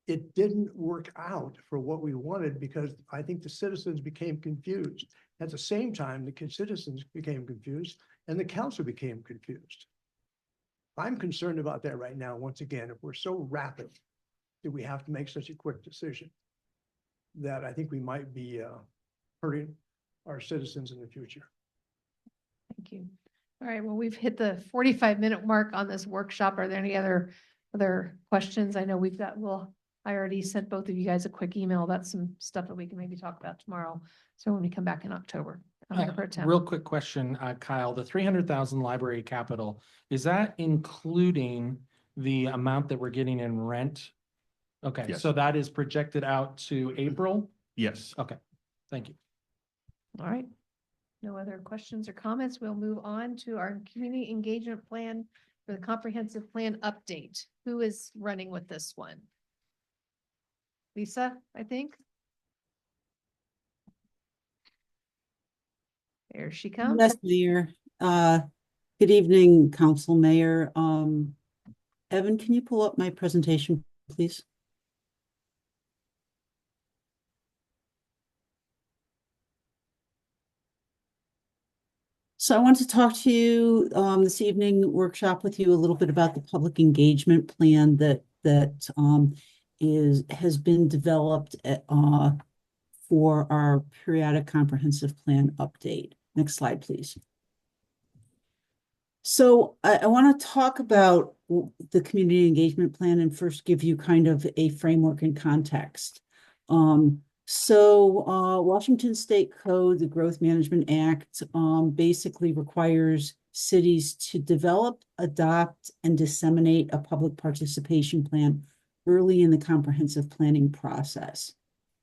it didn't work out for what we wanted because I think the citizens became confused. At the same time, the citizens became confused and the council became confused. I'm concerned about that right now. Once again, if we're so rapid that we have to make such a quick decision, that I think we might be hurting our citizens in the future. Thank you. All right, well, we've hit the 45-minute mark on this workshop. Are there any other questions? I know we've got, I already sent both of you guys a quick email about some stuff that we can maybe talk about tomorrow. So when we come back in October. Real quick question, Kyle, the 300,000 library capital, is that including the amount that we're getting in rent? Okay, Yes. so that is projected out to April? Yes. Okay, thank you. All right. No other questions or comments. We'll move on to our community engagement plan for the comprehensive plan update. Who is running with this one? Lisa, I think. There she comes. Yes, Mayor. Good evening, Council Mayor. Evan, can you pull up my presentation, please? So I want to talk to you this evening, workshop with you a little bit about the public engagement plan that has been developed for our periodic comprehensive plan update. Next slide, please. So I want to talk about the community engagement plan and first give you kind of a framework and context. Washington State Code, the Growth Management Act, basically requires cities to develop, adopt, and disseminate a public participation plan early in the comprehensive planning process.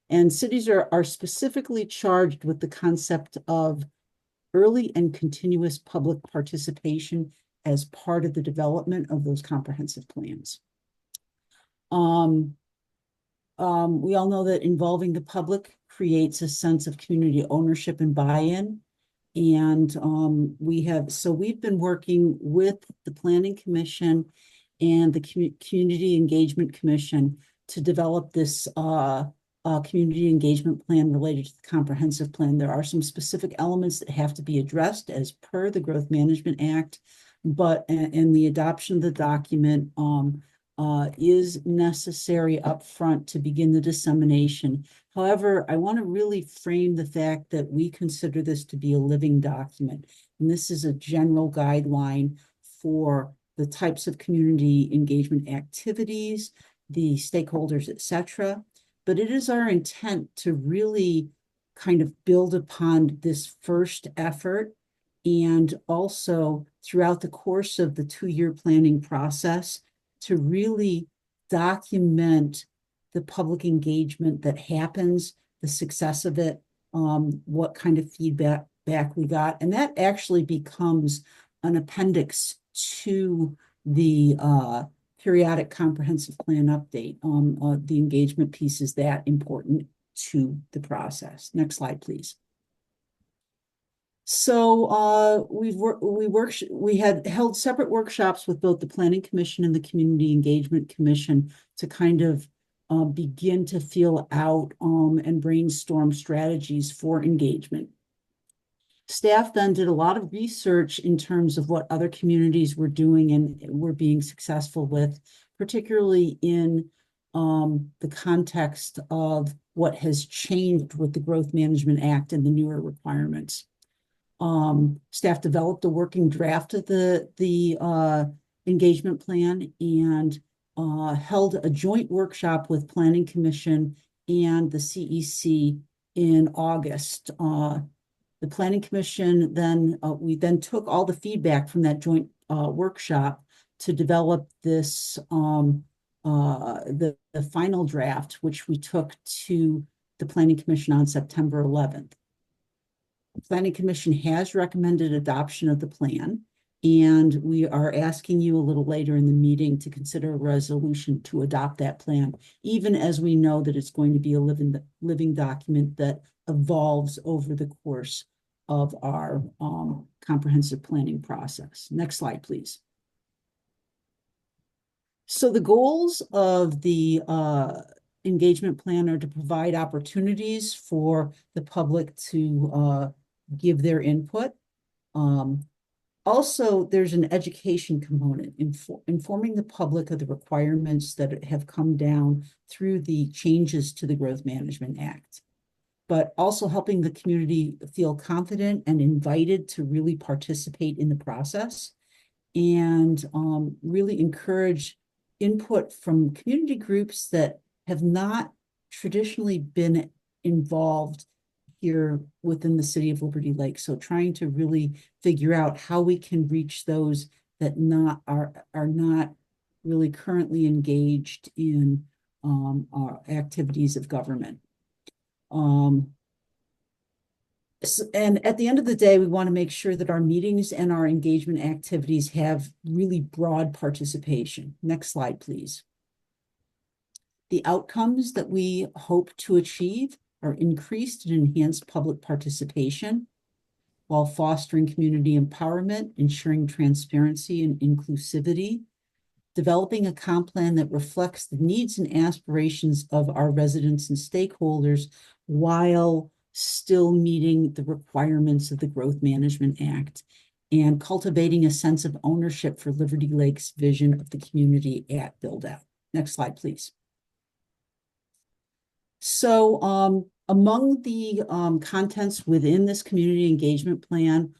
And cities are specifically charged with the concept of early and continuous public participation as part of the development of those comprehensive plans. We all know that involving the public creates a sense of community ownership and buy-in. And we've been working with the Planning Commission and the Community Engagement Commission to develop this community engagement plan related to the comprehensive plan. There are some specific elements that have to be addressed as per the Growth Management Act, but in the adoption of the document is necessary upfront to begin the dissemination. However, I want to really frame the fact that we consider this to be a living document. And this is a general guideline for the types of community engagement activities, the stakeholders, et cetera. But it is our intent to really kind of build upon this first effort and also throughout the course of the 2-year planning process to really document the public engagement that happens, the success of it, what kind of feedback we got. And that actually becomes an appendix to the periodic comprehensive plan update. The engagement piece is that important to the process. Next slide, please. So we had held separate workshops with both the Planning Commission and the Community Engagement Commission to kind of begin to feel out and brainstorm strategies for engagement. Staff then did a lot of research in terms of what other communities were doing and were being successful with, particularly in the context of what has changed with the Growth Management Act and the newer requirements. Staff developed a working draft of the engagement plan and held a joint workshop with Planning Commission and the CEC in August. The Planning Commission then, we then took all the feedback from that joint workshop to develop this, the final draft, which we took to the Planning Commission on September 11th. The Planning Commission has recommended adoption of the plan, and we are asking you a little later in the meeting to consider a resolution to adopt that plan, even as we know that it's going to be a living document that evolves over the course of our comprehensive planning process. Next slide, please. So the goals of the engagement plan are to provide opportunities for the public to give their input. Also, there's an education component, informing the public of the requirements that have come down through the changes to the Growth Management Act, but also helping the community feel confident and invited to really participate in the process, and really encourage input from community groups that have not traditionally been involved here within the city of Liberty Lake. So trying to really figure out how we can reach those that are not really currently engaged in our activities of government. And at the end of the day, we want to make sure that our meetings and our engagement activities have really broad participation. Next slide, please. The outcomes that we hope to achieve are increased and enhanced public participation while fostering community empowerment, ensuring transparency and inclusivity, developing a comp plan that reflects the needs and aspirations of our residents and stakeholders while still meeting the requirements of the Growth Management Act, and cultivating a sense of ownership for Liberty Lake's vision of the community at build out. Next slide, please. So among the contents within this community engagement plan,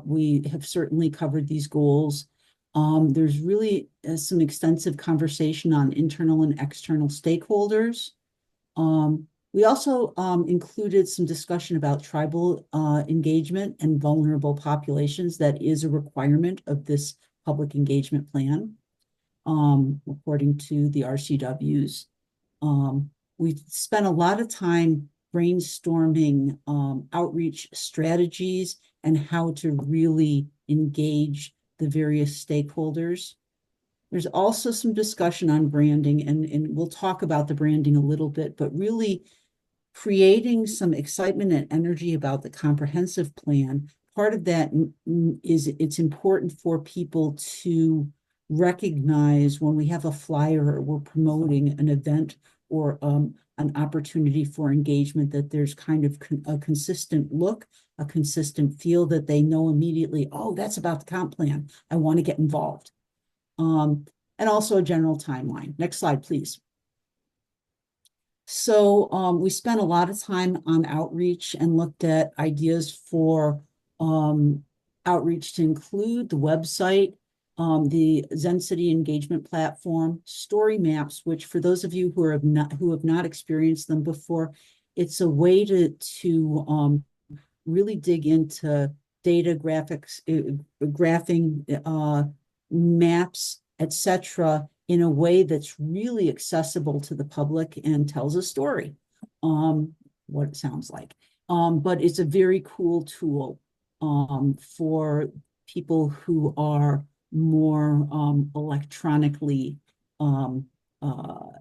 we have certainly covered these goals. There's really some extensive conversation on internal and external stakeholders. We also included some discussion about tribal engagement and vulnerable populations. That is a requirement of this public engagement plan, according to the RCWs. We've spent a lot of time brainstorming outreach strategies and how to really engage the various stakeholders. There's also some discussion on branding, and we'll talk about the branding a little bit, but really creating some excitement and energy about the comprehensive plan. Part of that is it's important for people to recognize when we have a flyer or we're promoting an event or an opportunity for engagement, that there's kind of a consistent look, a consistent feel, that they know immediately, oh, that's about the comp plan, I want to get involved. And also a general timeline. Next slide, please. So we spent a lot of time on outreach and looked at ideas for outreach to include the website, the Zen City engagement platform, story maps, which for those of you who have not experienced them before, it's a way to really dig into data, graphics, graphing, maps, etc., in a way that's really accessible to the public and tells a story, what it sounds like. But it's a very cool tool for people who are more electronically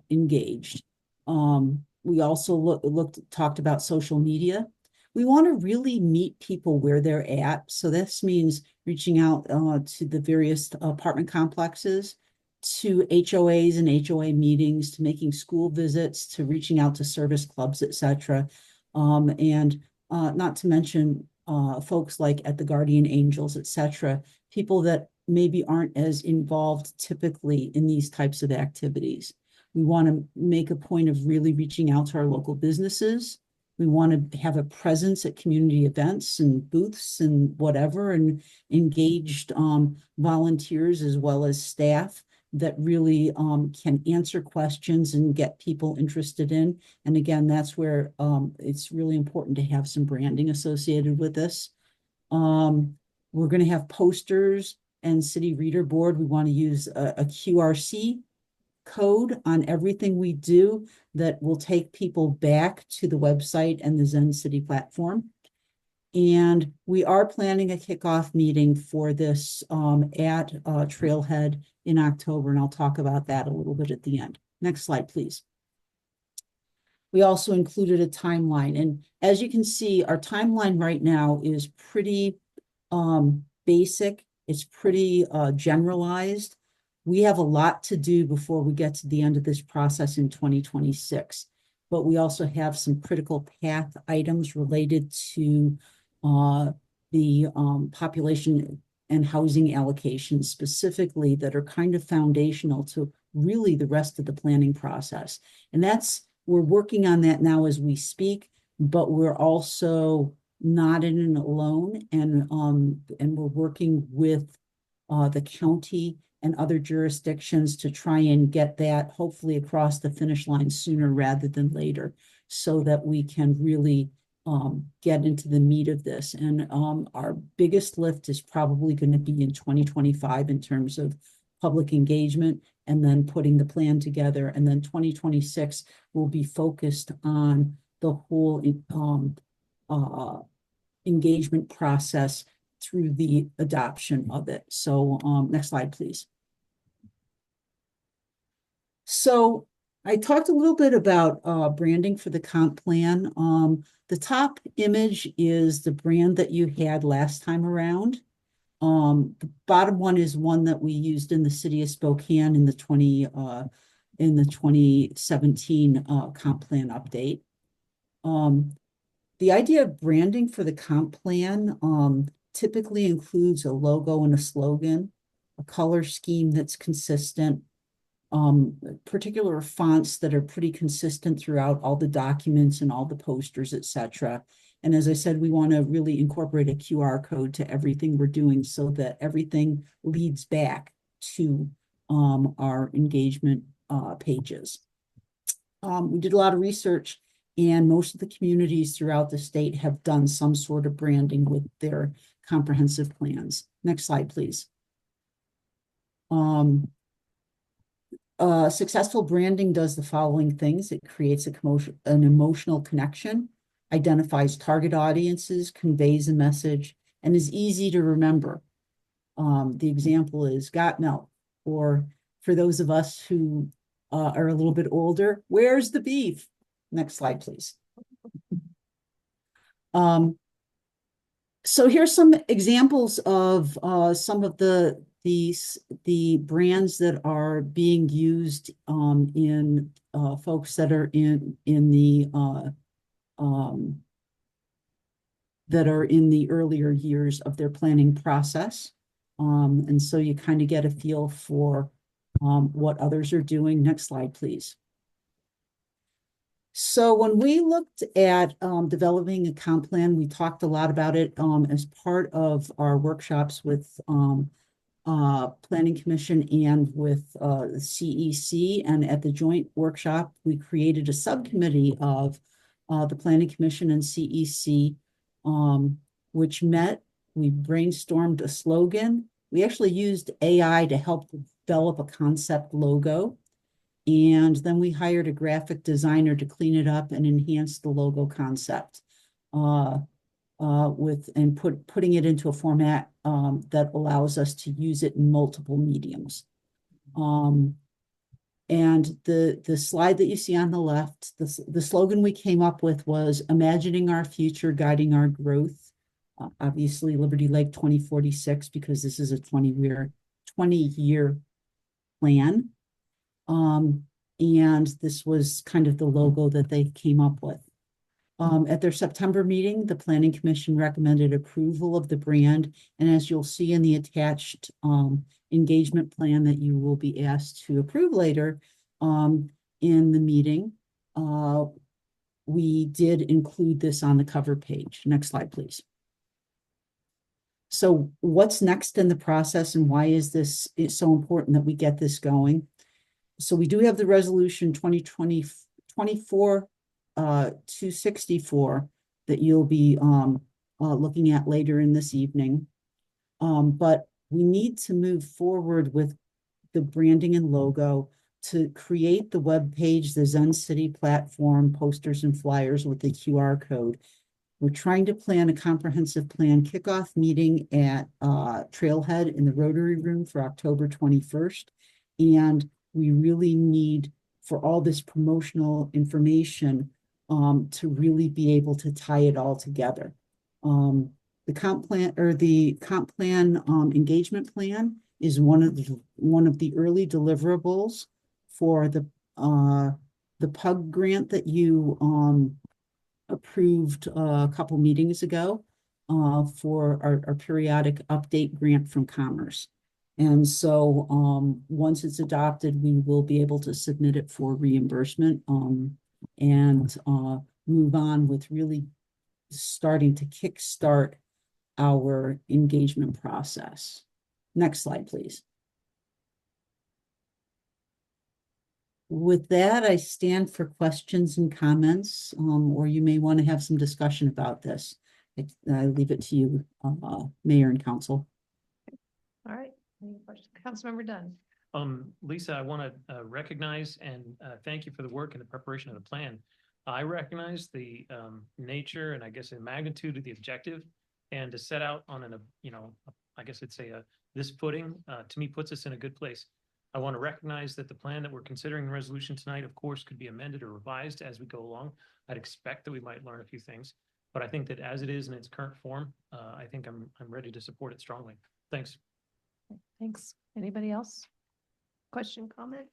engaged. We also talked about social media. We want to really meet people where they're at. So this means reaching out to the various apartment complexes, to HOAs and HOA meetings, to making school visits, to reaching out to service clubs, etc. And not to mention folks like at the Guardian Angels, etc., people that maybe aren't as involved typically in these types of activities. We want to make a point of really reaching out to our local businesses. We want to have a presence at community events and booths and whatever, and engaged volunteers as well as staff that really can answer questions and get people interested in. And again, that's where it's really important to have some branding associated with this. We're going to have posters and city reader board. We want to use a QRC code on everything we do that will take people back to the website and the Zen City platform. And we are planning a kickoff meeting for this at Trailhead in October, and I'll talk about that a little bit at the end. Next slide, please. We also included a timeline, and as you can see, our timeline right now is pretty basic. It's pretty generalized. We have a lot to do before we get to the end of this process in 2026, but we also have some critical path items related to the population and housing allocations specifically that are kind of foundational to really the rest of the planning process. And we're working on that now as we speak, but we're also not in it alone, and we're working with the county and other jurisdictions to try and get that hopefully across the finish line sooner rather than later, so that we can really get into the meat of this. And our biggest lift is probably going to be in 2025 in terms of public engagement and then putting the plan together. And then 2026 will be focused on the whole engagement process through the adoption of it. So next slide, please. So I talked a little bit about branding for the comp plan. The top image is the brand that you had last time around. The bottom one is one that we used in the city of Spokane in the 2017 comp plan update. The idea of branding for the comp plan typically includes a logo and a slogan, a color scheme that's consistent, particular fonts that are pretty consistent throughout all the documents and all the posters, etc. And as I said, we want to really incorporate a QR code to everything we're doing so that everything leads back to our engagement pages. We did a lot of research, and most of the communities throughout the state have done some sort of branding with their comprehensive plans. Next slide, please. Successful branding does the following things. It creates an emotional connection, identifies target audiences, conveys a message, and is easy to remember. The example is got milk, or for those of us who are a little bit older, where's the beef? Next slide, please. So here's some examples of some of the brands that are being used in folks that are in the earlier years of their planning process. And so you kind of get a feel for what others are doing. Next slide, please. So when we looked at developing a comp plan, we talked a lot about it as part of our workshops with Planning Commission and with the CEC. And at the joint workshop, we created a subcommittee of the Planning Commission and CEC, which met. We brainstormed a slogan, we actually used AI to help develop a concept logo. And then we hired a graphic designer to clean it up and enhance the logo concept. Putting it into a format that allows us to use it in multiple mediums. And the slide that you see on the left, the slogan we came up with was imagining our future, guiding our growth. Obviously Liberty Lake 2046, because this is a 20-year plan. And this was kind of the logo that they came up with. At their September meeting, the Planning Commission recommended approval of the brand. And as you'll see in the attached engagement plan that you will be asked to approve later in the meeting, we did include this on the cover page. Next slide, please. So what's next in the process and why is it's so important that we get this going? So we do have the resolution 2024-264 that you'll be looking at later in this evening. But we need to move forward with the branding and logo to create the web page, the Zen City platform, posters and flyers with the QR code. We're trying to plan a comprehensive plan kickoff meeting at Trailhead in the Rotary Room for October 21st. And we really need, for all this promotional information, to really be able to tie it all together. The comp plan engagement plan is one of the early deliverables for the PUG grant that you approved a couple meetings ago for our periodic update grant from Commerce. And so once it's adopted, we will be able to submit it for reimbursement and move on with really starting to kickstart our engagement process. Next slide, please. With that, I stand for questions and comments, or you may want to have some discussion about this. I leave it to you, Mayor and Council. All right. Any questions? Councilmember Dunn. Lisa, I want to recognize and thank you for the work and the preparation of the plan. I recognize the nature and I guess the magnitude of the objective, and to set out on I guess it's this footing to me puts us in a good place. I want to recognize that the plan that we're considering in resolution tonight, of course, could be amended or revised as we go along. I'd expect that we might learn a few things, but I think that as it is in its current form, I think I'm ready to support it strongly. Thanks. Thanks. Anybody else? Question, comments?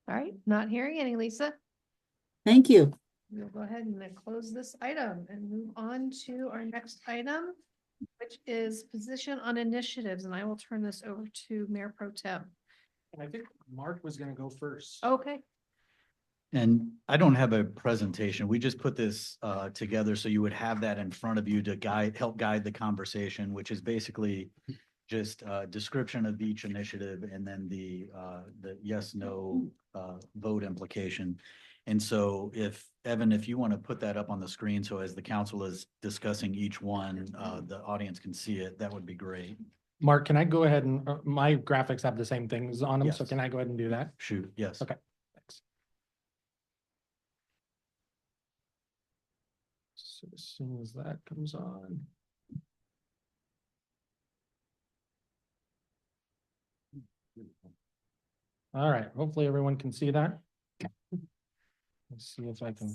All right, not hearing any, Lisa. Thank you. We'll go ahead and then close this item and move on to our next item, which is position on initiatives. And I will turn this over to Mayor Pro Tem. I think Mark was going to go first. Okay. And I don't have a presentation. We just put this together so you would have that in front of you to help guide the conversation, which is basically just a description of each initiative and then the yes, no vote implication. And so Evan, if you want to put that up on the screen, so as the council is discussing each one, the audience can see it, that would be great. Mark, can I go ahead and my graphics have the same things on them? Yes. So can I go ahead and do that? Shoot, yes. Okay. Thanks. So as soon as that comes on. All right, hopefully everyone can see that. Let's see if I can,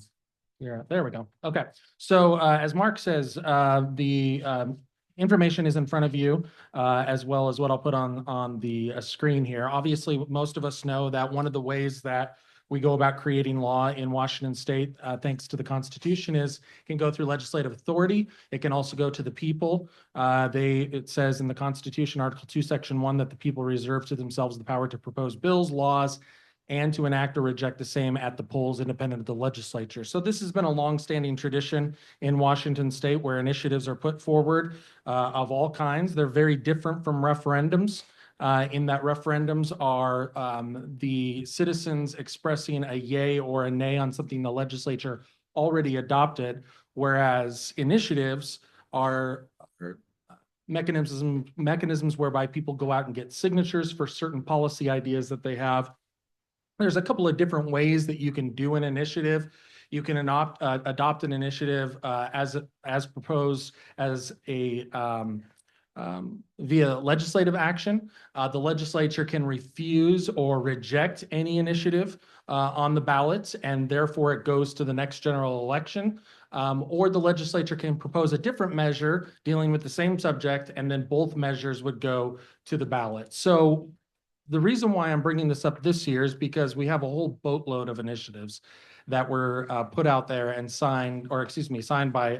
yeah, there we go. Okay, so as Mark says, the information is in front of you, as well as what I'll put on the screen here. Obviously, most of us know that one of the ways that we go about creating law in Washington State, thanks to the Constitution, is it can go through legislative authority. It can also go to the people. It says in the Constitution, Article 2, Section 1, that the people reserve to themselves the power to propose bills, laws, and to enact or reject the same at the polls, independent of the legislature. So this has been a longstanding tradition in Washington State where initiatives are put forward of all kinds. They're very different from referendums. In that referendums are the citizens expressing a yay or a nay on something the legislature already adopted, whereas initiatives are mechanisms whereby people go out and get signatures for certain policy ideas that they have. There's a couple of different ways that you can do an initiative. You can adopt an initiative as proposed as a via legislative action. The legislature can refuse or reject any initiative on the ballot, and therefore it goes to the next general election. Or the legislature can propose a different measure dealing with the same subject, and then both measures would go to the ballot. So the reason why I'm bringing this up this year is because we have a whole boatload of initiatives that were put out there and signed by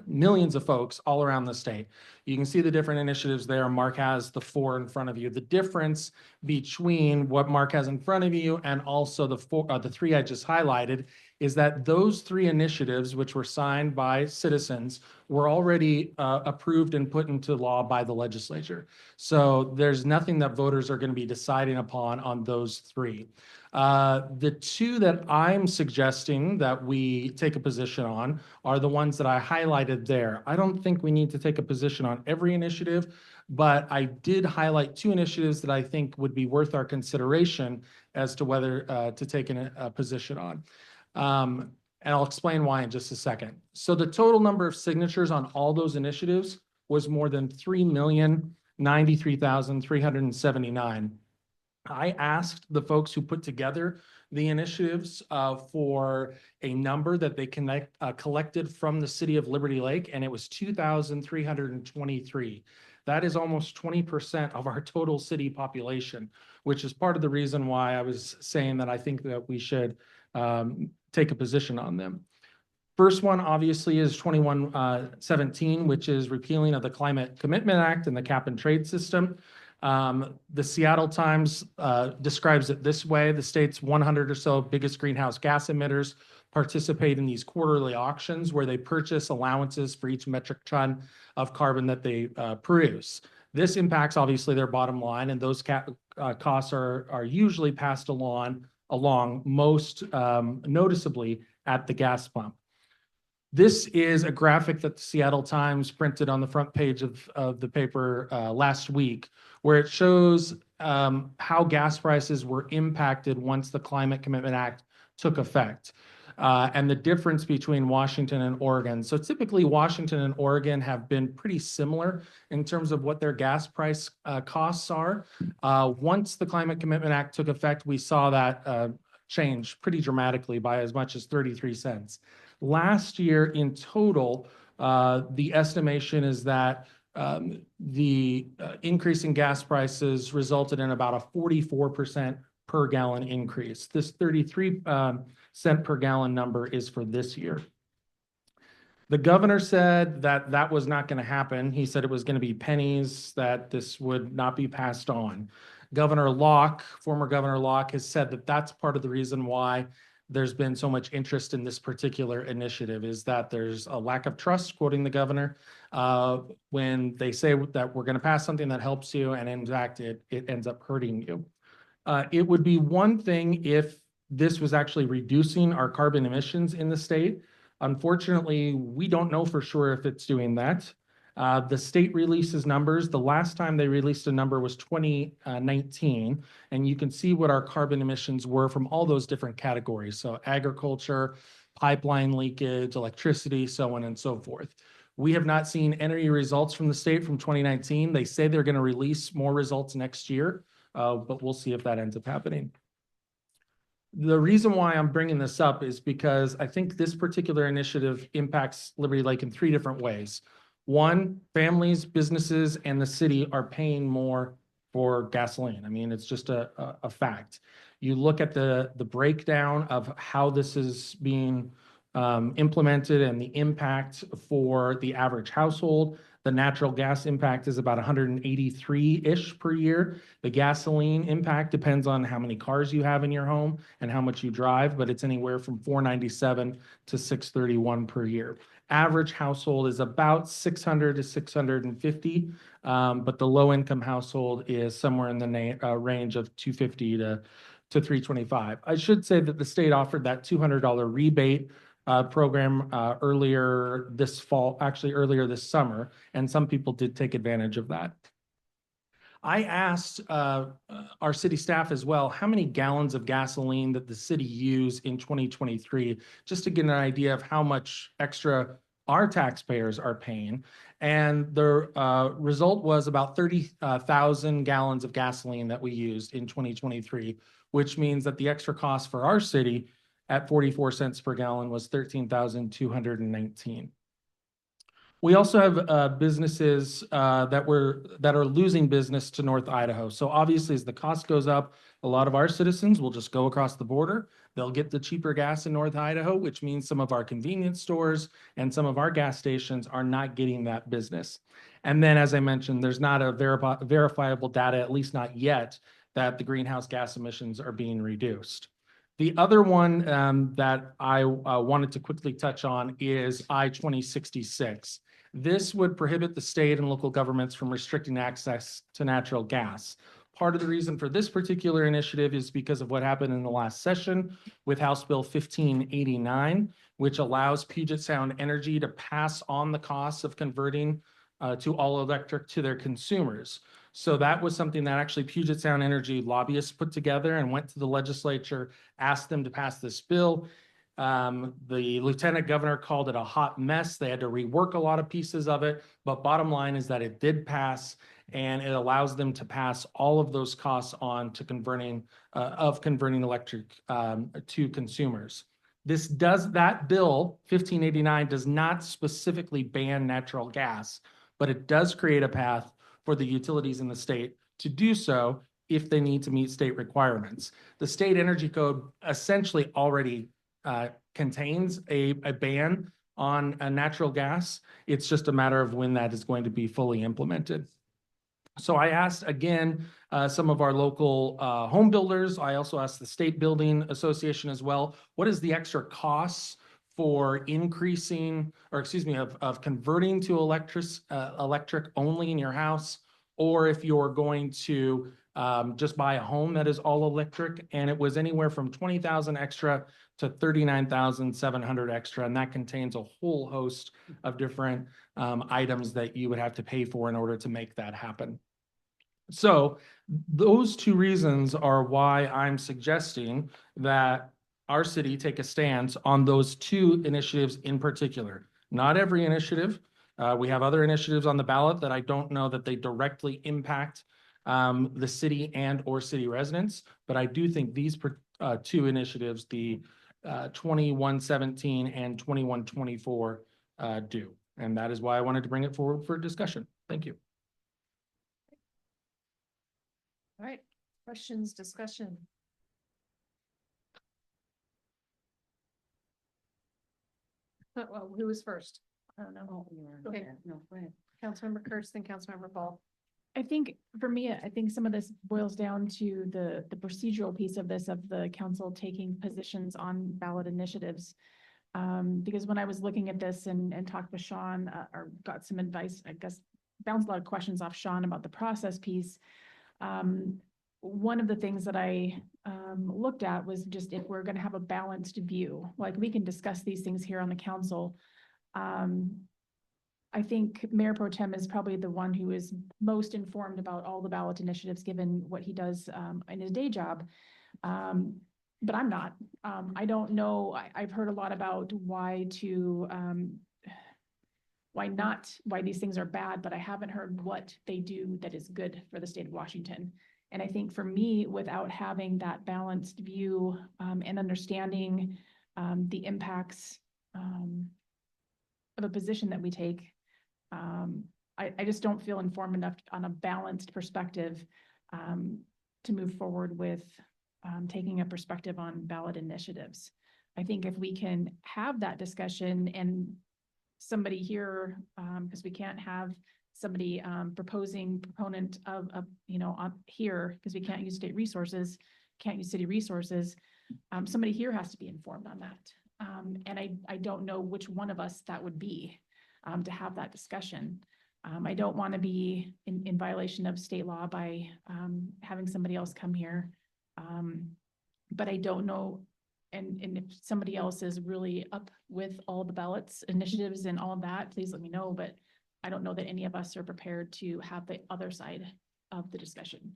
millions of folks all around the state. You can see the different initiatives there. Mark has the 4 in front of you. The difference between what Mark has in front of you and also the 3 I just highlighted is that those 3 initiatives, which were signed by citizens, were already approved and put into law by the legislature. So there's nothing that voters are going to be deciding upon on those 3. The 2 that I'm suggesting that we take a position on are the ones that I highlighted there. I don't think we need to take a position on every initiative, but I did highlight 2 initiatives that I think would be worth our consideration as to whether to take a position on. And I'll explain why in just a second. So the total number of signatures on all those initiatives was more than 3,093,379. I asked the folks who put together the initiatives for a number that they collected from the city of Liberty Lake, and it was 2,323. That is almost 20% of our total city population, which is part of the reason why I was saying that I think that we should take a position on them. First one, obviously, is 2117, which is repealing of the Climate Commitment Act and the cap and trade system. The Seattle Times describes it this way: the state's 100 or so biggest greenhouse gas emitters participate in these quarterly auctions where they purchase allowances for each metric ton of carbon that they produce. This impacts, obviously, their bottom line, and those costs are usually passed along most noticeably at the gas pump. This is a graphic that the Seattle Times printed on the front page of the paper last week, where it shows how gas prices were impacted once the Climate Commitment Act took effect, and the difference between Washington and Oregon. So typically, Washington and Oregon have been pretty similar in terms of what their gas price costs are. Once the Climate Commitment Act took effect, we saw that change pretty dramatically by as much as 33 cents. Last year in total, the estimation is that the increase in gas prices resulted in about a 44% per gallon increase. This 33 cent per gallon number is for this year. The governor said that that was not going to happen. He said it was going to be pennies, that this would not be passed on. Governor Locke, former Governor Locke, has said that that's part of the reason why there's been so much interest in this particular initiative, is that there's a lack of trust, quoting the governor, when they say that we're going to pass something that helps you, and in fact, it ends up hurting you. It would be one thing if this was actually reducing our carbon emissions in the state. Unfortunately, we don't know for sure if it's doing that. The state releases numbers. The last time they released a number was 2019, and you can see what our carbon emissions were from all those different categories. So agriculture, pipeline leakage, electricity, so on and so forth. We have not seen any results from the state from 2019. They say they're going to release more results next year, but we'll see if that ends up happening. The reason why I'm bringing this up is because I think this particular initiative impacts Liberty Lake in 3 different ways. One, families, businesses, and the city are paying more for gasoline. I mean, it's just a fact. You look at the breakdown of how this is being implemented and the impact for the average household. The natural gas impact is about 183-ish per year. The gasoline impact depends on how many cars you have in your home and how much you drive, but it's anywhere from $497 to $631 per year. Average household is about $600 to $650, but the low-income household is somewhere in the range of $250 to $325. I should say that the state offered that $200 rebate program earlier this fall, actually earlier this summer, and some people did take advantage of that. I asked our city staff as well, how many gallons of gasoline that the city used in 2023, just to get an idea of how much extra our taxpayers are paying. And the result was about 30,000 gallons of gasoline that we used in 2023, which means that the extra cost for our city at 44 cents per gallon was 13,219. We also have businesses that are losing business to North Idaho. So obviously, as the cost goes up, a lot of our citizens will just go across the border. They'll get the cheaper gas in North Idaho, which means some of our convenience stores and some of our gas stations are not getting that business. And then, as I mentioned, there's not a verifiable data, at least not yet, that the greenhouse gas emissions are being reduced. The other one that I wanted to quickly touch on is I-2066. This would prohibit the state and local governments from restricting access to natural gas. Part of the reason for this particular initiative is because of what happened in the last session with House Bill 1589, which allows Puget Sound Energy to pass on the costs of converting to all electric to their consumers. So that was something that actually Puget Sound Energy lobbyists put together and went to the legislature, asked them to pass this bill. The lieutenant governor called it a hot mess. They had to rework a lot of pieces of it, but bottom line is that it did pass, and it allows them to pass all of those costs on to converting electric to consumers. That bill 1589 does not specifically ban natural gas, but it does create a path for the utilities in the state to do so if they need to meet state requirements. The state energy code essentially already contains a ban on natural gas. It's just a matter of when that is going to be fully implemented. So I asked, again, some of our local home builders. I also asked the State Building Association as well, what is the extra costs for increasing, or excuse me, of converting to electric only in your house, or if you're going to just buy a home that is all electric. And it was anywhere from 20,000 extra to 39,700 extra. And that contains a whole host of different items that you would have to pay for in order to make that happen. So those two reasons are why I'm suggesting that our city take a stance on those two initiatives in particular. Not every initiative. We have other initiatives on the ballot that I don't know that they directly impact the city and or city residents, but I do think these two initiatives, the 2117 and 2124 do. And that is why I wanted to bring it forward for discussion. Thank you. All right, questions, discussion. Well, who was first? I don't know. Okay. No, go ahead. Councilmember Kurtz, then Councilmember Paul. I think for me, I think some of this boils down to the procedural piece of this, of the council taking positions on ballot initiatives. Because when I was looking at this and talked with Sean, or got some advice, I guess, bounced a lot of questions off Sean about the process piece. One of the things that I looked at was just if we're going to have a balanced view, like we can discuss these things here on the council. I think Mayor Pro Tem is probably the one who is most informed about all the ballot initiatives, given what he does in his day job. But I'm not. I don't know. I've heard a lot about why these things are bad, but I haven't heard what they do that is good for the state of Washington. And I think for me, without having that balanced view and understanding the impacts of a position that we take, I just don't feel informed enough on a balanced perspective to move forward with taking a perspective on ballot initiatives. I think if we can have that discussion and somebody here, because we can't have somebody proponent of here, because we can't use state resources, can't use city resources, somebody here has to be informed on that. And I don't know which one of us that would be to have that discussion. I don't want to be in violation of state law by having somebody else come here. But I don't know and if somebody else is really up with all the ballots initiatives and all of that, please let me know, but I don't know that any of us are prepared to have the other side of the discussion.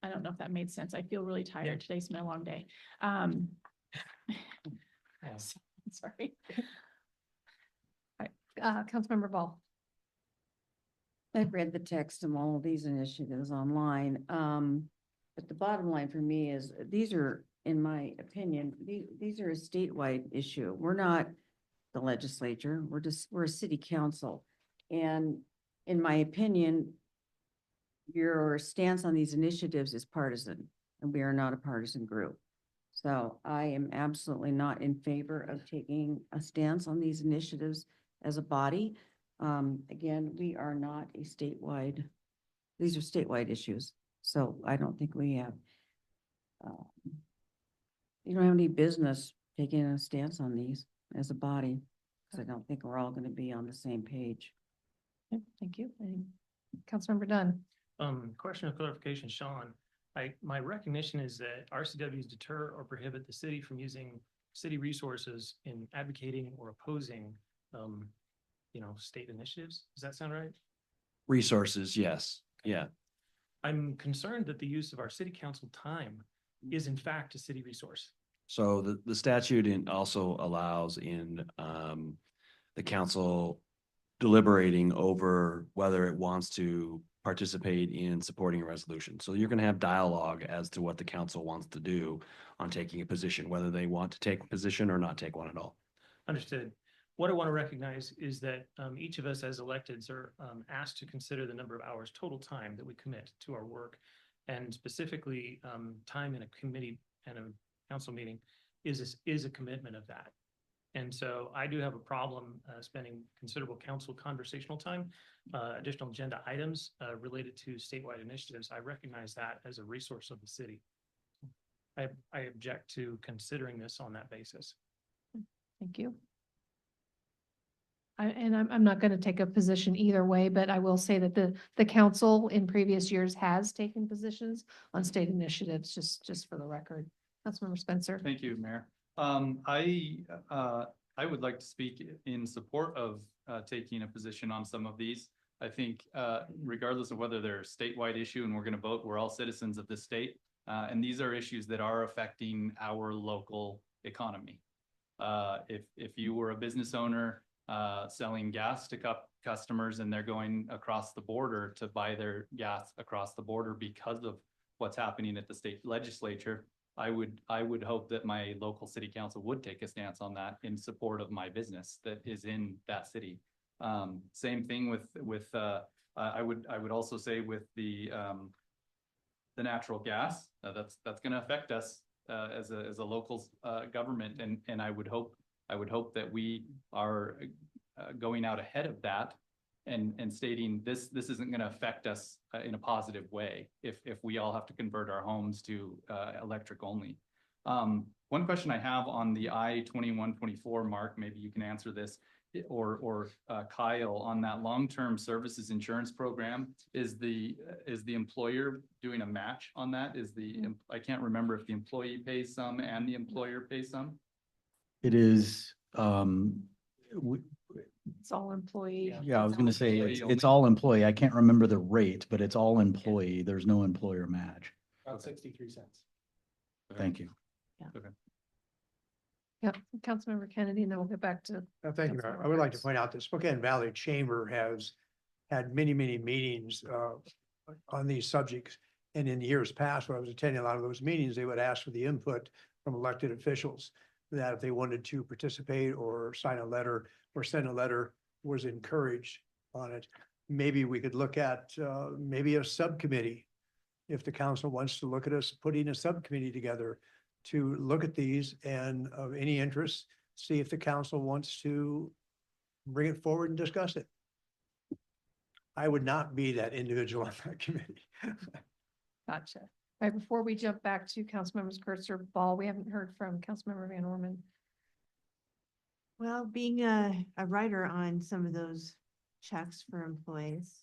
I don't know if that made sense. I feel really tired. Today's been a long day. Sorry. Councilmember Ball. I've read the text of all of these initiatives online. But the bottom line for me is, these are, in my opinion, these are a statewide issue. We're not the legislature. We're a city council. And in my opinion, your stance on these initiatives is partisan, and we are not a partisan group. So I am absolutely not in favor of taking a stance on these initiatives as a body. Again, we are not a statewide, these are statewide issues. So I don't think we have, you don't have any business taking a stance on these as a body, because I don't think we're all going to be on the same page. Thank you. And Councilmember Dunn. Question of clarification, Sean. My recognition is that RCWs deter or prohibit the city from using city resources in advocating or opposing, state initiatives. Does that sound right? Resources, yes. Yeah. I'm concerned that the use of our city council time is in fact a city resource. So the statute also allows in the council deliberating over whether it wants to participate in supporting a resolution. So you're going to have dialogue as to what the council wants to do on taking a position, whether they want to take a position or not take one at all. Understood. What I want to recognize is that each of us as electeds are asked to consider the number of hours total time that we commit to our work. And specifically, time in a committee and a council meeting is a commitment of that. And so I do have a problem spending considerable council conversational time, additional agenda items related to statewide initiatives. I recognize that as a resource of the city. I object to considering this on that basis. Thank you. I'm not going to take a position either way, but I will say that the council in previous years has taken positions on state initiatives, just for the record. Councilmember Spencer. Thank you, Mayor. I would like to speak in support of taking a position on some of these. I think regardless of whether they're a statewide issue and we're going to vote, we're all citizens of this state. And these are issues that are affecting our local economy. If you were a business owner selling gas to customers and they're going across the border to buy their gas across the border because of what's happening at the state legislature, I would hope that my local city council would take a stance on that in support of my business that is in that city. Same thing with I would also say with the natural gas that's going to affect us as a local government, and I would hope that we are going out ahead of that and stating this isn't going to affect us in a positive way if we all have to convert our homes to electric only. One question I have on the I-2124, Mark, maybe you can answer this, or Kyle, on that long-term services insurance program, is the employer doing a match on that? I can't remember if the employee pays some and the employer pays some. It is, It's all employee. yeah, I was going to say, Employee it's all employee. I can't remember the rate, but it's all employee. There's no employer match. About 63 cents. Thank you. Okay. Yep, Councilmember Kennedy, and then we'll get back to. Thank you, Mayor. I would like to point out that Spokane Valley Chamber has had many meetings on these subjects. And in years past, when I was attending a lot of those meetings, they would ask for the input from elected officials that if they wanted to participate or sign a letter or send a letter, was encouraged on it. Maybe we could look at maybe a subcommittee. If the council wants to look at us putting a subcommittee together to look at these and of any interest, see if the council wants to bring it forward and discuss it. I would not be that individual on that committee. Gotcha. All right, before we jump back to Councilmembers Kurtz or Ball, we haven't heard from Councilmember Van Orman. Well, being a writer on some of those checks for employees,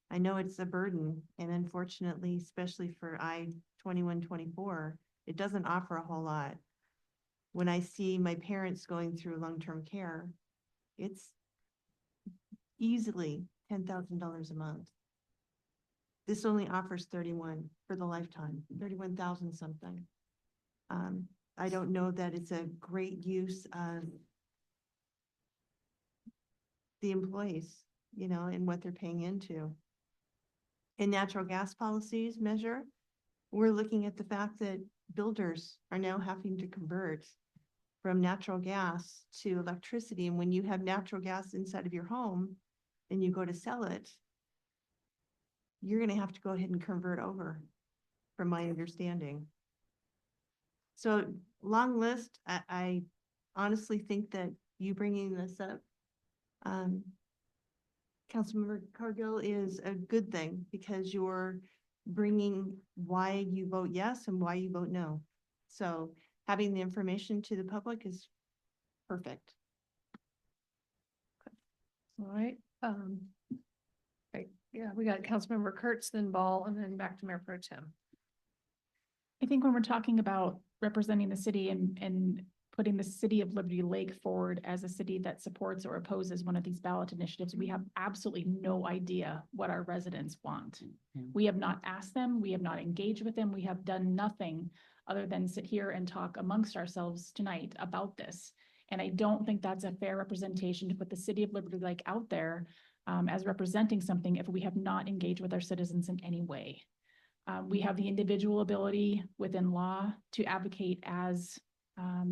I know it's a burden, and unfortunately, especially for I-2124, It doesn't offer a whole lot. When I see my parents going through long-term care, it's easily $10,000 a month. This only offers 31 for the lifetime, 31,000 something. I don't know that it's a great use of the employees, you know, and what they're paying into. In natural gas policies measure, we're looking at the fact that builders are now having to convert from natural gas to electricity. And when you have natural gas inside of your home and you go to sell it, you're going to have to go ahead and convert over, from my understanding. So long list, I honestly think that you bringing this up, Councilmember Cargill, is a good thing because you're bringing why you vote yes and why you vote no. So having the information to the public is perfect. All right. Right. Yeah, we got Councilmember Kurtz, then Ball, and then back to Mayor Pro Tem. I think when we're talking about representing the city and putting the city of Liberty Lake forward as a city that supports or opposes one of these ballot initiatives, we have absolutely no idea what our residents want. We have not asked them, we have not engaged with them, we have done nothing other than sit here and talk amongst ourselves tonight about this. And I don't think that's a fair representation to put the city of Liberty Lake out there as representing something if we have not engaged with our citizens in any way. We have the individual ability within law to advocate as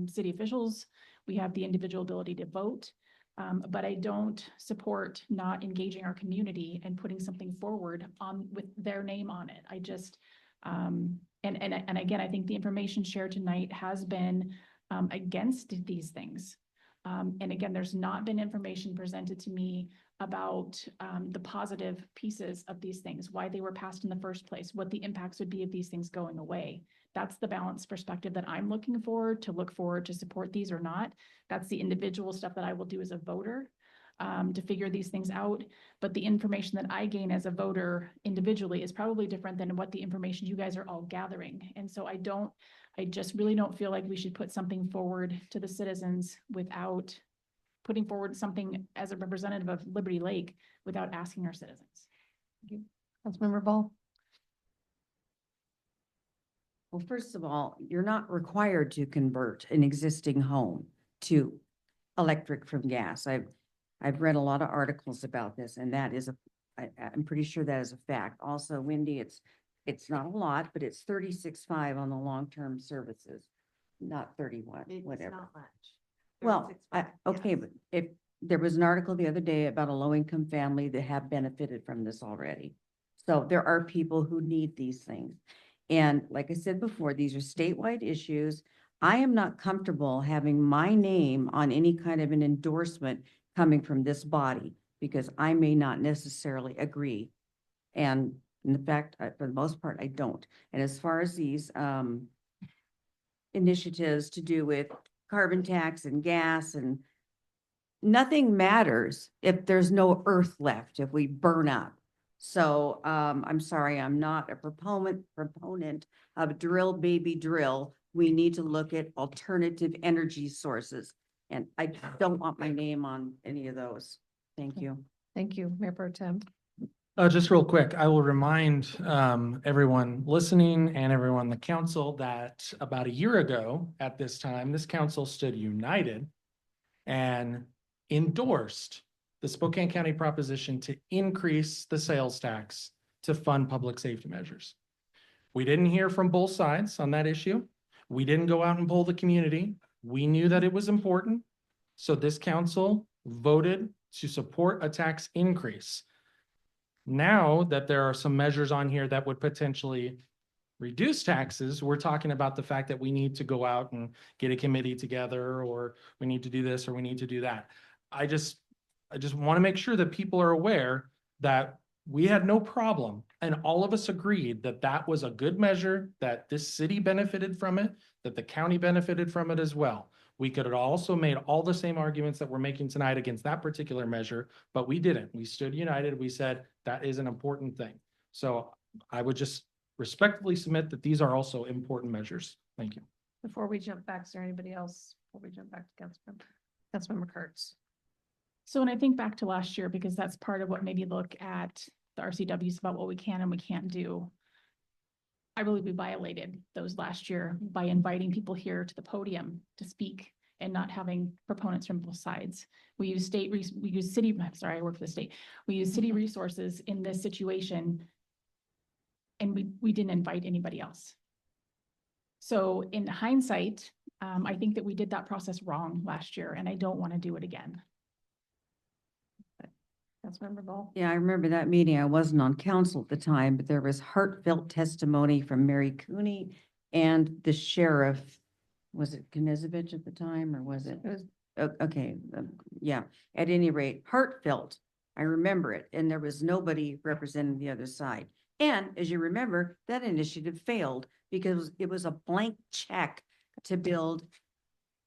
city officials. We have the individual ability to vote, but I don't support not engaging our community and putting something forward with their name on it. I just, and again, I think the information shared tonight has been against these things. And again, there's not been information presented to me about the positive pieces of these things, why they were passed in the first place, what the impacts would be of these things going away. That's the balanced perspective that I'm looking forward to support these or not. That's the individual stuff that I will do as a voter to figure these things out. But the information that I gain as a voter individually is probably different than what the information you guys are all gathering. And so I just really don't feel like we should put something forward to the citizens without putting forward something as a representative of Liberty Lake without asking our citizens. Thank you. Councilmember Ball. Well, first of all, you're not required to convert an existing home to electric from gas. I've read a lot of articles about this, and that is I'm pretty sure that is a fact. Also, Wendy, it's not a lot, but it's 36.5 on the long-term services, not 31, whatever. Not much. Well, 36.5, okay, yes. but if there was an article the other day about a low-income family that have benefited from this already. So there are people who need these things. And like I said before, these are statewide issues. I am not comfortable having my name on any kind of an endorsement coming from this body because I may not necessarily agree. And in fact, for the most part, I don't. And as far as these initiatives to do with carbon tax and gas, and nothing matters if there's no earth left, if we burn up. So I'm sorry, I'm not a proponent of drill baby drill. We need to look at alternative energy sources. And I don't want my name on any of those. Thank you. Thank you, Mayor Pro Tem. Just real quick, I will remind everyone listening and everyone in the council that about a year ago at this time, this council stood united and endorsed the Spokane County proposition to increase the sales tax to fund public safety measures. We didn't hear from both sides on that issue. We didn't go out and poll the community. We knew that it was important. So this council voted to support a tax increase. Now that there are some measures on here that would potentially reduce taxes, we're talking about the fact that we need to go out and get a committee together, or we need to do this, or we need to do that. I just want to make sure that people are aware that we had no problem, and all of us agreed that that was a good measure, that this city benefited from it, that the county benefited from it as well. We could have also made all the same arguments that we're making tonight against that particular measure, but we didn't. We stood united. We said that is an important thing. So I would just respectfully submit that these are also important measures. Thank you. Before we jump back, is there anybody else? Before we jump back to Councilmember Kurtz? So when I think back to last year, because that's part of what maybe look at the RCWs about what we can and we can't do. I believe we violated those last year by inviting people here to the podium to speak and not having proponents from both sides. We use I work for the state. We use city resources in this situation. And we didn't invite anybody else. So in hindsight, I think that we did that process wrong last year and I don't want to do it again. Councilmember Ball? Yeah, I remember that meeting. I wasn't on council at the time, but there was heartfelt testimony from Mary Cooney and the sheriff. Was it Knezevich at the time or was it? It was. Okay, yeah, at any rate, heartfelt. I remember it. And there was nobody representing the other side. And as you remember, that initiative failed because it was a blank check to build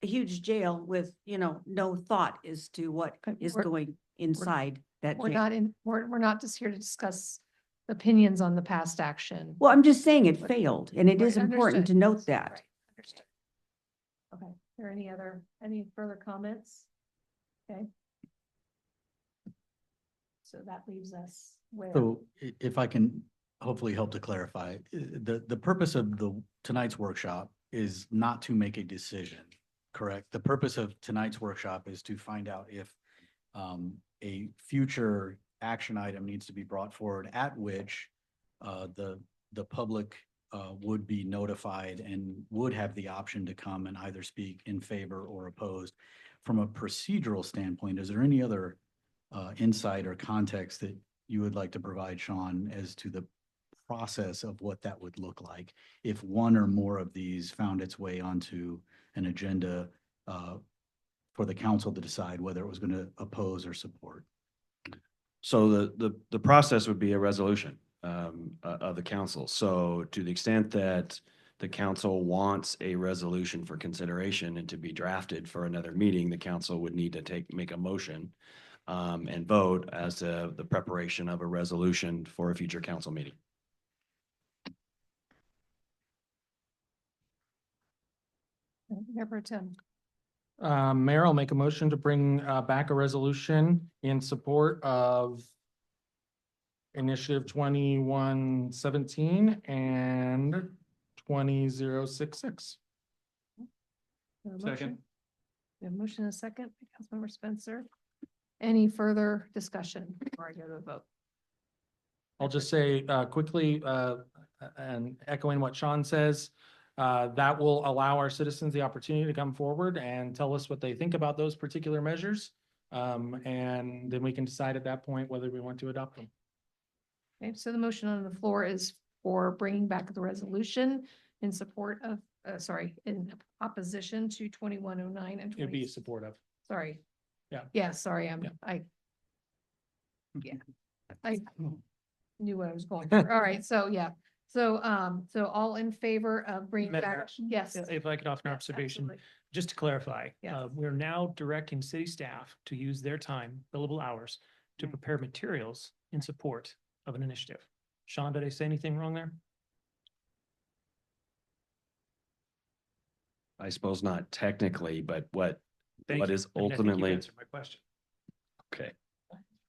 a huge jail with, no thought as to what is going inside that jail. We're not just here to discuss opinions on the past action. Well, I'm just saying it failed, and it is Right, important to understood. note that. Right, understood. Okay, are there any further comments? Okay. So that leaves us where? So if I can hopefully help to clarify, the purpose of tonight's workshop is not to make a decision, correct? The purpose of tonight's workshop is to find out if a future action item needs to be brought forward at which the public would be notified and would have the option to come and either speak in favor or opposed. From a procedural standpoint, is there any other insight or context that you would like to provide, Sean, as to the process of what that would look like if one or more of these found its way onto an agenda for the council to decide whether it was going to oppose or support? So the process would be a resolution of the council. So to the extent that the council wants a resolution for consideration and to be drafted for another meeting, the council would need to make a motion and vote as to the preparation of a resolution for a future council meeting. Member Tim. Mayor, I'll make a motion to bring back a resolution in support of Initiative 2117 and 20066. Second. We have a motion and a second, by Councilmember Spencer. Any further discussion before I go to a vote? I'll just say quickly, and echoing what Sean says, that will allow our citizens the opportunity to come forward and tell us what they think about those particular measures. And then we can decide at that point whether we want to adopt them. Okay, so the motion on the floor is for bringing back the resolution in support of, in opposition to 2109 and It'd be 20. supportive. Sorry. Yeah. Yeah, sorry, I knew what I was going for. All right, so yeah. So all in favor of bringing Madam back, Mayor, yes. If I could offer an Yes, observation, absolutely. just to clarify, Yeah. we're now directing city staff to use their time, billable hours, to prepare materials in support of an initiative. Sean, did I say anything wrong there? I suppose not technically, but what Thank you. is I mean, I think you've ultimately, answered my question. okay.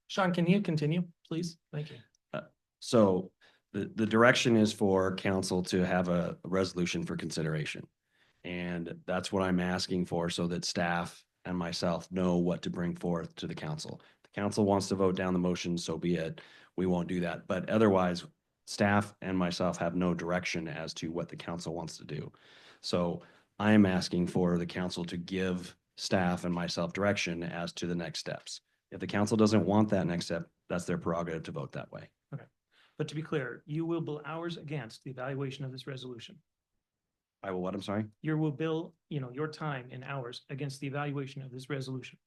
Sean, can you continue, please? Thank you. So the direction is for council to have a resolution for consideration. And that's what I'm asking for so that staff and myself know what to bring forth to the council. The council wants to vote down the motion, so be it. We won't do that. But otherwise, staff and myself have no direction as to what the council wants to do. So I am asking for the council to give staff and myself direction as to the next steps. If the council doesn't want that next step, that's their prerogative to vote that way. Okay. But to be clear, you will bill hours against the evaluation of this resolution. I will what, I'm sorry? You will bill, your time in hours against the evaluation of this resolution.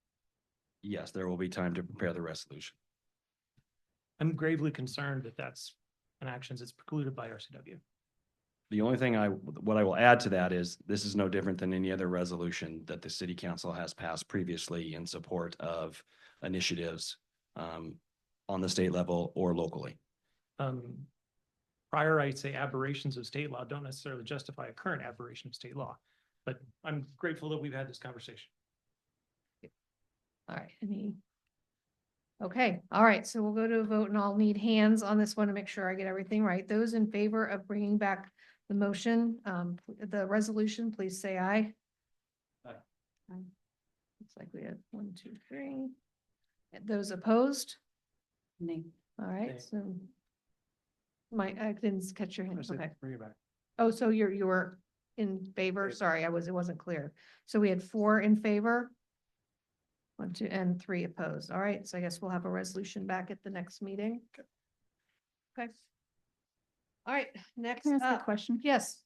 Yes, there will be time to prepare the resolution. I'm gravely concerned that that's an action that's precluded by RCW. The only thing what I will add to that is this is no different than any other resolution that the city council has passed previously in support of initiatives on the state level or locally. prior, I'd say aberrations of state law don't necessarily justify a current aberration of state law. But I'm grateful that we've had this conversation. All right, okay, all right, so we'll go to a vote and I'll need hands on this one to make sure I get everything right. Those in favor of bringing back the motion, the resolution, please say aye. Aye. Looks like we have 1, 2, 3. Those opposed? Nay. All right, Nay. so I didn't catch your hand. I said, Okay. bring it back. Oh, so you were in favor? Sorry, it wasn't clear. So we had 4 in favor. 1, 2, and 3 opposed. All right, so I guess we'll have a resolution back at the next meeting. Okay. All right, next Can I ask a up. question? Yes.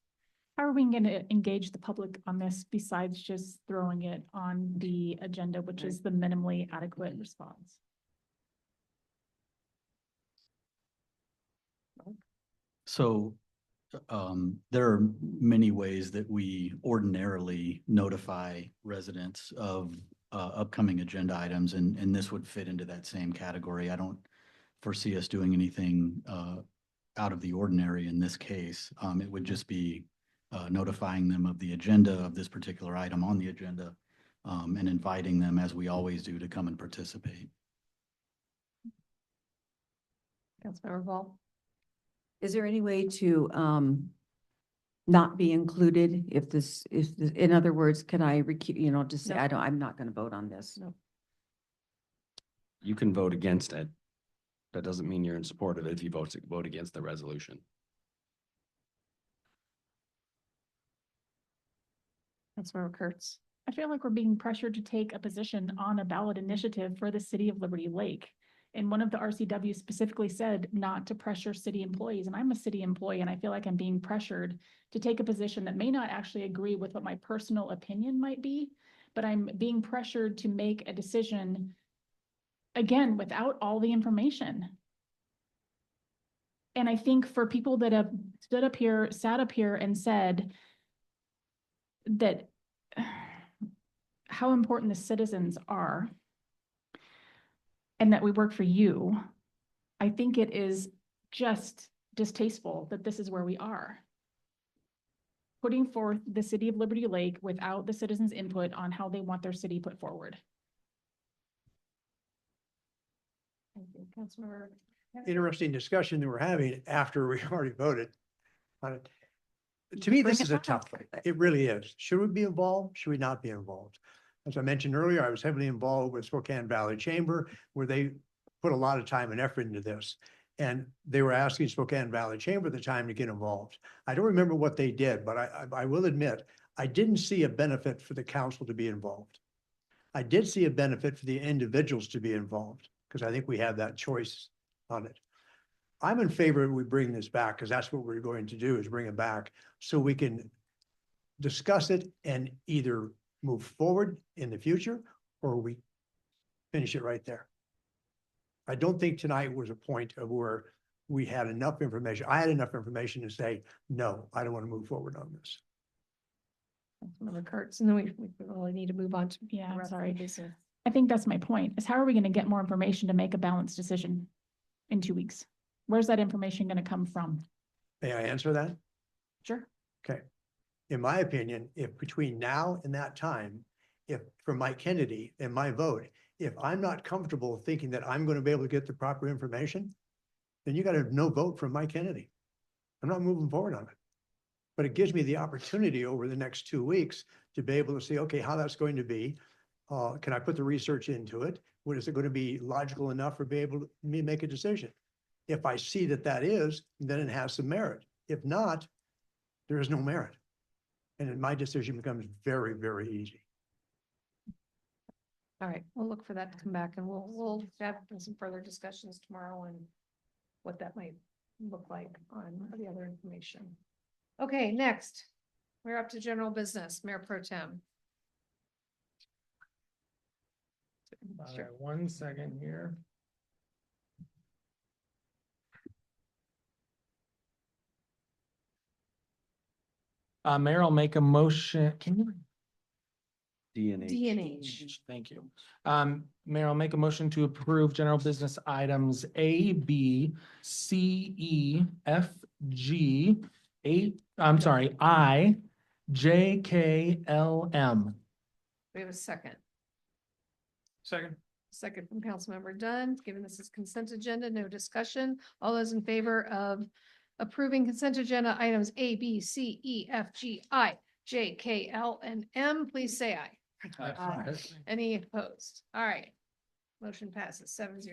How are we going to engage the public on this besides just throwing it on the agenda, which is the minimally adequate response? So there are many ways that we ordinarily notify residents of upcoming agenda items, and this would fit into that same category. I don't foresee us doing anything out of the ordinary in this case. It would just be notifying them of the agenda of this particular item on the agenda, and inviting them, as we always do, to come and participate. Councilmember Vol. Is there any way to not be included in other words, can I just say, No. I'm not gonna vote on this? No. You can vote against it. That doesn't mean you're in support of it if you vote against the resolution. Councilmember Kurtz. I feel like we're being pressured to take a position on a ballot initiative for the city of Liberty Lake. And one of the RCW specifically said not to pressure city employees. And I'm a city employee and I feel like I'm being pressured to take a position that may not actually agree with what my personal opinion might be, but I'm being pressured to make a decision again, without all the information. And I think for people that have sat up here and said that how important the citizens are and that we work for you, I think it is just distasteful that this is where we are. Putting forth the city of Liberty Lake without the citizens' input on how they want their city put forward. Thank you, Councilmember. Interesting discussion that we're having after we already voted on it. To me, this is a tough one. It really is. Should we be involved? Should we not be involved? As I mentioned earlier, I was heavily involved with Spokane Valley Chamber, where they put a lot of time and effort into this. And they were asking Spokane Valley Chamber at the time to get involved. I don't remember what they did, but I will admit, I didn't see a benefit for the council to be involved. I did see a benefit for the individuals to be involved, because I think we have that choice on it. I'm in favor we bring this back, because that's what we're going to do, is bring it back so we can discuss it and either move forward in the future or we finish it right there. I don't think tonight was a point of where we had enough information. I had enough information to say, no, I don't want to move forward on this. Councilmember Kurtz, and then we really need to move on to. Yeah, the I'm rest of sorry. the business. I think that's my point, is how are we going to get more information to make a balanced decision in 2 weeks? Where's that information going to come from? May I answer that? Sure. Okay. In my opinion, if between now and that time, if for Mike Kennedy and my vote, if I'm not comfortable thinking that I'm going to be able to get the proper information, then you got a no vote from Mike Kennedy. I'm not moving forward on it. But it gives me the opportunity over the next 2 weeks to be able to see, okay, how that's going to be. Can I put the research into it? What is it going to be logical enough for be able to me make a decision? If I see that that is, then it has some merit. If not, there is no merit. And then my decision becomes very, very easy. All right, we'll look for that to come back and we'll have some further discussions tomorrow on what that might look like on the other information. Okay, next, we're up to general business, Mayor Pro Tem. Sure. 1 second here. Mayor, I'll make a motion. Can you? DNH. Thank you. Mayor, I'll make a motion to approve general business items A, B, C, E, F, IJKLM. We have a second. Second. Second from Councilmember Dunn, given this is consent agenda, no discussion. All those in favor of approving consent agenda items A, B, C, E, F, G, I, J, K, L, and M, please say aye. Any opposed? All right. Motion passes 7-0.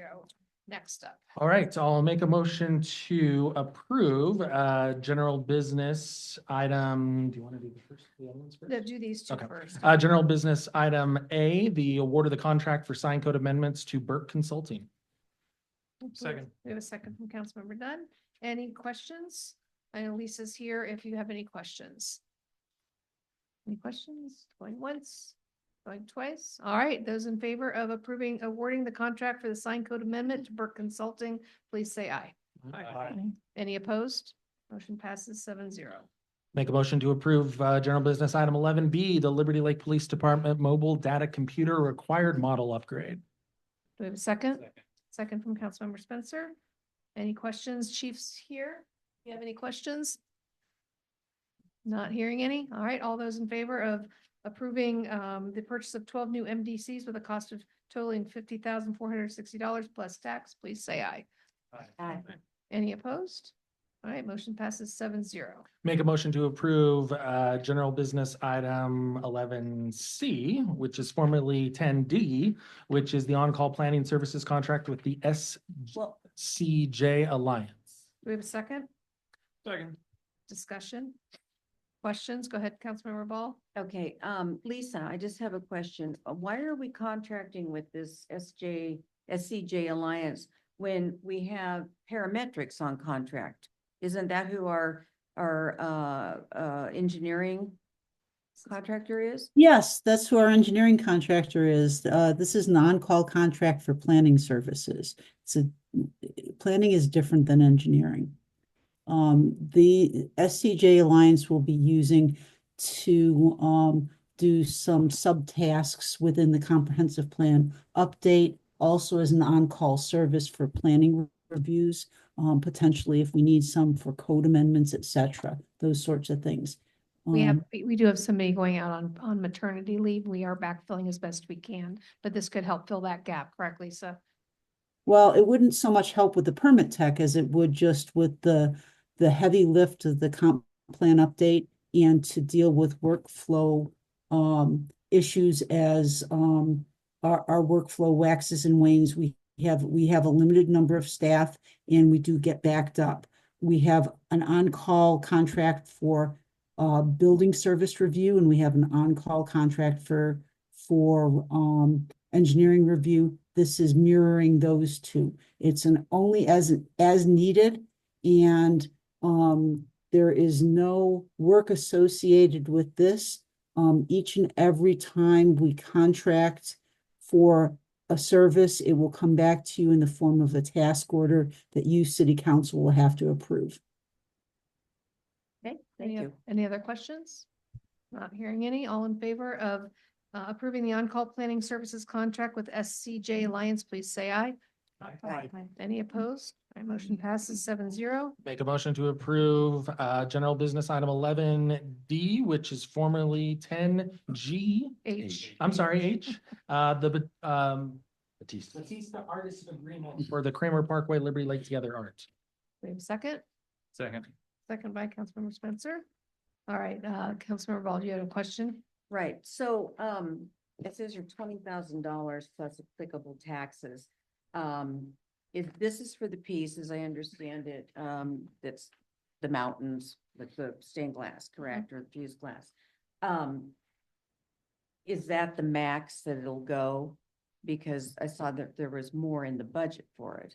Next up. All right, so I'll make a motion to approve general business item. Do you want to do the first? The other ones first? No, do these two Okay. first. General business item A, the award of the contract for sign code amendments to Burke Consulting. Second. We have a second from Councilmember Dunn. Any questions? I know Lisa's here if you have any questions. Any questions? Going once, going twice. All right, those in favor of awarding the contract for the sign code amendment to Burke Consulting, please say aye. Any opposed? Motion passes 7-0. Make a motion to approve general business item 11B, the Liberty Lake Police Department mobile data computer required model upgrade. Do we have a second? Second from Councilmember Spencer. Any questions? Chief's here. You have any questions? Not hearing any. All right, all those in favor of approving the purchase of 12 new MDCs with a cost of totaling $50,460 plus tax, please say aye. Aye. Any opposed? All right, motion passes 7-0. Make a motion to approve general business item 11C, which is formerly 10D, which is the on-call planning services contract with the SCJ Alliance. Do we have a second? Second. Discussion? Questions? Go ahead, Councilmember Ball. Okay, Lisa, I just have a question. Why are we contracting with this SCJ Alliance when we have parametrics on contract? Isn't that who our engineering contractor is? Yes, that's who our engineering contractor is. This is an on-call contract for planning services. Planning is different than engineering. The SCJ Alliance will be using to do some subtasks within the comprehensive plan update, also as an on-call service for planning reviews, potentially if we need some for code amendments, et cetera, those sorts of things. We do have somebody going out on maternity leave. We are backfilling as best we can, but this could help fill that gap, correct, Lisa? Well, it wouldn't so much help with the permit tech as it would just with the heavy lift of the comp plan update and to deal with workflow issues as our workflow waxes and wanes. We have a limited number of staff and we do get backed up. We have an on-call contract for building service review, and we have an on-call contract for engineering review. This is mirroring those two. It's an only as needed, and there is no work associated with this. Each and every time we contract for a service, it will come back to you in the form of a task order that you, City Council, will have to approve. Okay, thank you. Any other questions? Not hearing any. All in favor of approving the on-call planning services contract with SCJ Alliance, please say aye. Aye. Any opposed? All right, motion passes 7-0. Make a motion to approve general business item 11D, which is formerly 10G. H. I'm sorry, H. The Batista Artist Agreement for the Kramer Parkway Liberty Lake Together Art. We have a second? Second. Second by Councilmember Spencer. All right, Councilmember Ball, do you have a question? Right, so, it says your $20,000 plus applicable taxes. If this is for the piece, as I understand it, that's the mountains with the stained glass, correct, or fused glass. Is that the max that it'll go? Because I saw that there was more in the budget for it.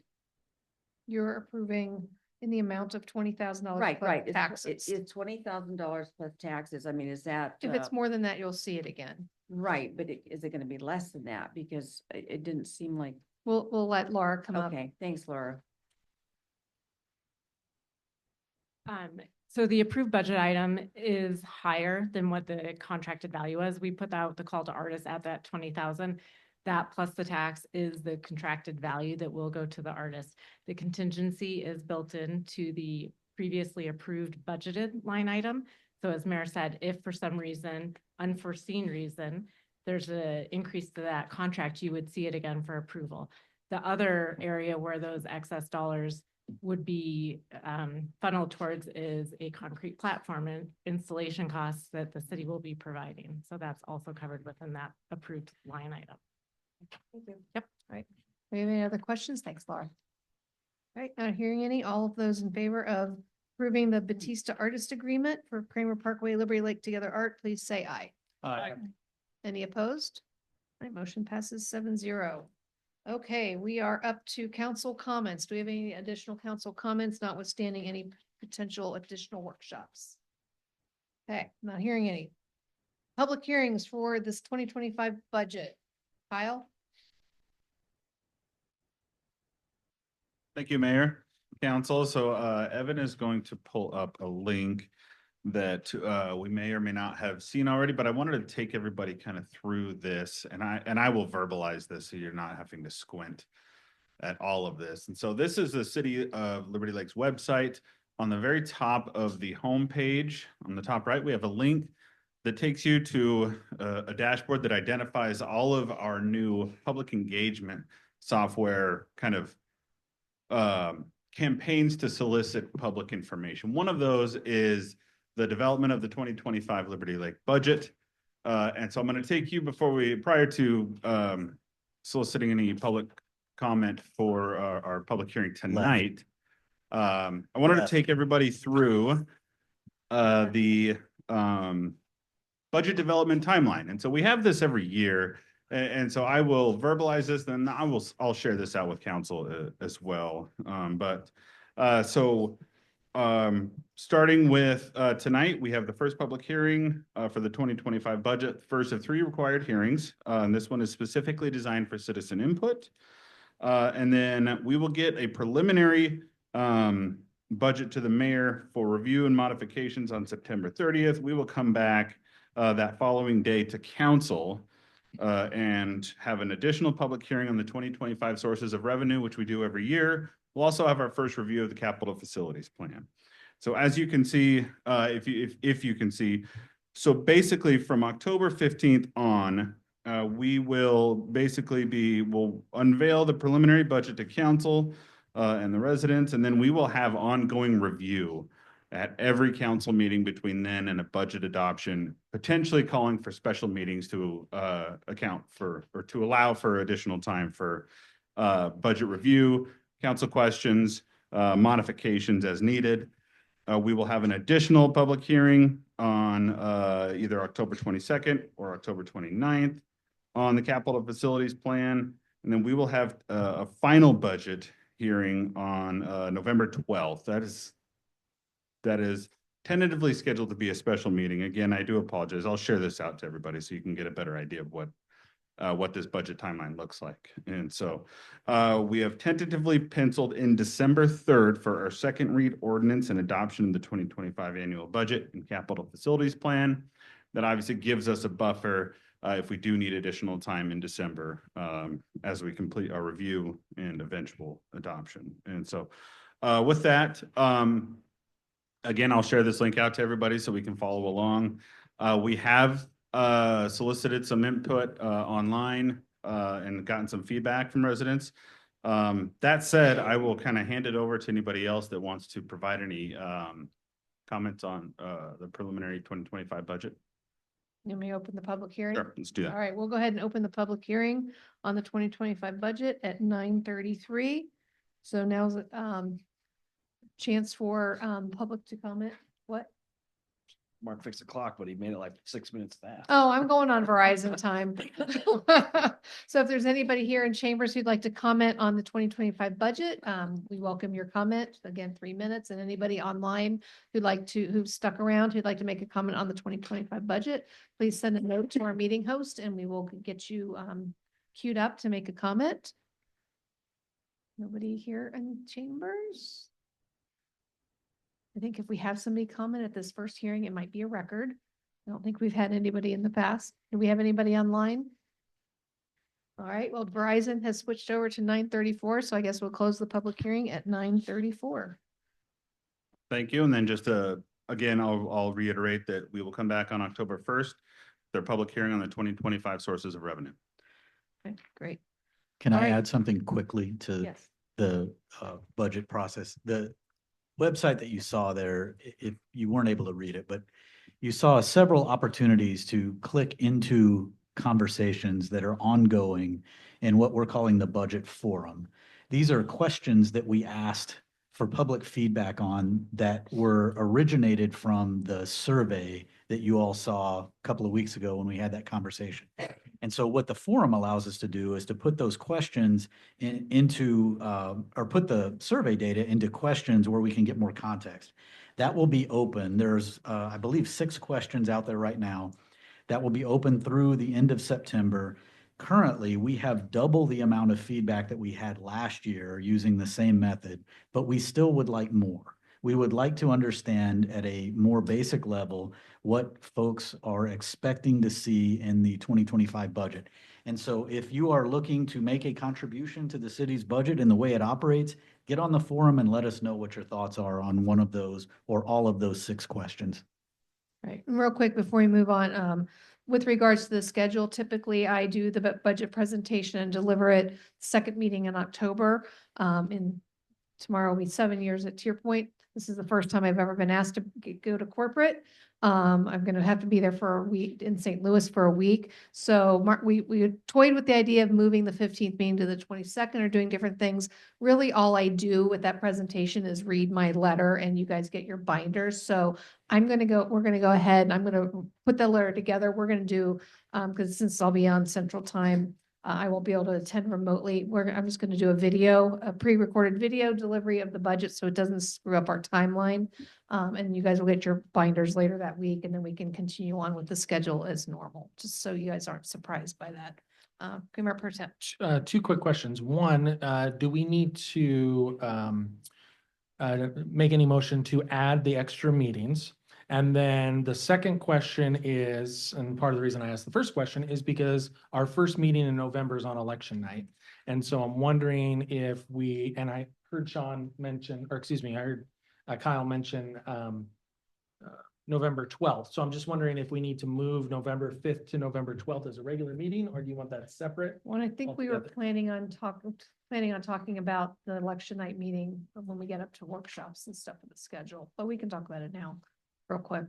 You're approving in the amount of $20,000 Right, plus right. taxes. It's $20,000 plus taxes. I mean, is that? If it's more than that, you'll see it again. Right, but is it gonna be less than that? Because it didn't seem like. We'll let Laura come up. Okay, thanks, Laura. So the approved budget item is higher than what the contracted value was. We put out the call to artists at that 20,000. That plus the tax is the contracted value that will go to the artist. The contingency is built into the previously approved budgeted line item. So as Mayor said, if for some reason, unforeseen reason, there's an increase to that contract, you would see it again for approval. The other area where those excess dollars would be funneled towards is a concrete platform and installation costs that the city will be providing. So that's also covered within that approved line item. Thank you. Yep. All right. Do we have any other questions? Thanks, Laura. All right, not hearing any. All of those in favor of approving the Batista Artist Agreement for Kramer Parkway, Liberty Lake Together Art, please say aye. Aye. Any opposed? All right, motion passes 7-0. Okay, we are up to council comments. Do we have any additional council comments, notwithstanding any potential additional workshops? Okay, not hearing any. Public hearings for this 2025 budget. Kyle? Thank you, Mayor, Council. So Evan is going to pull up a link that we may or may not have seen already, but I wanted to take everybody kind of through this, and I will verbalize this so you're not having to squint at all of this. And so this is the City of Liberty Lakes website. On the very top of the home page, on the top right, we have a link that takes you to a dashboard that identifies all of our new public engagement software kind of campaigns to solicit public information. One of those is the development of the 2025 Liberty Lake budget. And so I'm going to take you prior to soliciting any public comment for our public hearing tonight. I wanted to take everybody through the budget development timeline. And so we have this every year. And so I will verbalize this, then I'll share this out with council as well. Starting with tonight, we have the first public hearing for the 2025 budget, first of 3 required hearings. And this one is specifically designed for citizen input. And then we will get a preliminary budget to the mayor for review and modifications on September 30th. We will come back that following day to council and have an additional public hearing on the 2025 sources of revenue, which we do every year. We'll also have our first review of the capital facilities plan. So as you can see, if you can see, so basically from October 15th on, we will we'll unveil the preliminary budget to council and the residents, and then we will have ongoing review at every council meeting between then and a budget adoption, potentially calling for special meetings to account for or to allow for additional time for budget review, council questions, modifications as needed. We will have an additional public hearing on either October 22nd or October 29th on the capital facilities plan. And then we will have a final budget hearing on November 12th. That is tentatively scheduled to be a special meeting. Again, I do apologize. I'll share this out to everybody so you can get a better idea of what this budget timeline looks like. And so we have tentatively penciled in December 3rd for our second read ordinance and adoption of the 2025 annual budget and capital facilities plan. That obviously gives us a buffer if we do need additional time in December as we complete our review and eventual adoption. And so with that, again, I'll share this link out to everybody so we can follow along. We have solicited some input online and gotten some feedback from residents. That said, I will kind of hand it over to anybody else that wants to provide any comments on the preliminary 2025 budget. You want me to open the public hearing? Sure, let's do that. All right, we'll go ahead and open the public hearing on the 2025 budget at 9:33. So now's chance for public to comment. What? Mark fixed the clock, but he made it like 6 minutes fast. Oh, I'm going on Verizon time. So if there's anybody here in chambers who'd like to comment on the 2025 budget, we welcome your comment. Again, 3 minutes. And anybody online who's stuck around, who'd like to make a comment on the 2025 budget, please send a note to our meeting host and we will get you queued up to make a comment. Nobody here in chambers? I think if we have somebody comment at this first hearing, it might be a record. I don't think we've had anybody in the past. Do we have anybody online? All right, well, Verizon has switched over to 9:34, so I guess we'll close the public hearing at 9:34. Thank you. And then just again, I'll reiterate that we will come back on October 1st. Their public hearing on the 2025 sources of revenue. Okay, great. Can All I right. add something quickly to Yes. the budget process? The website that you saw there, if you weren't able to read it, but you saw several opportunities to click into conversations that are ongoing in what we're calling the budget forum. These are questions that we asked for public feedback on that were originated from the survey that you all saw a couple of weeks ago when we had that conversation. And so what the forum allows us to do is to put those questions into, or put the survey data into questions where we can get more context. That will be open. There's, I believe, 6 questions out there right now that will be open through the end of September. Currently, we have double the amount of feedback that we had last year using the same method, but we still would like more. We would like to understand at a more basic level what folks are expecting to see in the 2025 budget. And so if you are looking to make a contribution to the city's budget and the way it operates, get on the forum and let us know what your thoughts are on one of those or all of those 6 questions. Right. And real quick before we move on, with regards to the schedule, typically I do the budget presentation and deliver it second meeting in October. And tomorrow will be 7 years to your point. This is the first time I've ever been asked to go to corporate. I'm going to have to be there for a week in St. Louis for a week. So we toyed with the idea of moving the 15th meeting to the 22nd or doing different things. Really, all I do with that presentation is read my letter and you guys get your binders. So we're going to go ahead and I'm going to put the letter together. We're going to do, because since I'll be on Central Time, I won't be able to attend remotely. I'm just going to do a pre-recorded video delivery of the budget so it doesn't screw up our timeline. And you guys will get your binders later that week and then we can continue on with the schedule as normal, just so you guys aren't surprised by that. Mayor Pro Tem. 2 quick questions. One, do we need to make any motion to add the extra meetings? And then the second question is, and part of the reason I asked the first question is because our first meeting in November is on election night. And so I'm wondering if and I heard Sean mention, or excuse me, I heard Kyle mention November 12th. So I'm just wondering if we need to move November 5th to November 12th as a regular meeting, or do you want that separate? Well, I think we were altogether? planning on talking about the election night meeting when we get up to workshops and stuff with the schedule, but we can talk about it now real quick.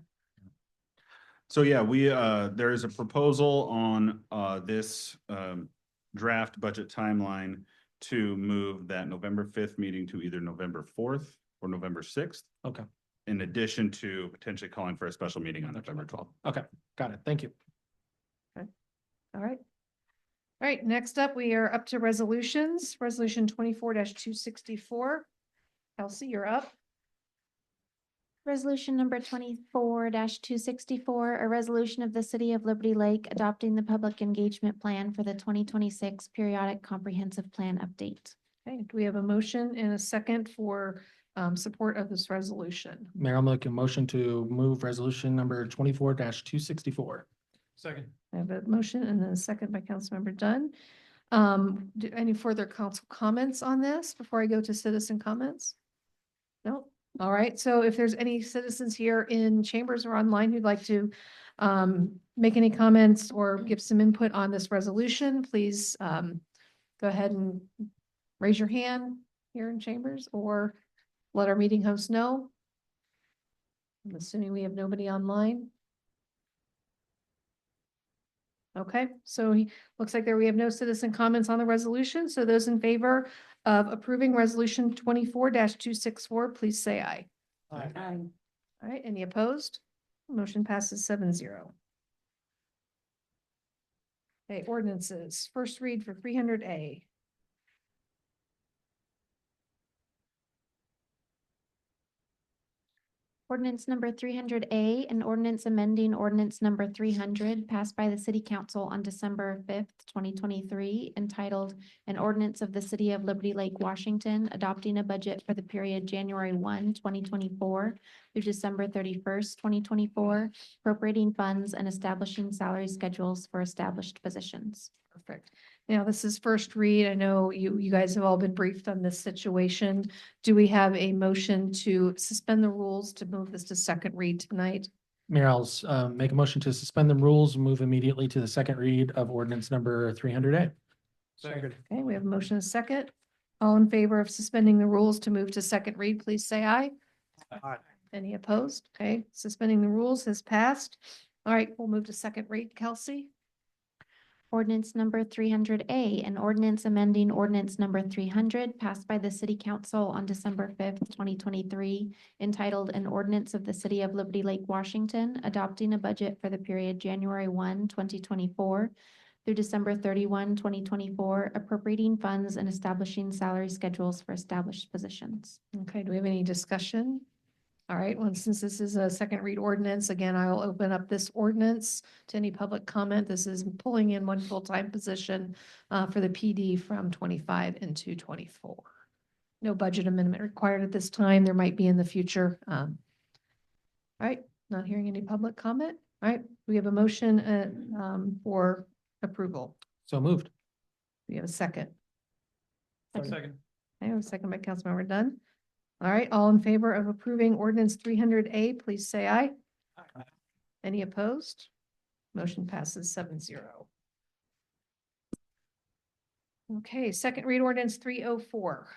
So yeah, there is a proposal on this draft budget timeline to move that November 5th meeting to either November 4th or November 6th. Okay. In addition to potentially calling for a special meeting on November 12th. Okay, got it. Thank you. Okay. All right. All right, next up, we are up to resolutions. Resolution 24-264. Kelsey, you're up. Resolution number 24-264, a resolution of the City of Liberty Lake adopting the public engagement plan for the 2026 periodic comprehensive plan update. Okay, do we have a motion and a second for support of this resolution? Mayor, I'll make a motion to move resolution number 24-264. Second. I have a motion and then a second by Councilmember Dunn. Any further council comments on this before I go to citizen comments? No? All right, so if there's any citizens here in chambers or online who'd like to make any comments or give some input on this resolution, please go ahead and raise your hand here in chambers or let our meeting host know. I'm assuming we have nobody online. Okay, so looks like we have no citizen comments on the resolution. So those in favor of approving resolution 24-264, please say aye. Aye. All right, any opposed? Motion passes 7-0. Okay, ordinances, first read for 300A. Ordinance number 300A, an ordinance amending ordinance number 300 passed by the City Council on December 5th, 2023, entitled An Ordinance of the City of Liberty Lake, Washington, adopting a budget for the period January 1, 2024 through December 31st, 2024, appropriating funds and establishing salary schedules for established positions. Perfect. Now, this is first read. I know you guys have all been briefed on this situation. Do we have a motion to suspend the rules to move this to second read tonight? Mayor, I'll make a motion to suspend the rules and move immediately to the second read of ordinance number 300A. Second. Okay, we have a motion and a second. All in favor of suspending the rules to move to second read, please say aye. Aye. Any opposed? Okay, suspending the rules has passed. All right, we'll move to second read. Kelsey? Ordinance number 300A, an ordinance amending ordinance number 300 passed by the City Council on December 5th, 2023, entitled An Ordinance of the City of Liberty Lake, Washington, adopting a budget for the period January 1, 2024 through December 31, 2024, appropriating funds and establishing salary schedules for established positions. Okay, do we have any discussion? All right, well, since this is a second read ordinance, again, I will open up this ordinance to any public comment. This is pulling in one full-time position for the PD from 25 into 24. No budget amendment required at this time. There might be in the future. All right, not hearing any public comment. All right, we have a motion for approval. So moved. We have a second. Second. Okay, I have a second by Councilmember Dunn. All right, all in favor of approving ordinance 300A, please say aye. Aye. Any opposed? Motion passes 7-0. Okay, second read ordinance 304.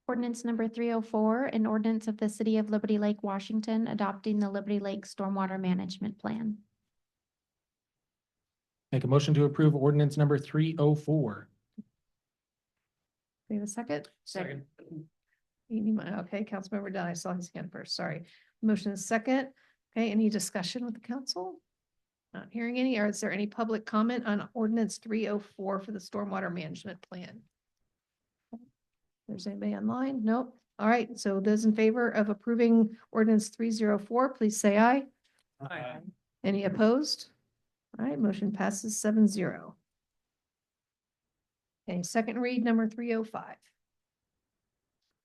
Ordinance number 304, an ordinance of the City of Liberty Lake, Washington, adopting the Liberty Lake Stormwater Management Plan. Make a motion to approve ordinance number 304. We have a second? Second. Okay, Councilmember Dunn, I saw his hand first, sorry. Motion is second. Okay, any discussion with the council? Not hearing any, or is there any public comment on ordinance 304 for the stormwater management plan? There's anybody online? Nope. All right, so those in favor of approving ordinance 304, please say aye. Aye. Any opposed? All right, motion passes 7-0. Okay, second read number 305.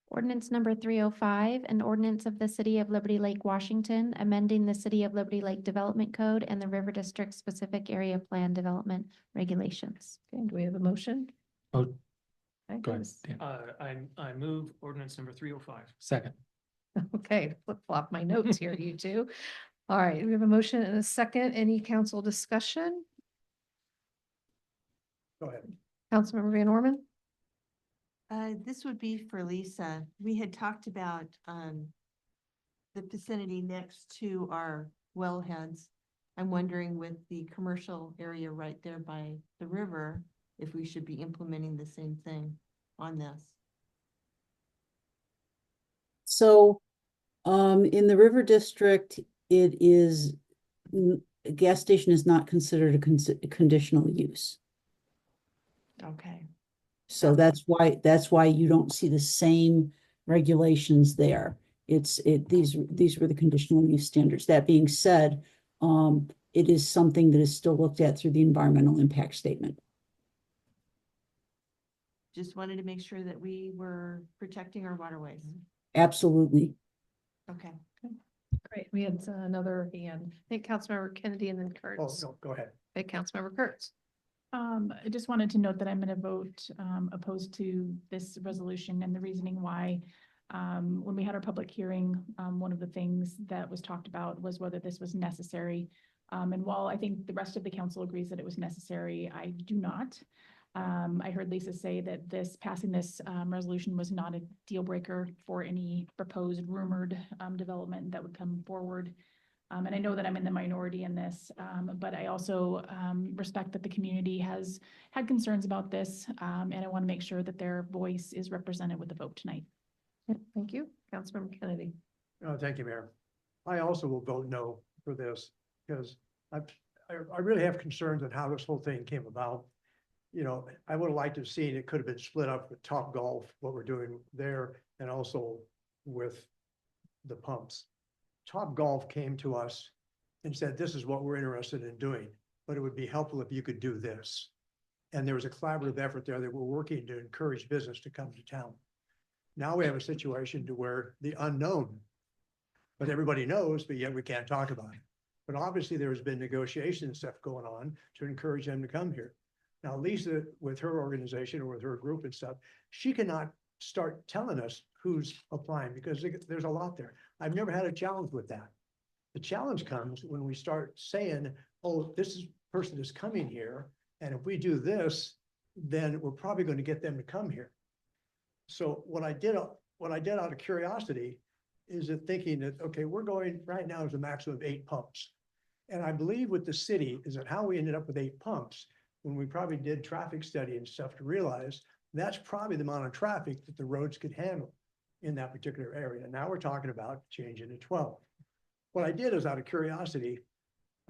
Ordinance number 305, an ordinance of the City of Liberty Lake, Washington, amending the City of Liberty Lake Development Code and the River District Specific Area Plan Development Regulations. Okay, do we have a motion? Oh, Okay, go ahead. Dan. I move ordinance number 305. Second. Okay, flip flop my notes here, you two. All right, we have a motion and a second. Any council discussion? Go ahead. Councilmember Van Orman? This would be for Lisa. We had talked about, the vicinity next to our wellheads. I'm wondering with the commercial area right there by the river, if we should be implementing the same thing on this. So, in the River District, it is, a gas station is not considered a conditional use. Okay. So that's why you don't see the same regulations there. These were the conditional use standards. That being said, it is something that is still looked at through the environmental impact statement. Just wanted to make sure that we were protecting our waterways. Absolutely. Okay. Great, we had another hand. I think Councilmember Kennedy and then Oh, Kurtz. no, go ahead. Okay, Councilmember Kurtz. I just wanted to note that I'm going to vote opposed to this resolution, and the reasoning why. When we had our public hearing, one of the things that was talked about was whether this was necessary. And while I think the rest of the council agrees that it was necessary, I do not. I heard Lisa say that passing this resolution was not a deal breaker for any proposed rumored development that would come forward. And I know that I'm in the minority in this, but I also respect that the community has had concerns about this, and I want to make sure that their voice is represented with the vote tonight. Yep, thank you. Councilmember Kennedy. Thank you, Mayor. I also will vote no for this because I really have concerns on how this whole thing came about. You know, I would have liked to have seen it could have been split up with Top Golf, what we're doing there, and also with the pumps. Top Golf came to us and said, this is what we're interested in doing, but it would be helpful if you could do this. And there was a collaborative effort there that we're working to encourage business to come to town. Now we have a situation to where the unknown, but everybody knows, but yet we can't talk about it. But obviously there's been negotiation and stuff going on to encourage them to come here. Now, Lisa, with her organization or with her group and stuff, she cannot start telling us who's applying because there's a lot there. I've never had a challenge with that. The challenge comes when we start saying, oh, person is coming here, and if we do this, then we're probably going to get them to come here. So what I did out of curiosity is that thinking that, okay, we're going right now is a maximum of 8 pumps. And I believe with the city is that how we ended up with 8 pumps, when we probably did traffic study and stuff to realize that's probably the amount of traffic that the roads could handle in that particular area. Now we're talking about changing to 12. What I did is out of curiosity,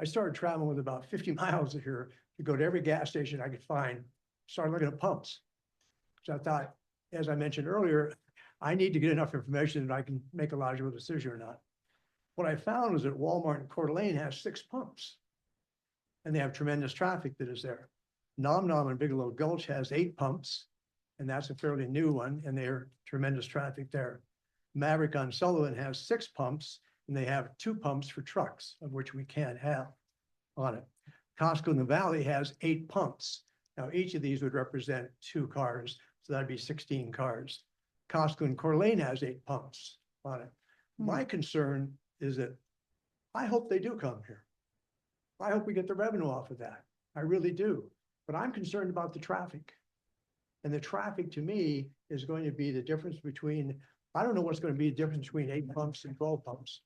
I started traveling with about 50 miles here to go to every gas station I could find, started looking at pumps. So I thought, as I mentioned earlier, I need to get enough information that I can make a logical decision or not. What I found was that Walmart in Coeur d'Alene has 6 pumps. And they have tremendous traffic that is there. Nom Nom in Bigelow Gulch has 8 pumps, and that's a fairly new one, and they're tremendous traffic there. Maverick on Sullivan has 6 pumps, and they have 2 pumps for trucks, of which we can't have on it. Costco in the Valley has 8 pumps. Now, each of these would represent 2 cars, so that'd be 16 cars. Costco in Coeur d'Alene has 8 pumps on it. My concern is that I hope they do come here. I hope we get the revenue off of that. I really do. But I'm concerned about the traffic. And the traffic to me is going to be the difference between, I don't know what's going to be the difference between 8 pumps and 12 pumps.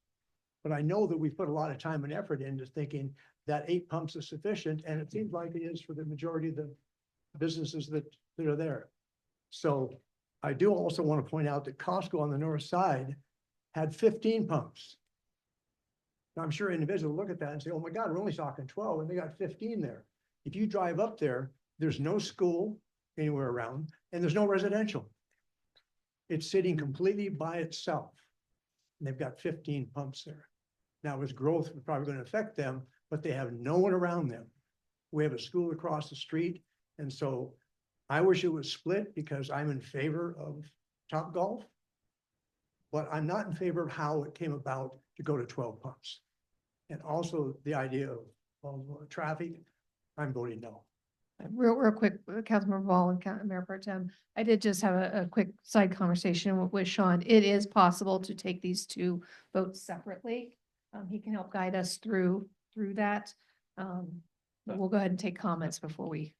But I know that we put a lot of time and effort into thinking that 8 pumps is sufficient, and it seems like it is for the majority of the businesses that are there. So I do also want to point out that Costco on the north side had 15 pumps. Now, I'm sure individuals will look at that and say, oh my God, we're only talking 12, and they got 15 there. If you drive up there, there's no school anywhere around, and there's no residential. It's sitting completely by itself. And they've got 15 pumps there. Now, as growth is probably going to affect them, but they have no one around them. We have a school across the street, and so I wish it was split because I'm in favor of Topgolf, but I'm not in favor of how it came about to go to 12 pumps. And also the idea of traffic, I'm voting no. Real quick, Councilmember Ball and Mayor Pro Tem, I did just have a quick side conversation with Sean. It is possible to take these 2 votes separately. He can help guide us through that. But we'll go ahead and take comments before we.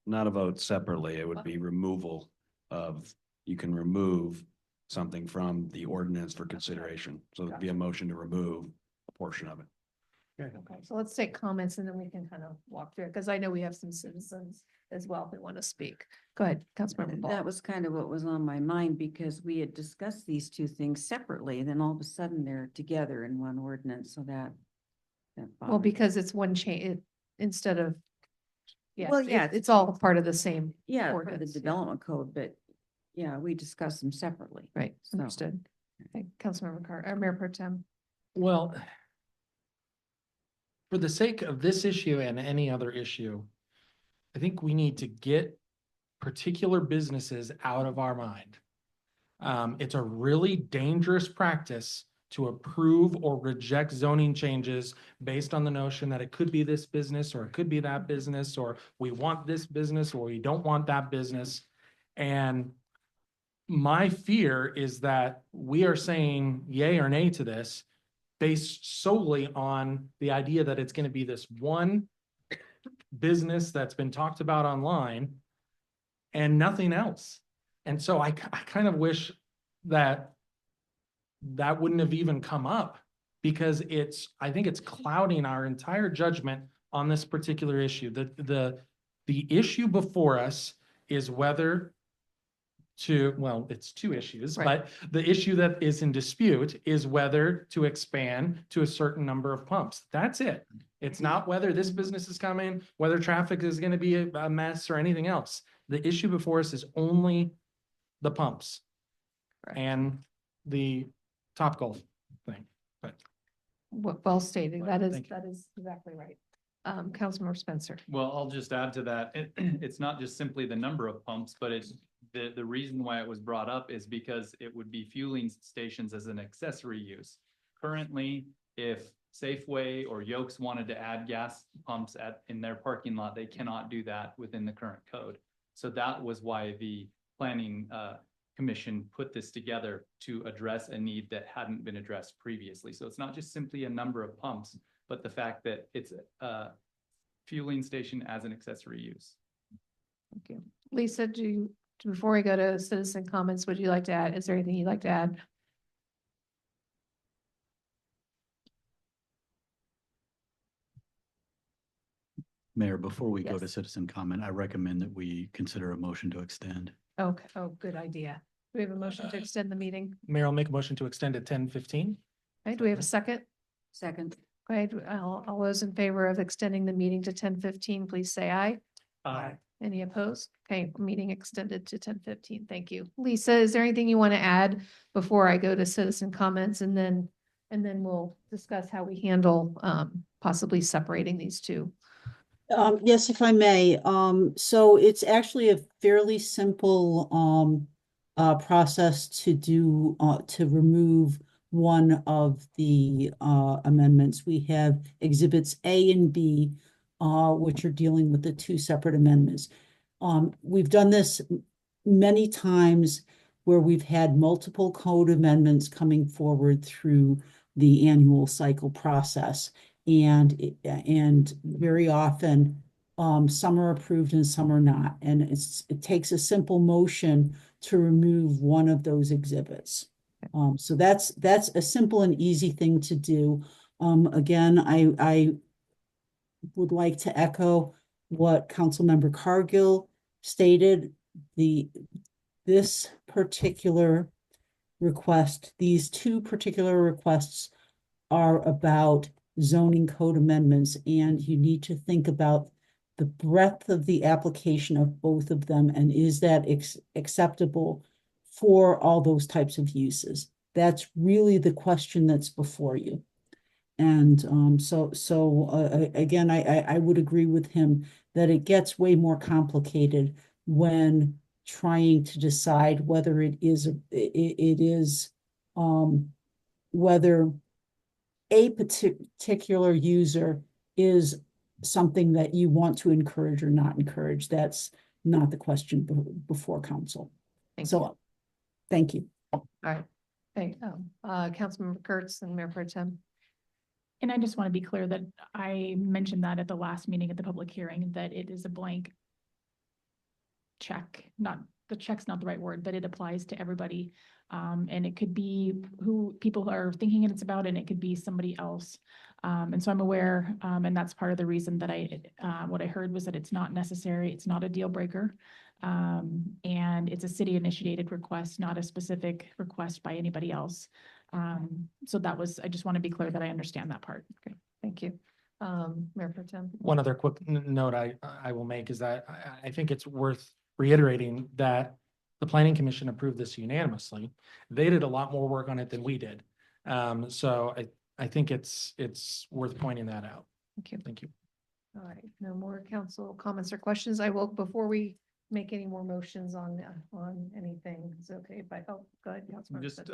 Not a vote separately. It would be removal of, you can remove something from the ordinance for consideration. So it'd be a motion to remove a portion of it. Okay, so let's take comments and then we can kind of walk through it, because I know we have some citizens as well who want to speak. Go ahead, Councilmember Ball. That was kind of what was on my mind because we had discussed these 2 things separately, and then all of a sudden they're together in one ordinance, so that. Well, bothered me. because it's one change instead of. Yeah, Well, yeah, it's all part of the same. Yeah, for the ordinance, yeah. development code, but yeah, we discussed them separately. Right, So- understood. Okay, Councilmember Carr, Mayor Pro Tem. Well, for the sake of this issue and any other issue, I think we need to get particular businesses out of our mind. It's a really dangerous practice to approve or reject zoning changes based on the notion that it could be this business or it could be that business, or we want this business or we don't want that business. And my fear is that we are saying yay or nay to this based solely on the idea that it's going to be this one business that's been talked about online and nothing else. And so I kind of wish that wouldn't have even come up, because I think it's clouding our entire judgment on this particular issue. The issue before us is whether it's 2 issues, Right. but the issue that is in dispute is whether to expand to a certain number of pumps. That's it. It's not whether this business is coming, whether traffic is going to be a mess or anything else. The issue before us is only the pumps and the Topgolf thing. But Well stated. Well, That thank is exactly right. Councilmember Spencer. Well, I'll just add to that. It's not just simply the number of pumps, but it's the reason why it was brought up is because it would be fueling stations as an accessory use. Currently, if Safeway or Yokes wanted to add gas pumps in their parking lot, they cannot do that within the current code. So that was why the planning commission put this together to address a need that hadn't been addressed previously. So it's not just simply a number of pumps, but the fact that it's a fueling station as an accessory use. Thank you. Lisa, before we go to citizen comments, would you like to add, is there anything you'd like to add? Mayor, before we go Yes. to citizen comment, I recommend that we consider a motion to extend. Okay, oh, good idea. Do we have a motion to extend the meeting? Mayor, I'll make a motion to extend at 10:15. Okay, do we have a second? Second. Okay, all those in favor of extending the meeting to 10:15, please say aye. Aye. Any opposed? Okay, meeting extended to 10:15. Thank you. Lisa, is there anything you want to add before I go to citizen comments, and then we'll discuss how we handle possibly separating these two? Yes, if I may. So it's actually a fairly simple process to do to remove one of the amendments. We have exhibits A and B, which are dealing with the two separate amendments. We've done this many times where we've had multiple code amendments coming forward through the annual cycle process. And very often, some are approved and some are not. And it takes a simple motion to remove one of those exhibits. So that's a simple and easy thing to do. Again, I would like to echo what Councilmember Cargill stated. This particular request, these two particular requests are about zoning code amendments, and you need to think about the breadth of the application of both of them, and is that acceptable for all those types of uses? That's really the question that's before you. And again, I would agree with him that it gets way more complicated when trying to decide whether whether a particular user is something that you want to encourage or not encourage. That's not the question before council. Thank you. All right. Hey, Councilmember Kurtz and Mayor Pro Tem. And I just want to be clear that I mentioned that at the last meeting at the public hearing, that it is a blank check, the check's not the right word, but it applies to everybody. And it could be who people are thinking it's about, and it could be somebody else. And so I'm aware, and that's part of the reason that what I heard was that it's not necessary, it's not a deal breaker. And it's a city initiated request, not a specific request by anybody else. So I just want to be clear that I understand that part. Okay, thank you. Mayor Pro Tem. One other quick note I will make is that I think it's worth reiterating that the Planning Commission approved this unanimously. They did a lot more work on it than we did. So I think it's worth pointing that out. Thank you. Thank you. All right, no more council comments or questions. I will, before we make any more motions on anything, it's okay, but, go ahead, Councilmember. Just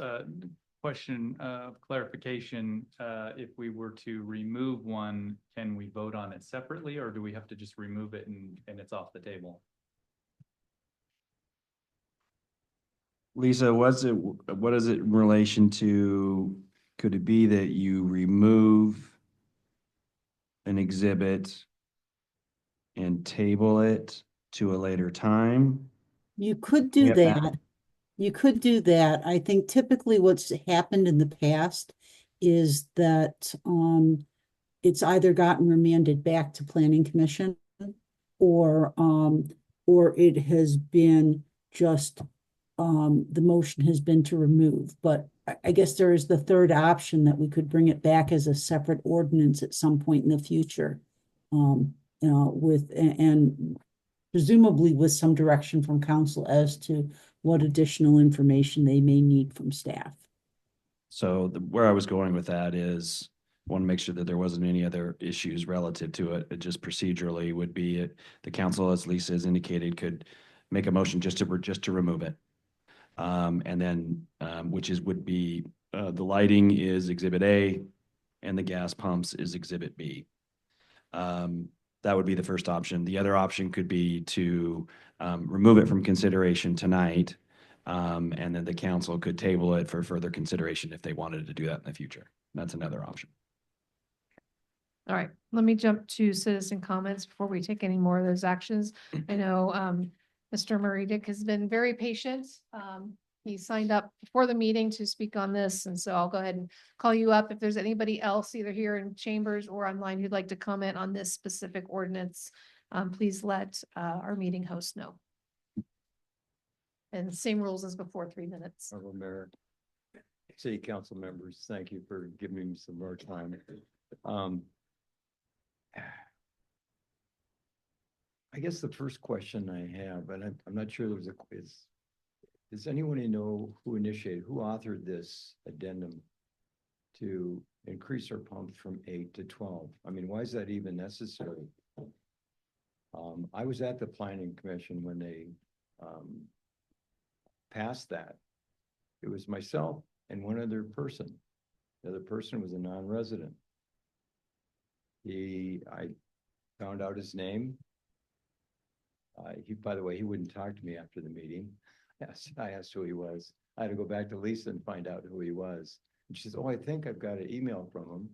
question of clarification. If we were to remove one, can we vote on it separately, or do we have to just remove it and it's off the table? Lisa, what is it in relation to, could it be that you remove an exhibit and table it to a later time? You could do that. You could do that. I think typically what's happened in the past is that it's either gotten remanded back to Planning Commission or it has been just the motion has been to remove. But I guess there is the third option that we could bring it back as a separate ordinance at some point in the future, and presumably with some direction from council as to what additional information they may need from staff. So where I was going with that is, I want to make sure that there wasn't any other issues relative to it. It just procedurally would be the council, as Lisa has indicated, could make a motion just to remove it. And then, would be the lighting is Exhibit A. and the gas pumps is Exhibit B. That would be the first option. The other option could be to remove it from consideration tonight. And then the council could table it for further consideration if they wanted to do that in the future. That's another option. All right, let me jump to citizen comments before we take any more of those actions. I know Mr. Murray Dick has been very patient. He signed up before the meeting to speak on this, and so I'll go ahead and call you up if there's anybody else either here in chambers or online who'd like to comment on this specific ordinance. Please let our meeting host know. And same rules as before, 3 minutes. Honorable Mayor, City Council members, thank you for giving me some more time. I guess the first question I have, and I'm not sure there's a quiz. Does anyone know who initiated, who authored this addendum to increase our pumps from 8 to 12? I mean, why is that even necessary? I was at the Planning Commission when they passed that. It was myself and one other person. The other person was a non-resident. I found out his name. By the way, he wouldn't talk to me after the meeting. I asked who he was. I had to go back to Lisa and find out who he was. And she says, "Oh, I think I've got an email from him."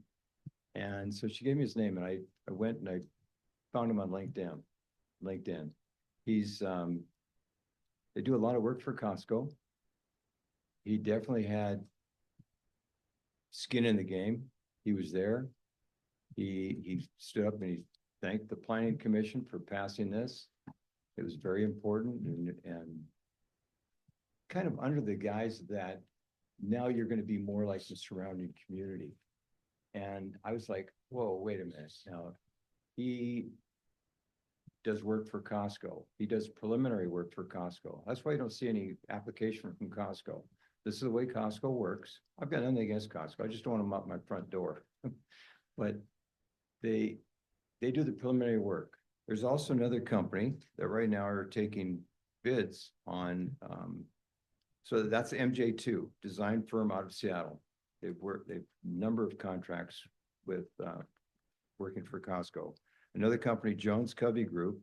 And so she gave me his name, and I went and I found him on LinkedIn. He's they do a lot of work for Costco. He definitely had skin in the game. He was there. He stood up and he thanked the Planning Commission for passing this. It was very important and kind of under the guise that now you're going to be more like the surrounding community. And I was like, whoa, wait a minute. Now, he does work for Costco. He does preliminary work for Costco. That's why you don't see any application from Costco. This is the way Costco works. I've got nothing against Costco. I just don't want them up my front door. But they do the preliminary work. There's also another company that right now are taking bids on, so that's MJ2, design firm out of Seattle. They've number of contracts with working for Costco. Another company, Jones Covey Group,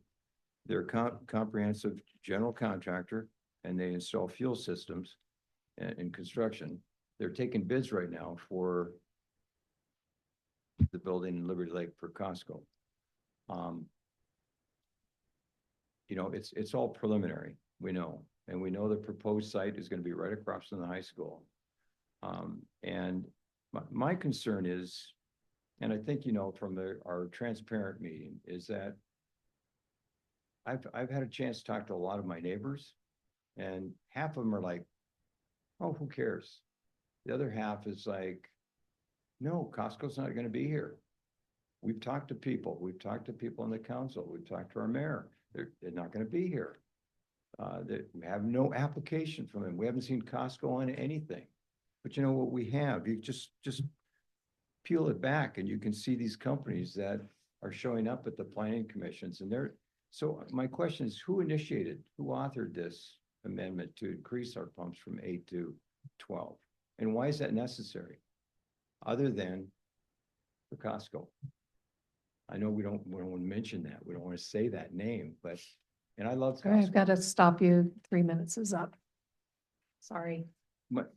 they're a comprehensive general contractor and they install fuel systems in construction. They're taking bids right now for the building in Liberty Lake for Costco. You know, it's all preliminary, we know, and we know the proposed site is going to be right across from the high school. And my concern is, and I think, you know, from our transparent meeting is that I've had a chance to talk to a lot of my neighbors and half of them are like, oh, who cares? The other half is like, no, Costco's not going to be here. We've talked to people. We've talked to people in the council. We've talked to our mayor. They're not going to be here. We have no application from them. We haven't seen Costco on anything. But you know what we have? You just peel it back and you can see these companies that are showing up at the planning commissions and so my question is, who authored this amendment to increase our pumps from 8 to 12? And why is that necessary? Other than for Costco. I know we don't want to mention that. We don't want to say that name, but, and I love All right, Costco. I've got to stop you. 3 minutes is up. Sorry. But,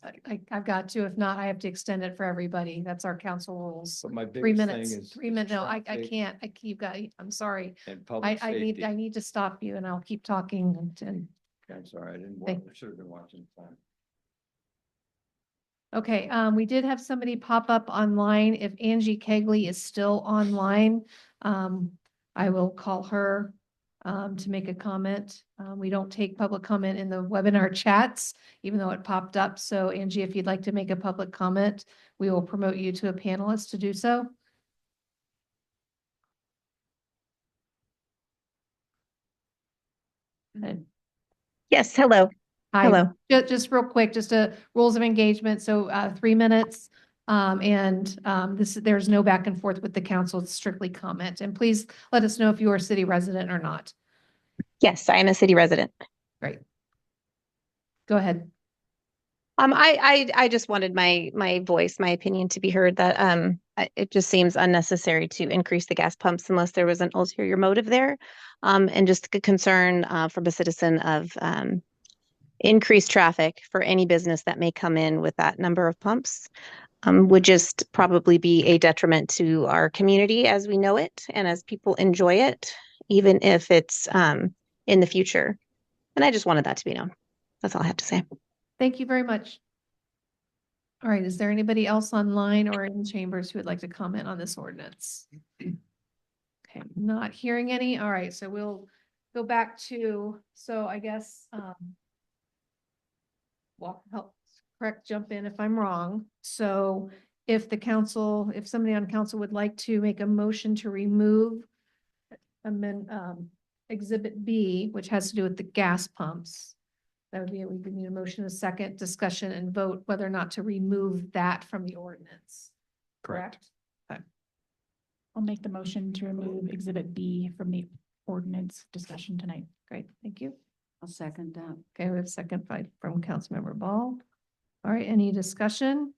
I've got to, if not, I have to extend it for everybody. That's our council rules. but my 3 biggest thing minutes, is. 3 minutes. No, I traffic can't. You've got, I'm sorry. And public safety. I need to stop you and I'll keep talking and I'm sorry, I didn't Thank- watch, I should have been watching the time. okay, we did have somebody pop up online. If Angie Kegley is still online, I will call her to make a comment. We don't take public comment in the webinar chats, even though it popped up. So Angie, if you'd like to make a public comment, we will promote you to a panelist to do so. Yes, hello. Hi. Hello. Just real quick, just rules of engagement. So 3 minutes. There's no back and forth with the council. It's strictly comment. And please let us know if you are a city resident or not. Yes, I am a city resident. Great. Go ahead. I just wanted my voice, my opinion to be heard that it just seems unnecessary to increase the gas pumps unless there was an ulterior motive there. And just a concern from a citizen of increased traffic for any business that may come in with that number of pumps would just probably be a detriment to our community as we know it and as people enjoy it, even if it's in the future. And I just wanted that to be known. That's all I have to say. Thank you very much. All right, is there anybody else online or in chambers who would like to comment on this ordinance? Okay, not hearing any. All right, so we'll go back to, so I guess, well, help, correct, jump in if I'm wrong. So if the council, if somebody on council would like to make a motion to remove Exhibit B, which has to do with the gas pumps, that would be, we would need a motion, a second, discussion and vote whether or not to remove that from the ordinance. Correct? Okay. I'll make the motion to remove Exhibit B from the ordinance discussion tonight. Great, thank you. I'll second that. Okay, we have a second by from Councilmember Ball. All right, any discussion?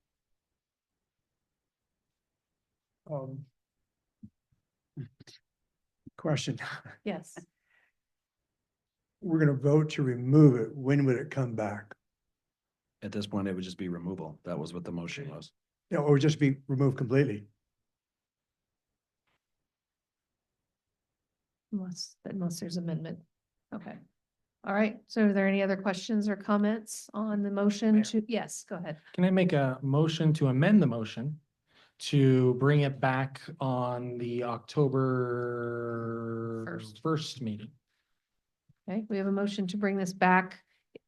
Question. Yes. We're gonna vote to remove it. When would it come back? At this point, it would just be removal. That was what the motion was. No, or just be removed completely? Unless there's amendment. Okay. All right, so are there any other questions or comments on the motion to, yes, go ahead. Can I make a motion to amend the motion to bring it back on the October first meeting? Okay, we have a motion to bring this back.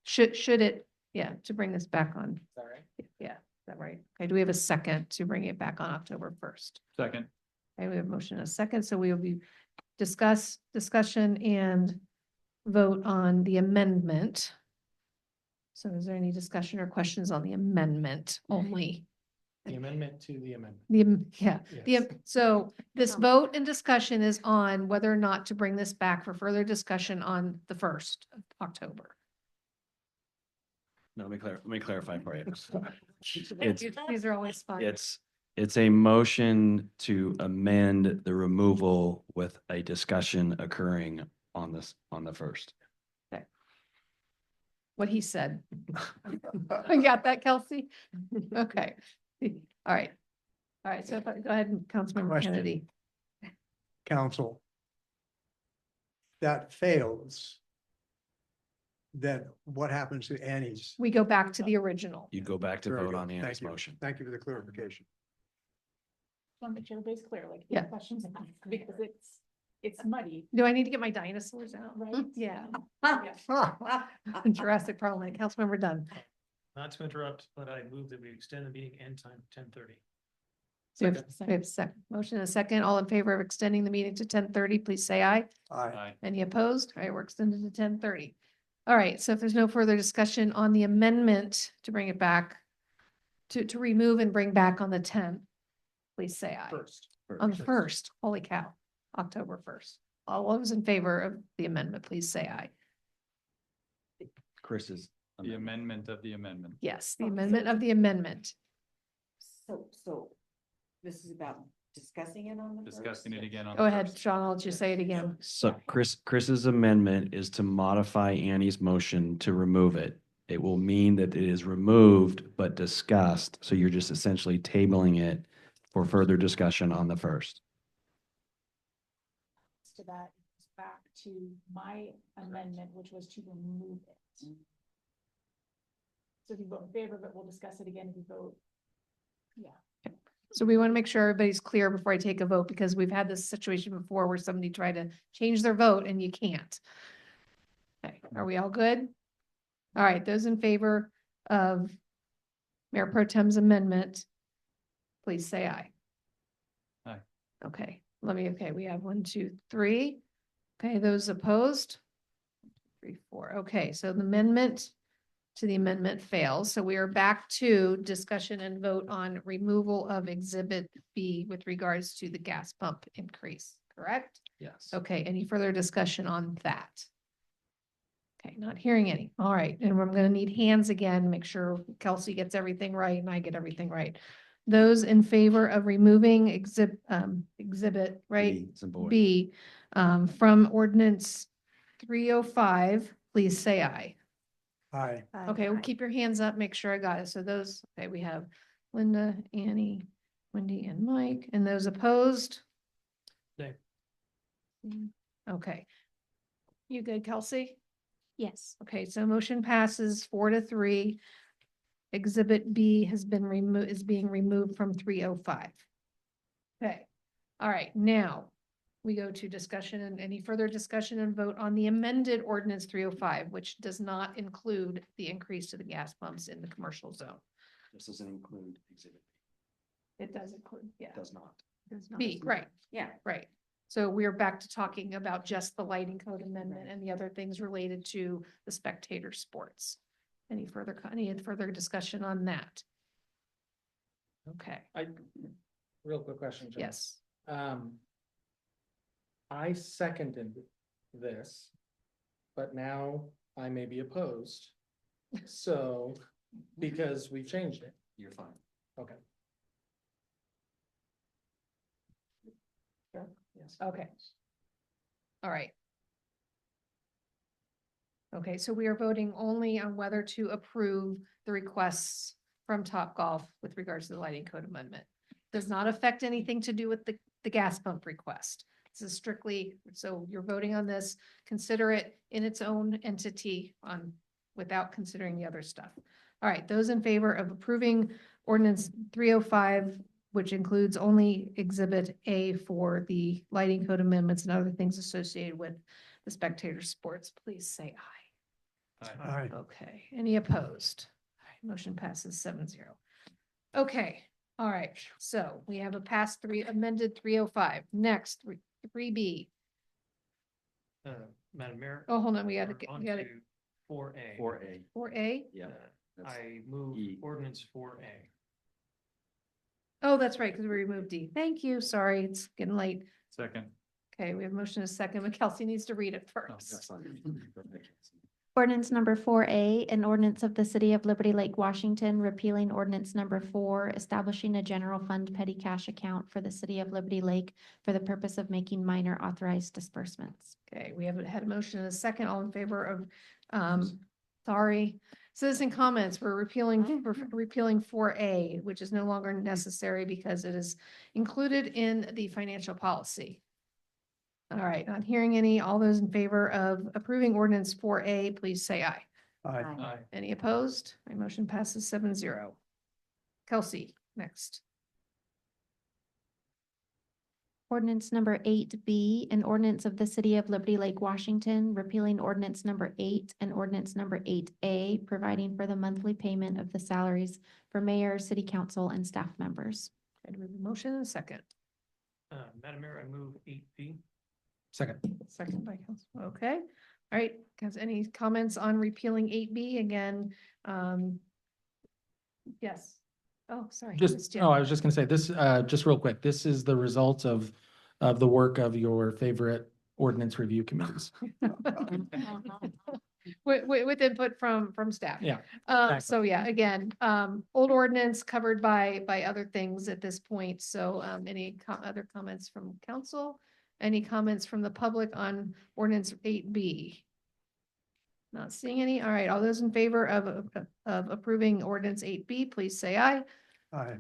Should it, yeah, to bring this back on. Is that right? Yeah, is that right? Okay, do we have a second to bring it back on October 1st? Second. Okay, we have a motion and a second, so we will be discussion and vote on the amendment. So is there any discussion or questions on the amendment only? The amendment to the amendment. So this vote and discussion is on whether or not to bring this back for further discussion on the 1st of October. No, let me clarify for you. These are always fun. It's a motion to amend the removal with a discussion occurring on the first. Okay. What he said. You got that, Kelsey? Okay. All right. All right, so if I, go ahead and Councilmember Question. Kennedy. Council. That fails. Then what happens to Annie's? We go back to the original. You go back to Very vote good. on Thank Annie's you. motion. Thank you for the clarification. Want to make sure everybody's clear, like, Yeah. questions, because it's muddy, Do I need to get my dinosaurs out? right? Yeah. Jurassic Parliament, Councilmember Dunn. Not to interrupt, but I move that we extend the meeting end time to 10:30. So we have a second, motion and a second. All in favor of extending the meeting to 10:30, please say aye. Aye. Any opposed? All right, we're extended to 10:30. All right, so if there's no further discussion on the amendment to bring it back, to remove and bring back on the 10th, please say aye. On the 1st, holy cow, October 1st. All those in favor of the amendment, please say aye. Chris's. The amendment of the amendment. Yes, the amendment of the amendment. So this is about discussing it on the first? Discussing it again on. Go the ahead, 1st. Sean, I'll just say it again. So Chris's amendment is to modify Annie's motion to remove it. It will mean that it is removed but discussed. So you're just essentially tabling it for further discussion on the first. To that, it's back to my amendment, which was to remove it. So if you vote in favor of it, we'll discuss it again if you vote. Yeah. So we want to make sure everybody's clear before I take a vote, because we've had this situation before where somebody tried to change their vote and you can't. Okay, are we all good? All right, those in favor of Mayor Pro Tem's amendment, please say aye. Aye. Okay, okay, we have 1, 2, 3. Okay, those opposed? 3, 4. Okay, so the amendment to the amendment fails. So we are back to discussion and vote on removal of Exhibit B with regards to the gas pump increase, correct? Yes. Okay, any further discussion on that? Okay, not hearing any. All right, and I'm gonna need hands again, make sure Kelsey gets everything right and I get everything right. those in favor of removing exhibit, right? B, it's in boy. B, from ordinance 305, please say aye. Aye. Okay, well, keep your hands up, make sure I got it. So those, okay, we have Linda, Annie, Wendy, and Mike, and those opposed? Nay. Okay. You good, Kelsey? Yes. Okay, so motion passes 4-3. Exhibit B has been is being removed from 305. Okay, all right, now we go to discussion and any further discussion and vote on the amended ordinance 305, which does not include the increase to the gas pumps in the commercial zone. This doesn't include exhibit It does include, yeah. B, does not. B, right, Yeah. right. So we're back to talking about just the lighting code amendment and the other things related to the spectator sports. Any further discussion on that? Okay, Real quick question, Jen. yes. I seconded this, but now I may be opposed. So, because we changed it. You're fine. Okay. Sure. Yes. Okay. All right. Okay, so we are voting only on whether to approve the requests from Topgolf with regards to the lighting code amendment. Does not affect anything to do with the gas pump request. This is strictly, so you're voting on this, consider it in its own entity without considering the other stuff. All right, those in favor of approving ordinance 305, which includes only exhibit A for the lighting code amendments and other things associated with the spectator sports, please say aye. Aye. Okay, any opposed? All right, motion passes 7-0. Okay, all right, so we have a past amended 305. Next, 3B. Madam Mayor. Oh, hold on, we we're gotta on we gotta, to 4A. 4A. 4A? Yeah. that's I move E. ordinance 4A. Oh, that's right, because we removed D. Thank you, sorry, it's getting late. Second. Okay, we have motion and a second, but Kelsey needs to read it Oh, first. that's fine. Ordinance number 4A, an ordinance of the City of Liberty Lake, Washington, repealing ordinance number 4, establishing a general fund petty cash account for the City of Liberty Lake for the purpose of making minor authorized disbursements. Okay, we have had a motion and a second, all in favor of, citizen comments, we're repealing 4A, which is no longer necessary because it is included in the financial policy. All right, not hearing any, all those in favor of approving ordinance 4A, please say aye. Aye. Aye. Any opposed? My motion passes 7-0. Kelsey, next. Ordinance number 8B, an ordinance of the City of Liberty Lake, Washington, repealing ordinance number 8 and ordinance number 8A, providing for the monthly payment of the salaries for mayor, city council, and staff members. Okay, do we have a motion and a second? Madam Mayor, I move 8B. Second. Second by Council. Okay. All right. Has any comments on repealing 8B again? Yes. Oh, sorry. Ms. Just, Jen. I was just gonna say this, just real quick, this is the result of the work of your favorite ordinance review committees. With input from staff. Yeah. So exactly. yeah, again, old ordinance covered by other things at this point. So any other comments from council? Any comments from the public on ordinance 8B? Not seeing any. All right, all those in favor of approving ordinance 8B, please say aye. Aye.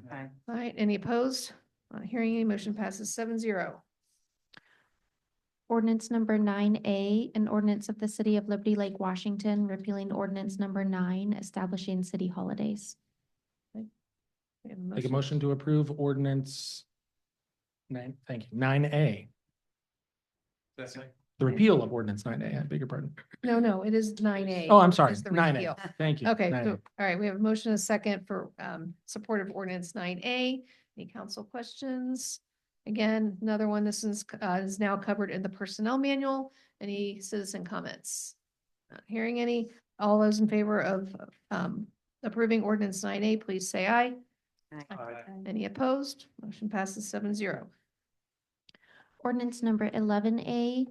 All right, any opposed? Not hearing any, motion passes 7-0. Ordinance number 9A, an ordinance of the City of Liberty Lake, Washington, repealing ordinance number 9, establishing city holidays. We have Make a motion to approve ordinance 9, thank you, 9A, the repeal of ordinance 9A, I beg your pardon. No, it is 9A. Oh, I'm sorry, Is the 9A, repeal. thank you. Okay, 9A. so, all right, we have a motion and a second for support of ordinance 9A. Any council questions? Again, another one, this is now covered in the personnel manual. Any citizen comments? Not hearing any. All those in favor of approving ordinance 9A, please say aye. Aye. Any opposed? Motion passes 7-0. Ordinance number 11A,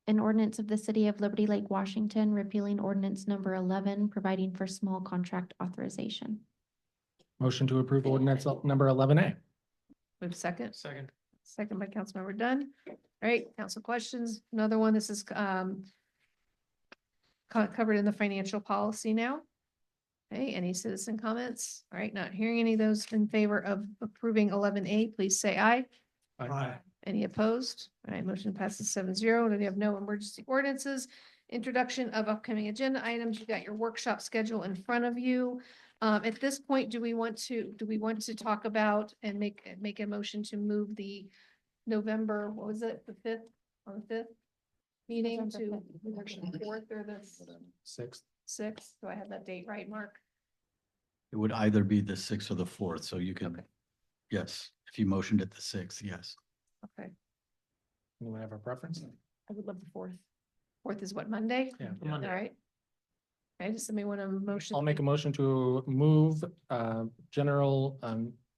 an ordinance of the City of Liberty Lake, Washington, repealing ordinance number 11, providing for small contract authorization. Motion to approve ordinance number 11A. We have a second? Second. Second by Councilmember Dunn. All right, council questions. Another one, this is covered in the financial policy now. Okay, any citizen comments? All right, not hearing any of those in favor of approving 11A, please say aye. Aye. Any opposed? All right, motion passes 7-0. And we have no emergency ordinances. Introduction of upcoming agenda items. You got your workshop schedule in front of you. At this point, do we want to talk about and make a motion to move the November, what was it, the 5th, on the 5th meeting to the 4th or the 6th. 6th? Do I have that date right, Mark? It would either be the 6th or the 4th, so you could, yes, if you motioned at the 6th, yes. Okay, Anyone have a preference? I would love the 4th. 4th is what, Monday? Yeah. All right. Okay, does somebody want to motion? I'll make a motion to move general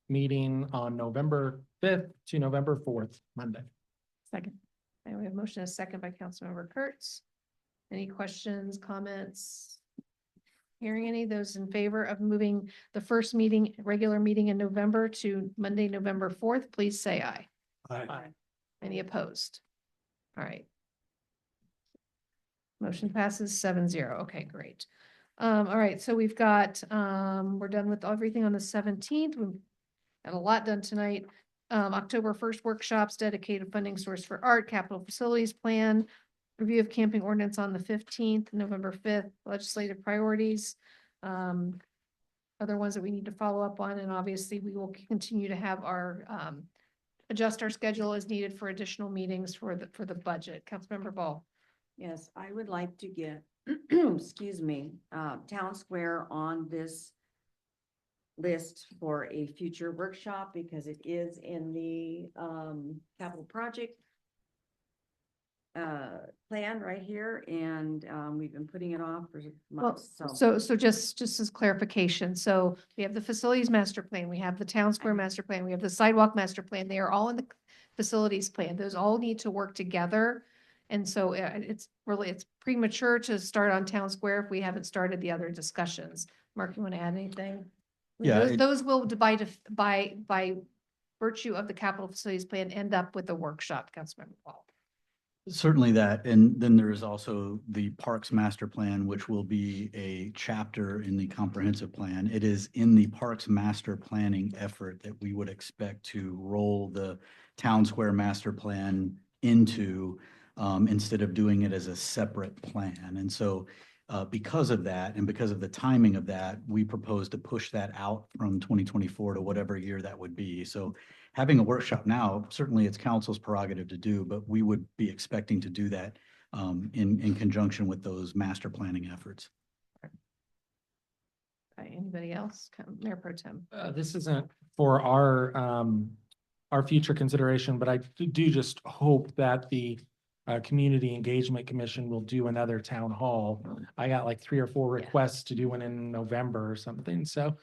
meeting on November 5th to November 4th, Monday. Second. And we have motion and a second by Councilmember Kurtz. Any questions, comments? Hearing any, those in favor of moving the first meeting, regular meeting in November to Monday, November 4th, please say aye. Aye. Any opposed? All right. Motion passes 7-0. Okay, great. All right, so we've got, we're done with everything on the 17th. We've got a lot done tonight. October 1st workshops, dedicated funding source for art, capital facilities plan, review of camping ordinance on the 15th, November 5th, legislative priorities. Other ones that we need to follow up on, and obviously we will continue to have our, adjust our schedule as needed for additional meetings for the budget. Councilmember Ball. Yes, I would like to get, excuse me, Town Square on this list for a future workshop because it is in the capital project plan right here, and we've been putting it off for months, So just as clarification, so we have the facilities master plan, we have the town square master plan, we have the sidewalk master plan, they are all in the facilities plan, those all need to work together. And so it's premature to start on town square if we haven't started the other discussions. Mark, you want to add anything? Yeah, Those will by virtue of the capital facilities plan end up with a workshop, Councilmember Paul. Certainly that, and then there is also the Parks Master Plan, which will be a chapter in the comprehensive plan. It is in the Parks Master Planning effort that we would expect to roll the Town Square Master Plan into, instead of doing it as a separate plan. And so because of that, and because of the timing of that, we propose to push that out from 2024 to whatever year that would be. So having a workshop now, certainly it's council's prerogative to do, but we would be expecting to do that in conjunction with those master planning efforts. Okay, anybody else? Mayor Pro Tem. This isn't for our future consideration, but I do just hope that the Community Engagement Commission will do another town hall. I got like 3 or 4 requests to do one in November or something. So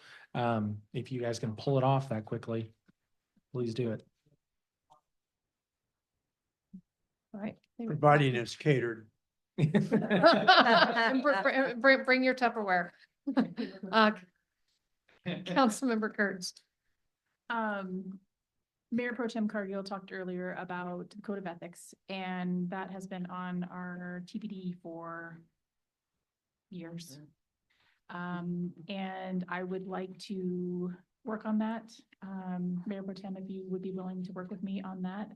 if you guys can pull it off that quickly, please do it. All right. Providing it's catered. And bring your Tupperware. Councilmember Kurtz. Mayor Pro Tem Cargill talked earlier about the Code of Ethics, and that has been on our TPD for years. And I would like to work on that. Mayor Pro Tem, if you would be willing to work with me on that.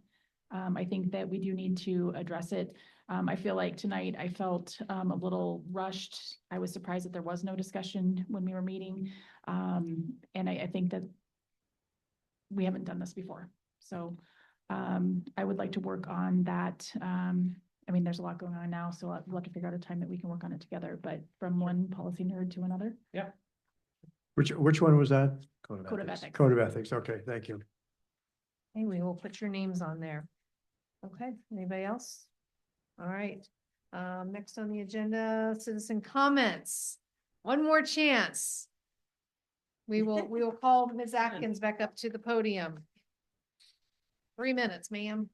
I think that we do need to address it. I feel like tonight I felt a little rushed. I was surprised that there was no discussion when we were meeting. And I think that we haven't done this before. So I would like to work on that. I mean, there's a lot going on now, so we'll have to figure out a time that we can work on it together, but from one policy nerd to another. Yeah. Which one was that? Code of Ethics. Code of Ethics. Okay, thank you. Hey, we will put your names on there. Okay, anybody else? All right. Next on the agenda, citizen comments. One more chance. We will call Ms. Atkins back up to the podium. 3 minutes, ma'am.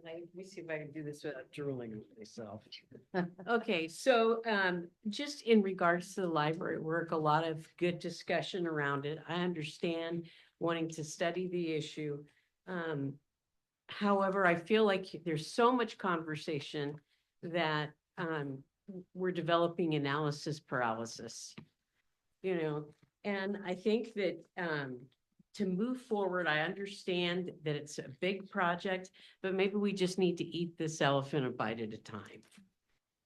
Let me see if I can do this without drooling on myself. Okay, so just in regards to the library work, a lot of good discussion around it. I understand wanting to study the issue. However, I feel like there's so much conversation that we're developing analysis paralysis. You know, and I think that to move forward, I understand that it's a big project, but maybe we just need to eat this elephant a bite at a time.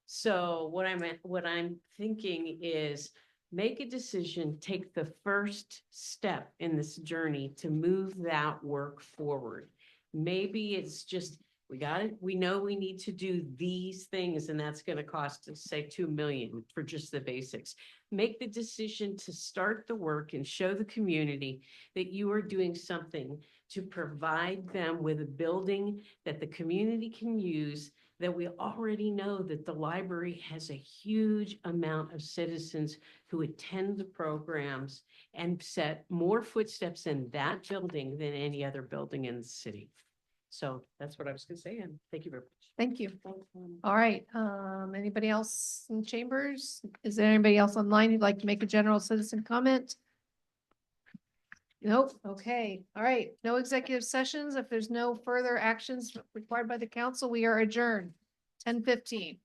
So what I'm thinking is make a decision, take the first step in this journey to move that work forward. Maybe it's just, we know we need to do these things, and that's gonna cost us, say, 2 million for just the basics. Make the decision to start the work and show the community that you are doing something to provide them with a building that the community can use, that we already know that the library has a huge amount of citizens who attend the programs and set more footsteps in that building than any other building in the city. So that's what I was gonna say, and thank you very much. Thank you. All right, anybody else in chambers? Is there anybody else online who'd like to make a general citizen comment? Nope, okay, all right, no executive sessions. If there's no further actions required by the council, we are adjourned, 10:15.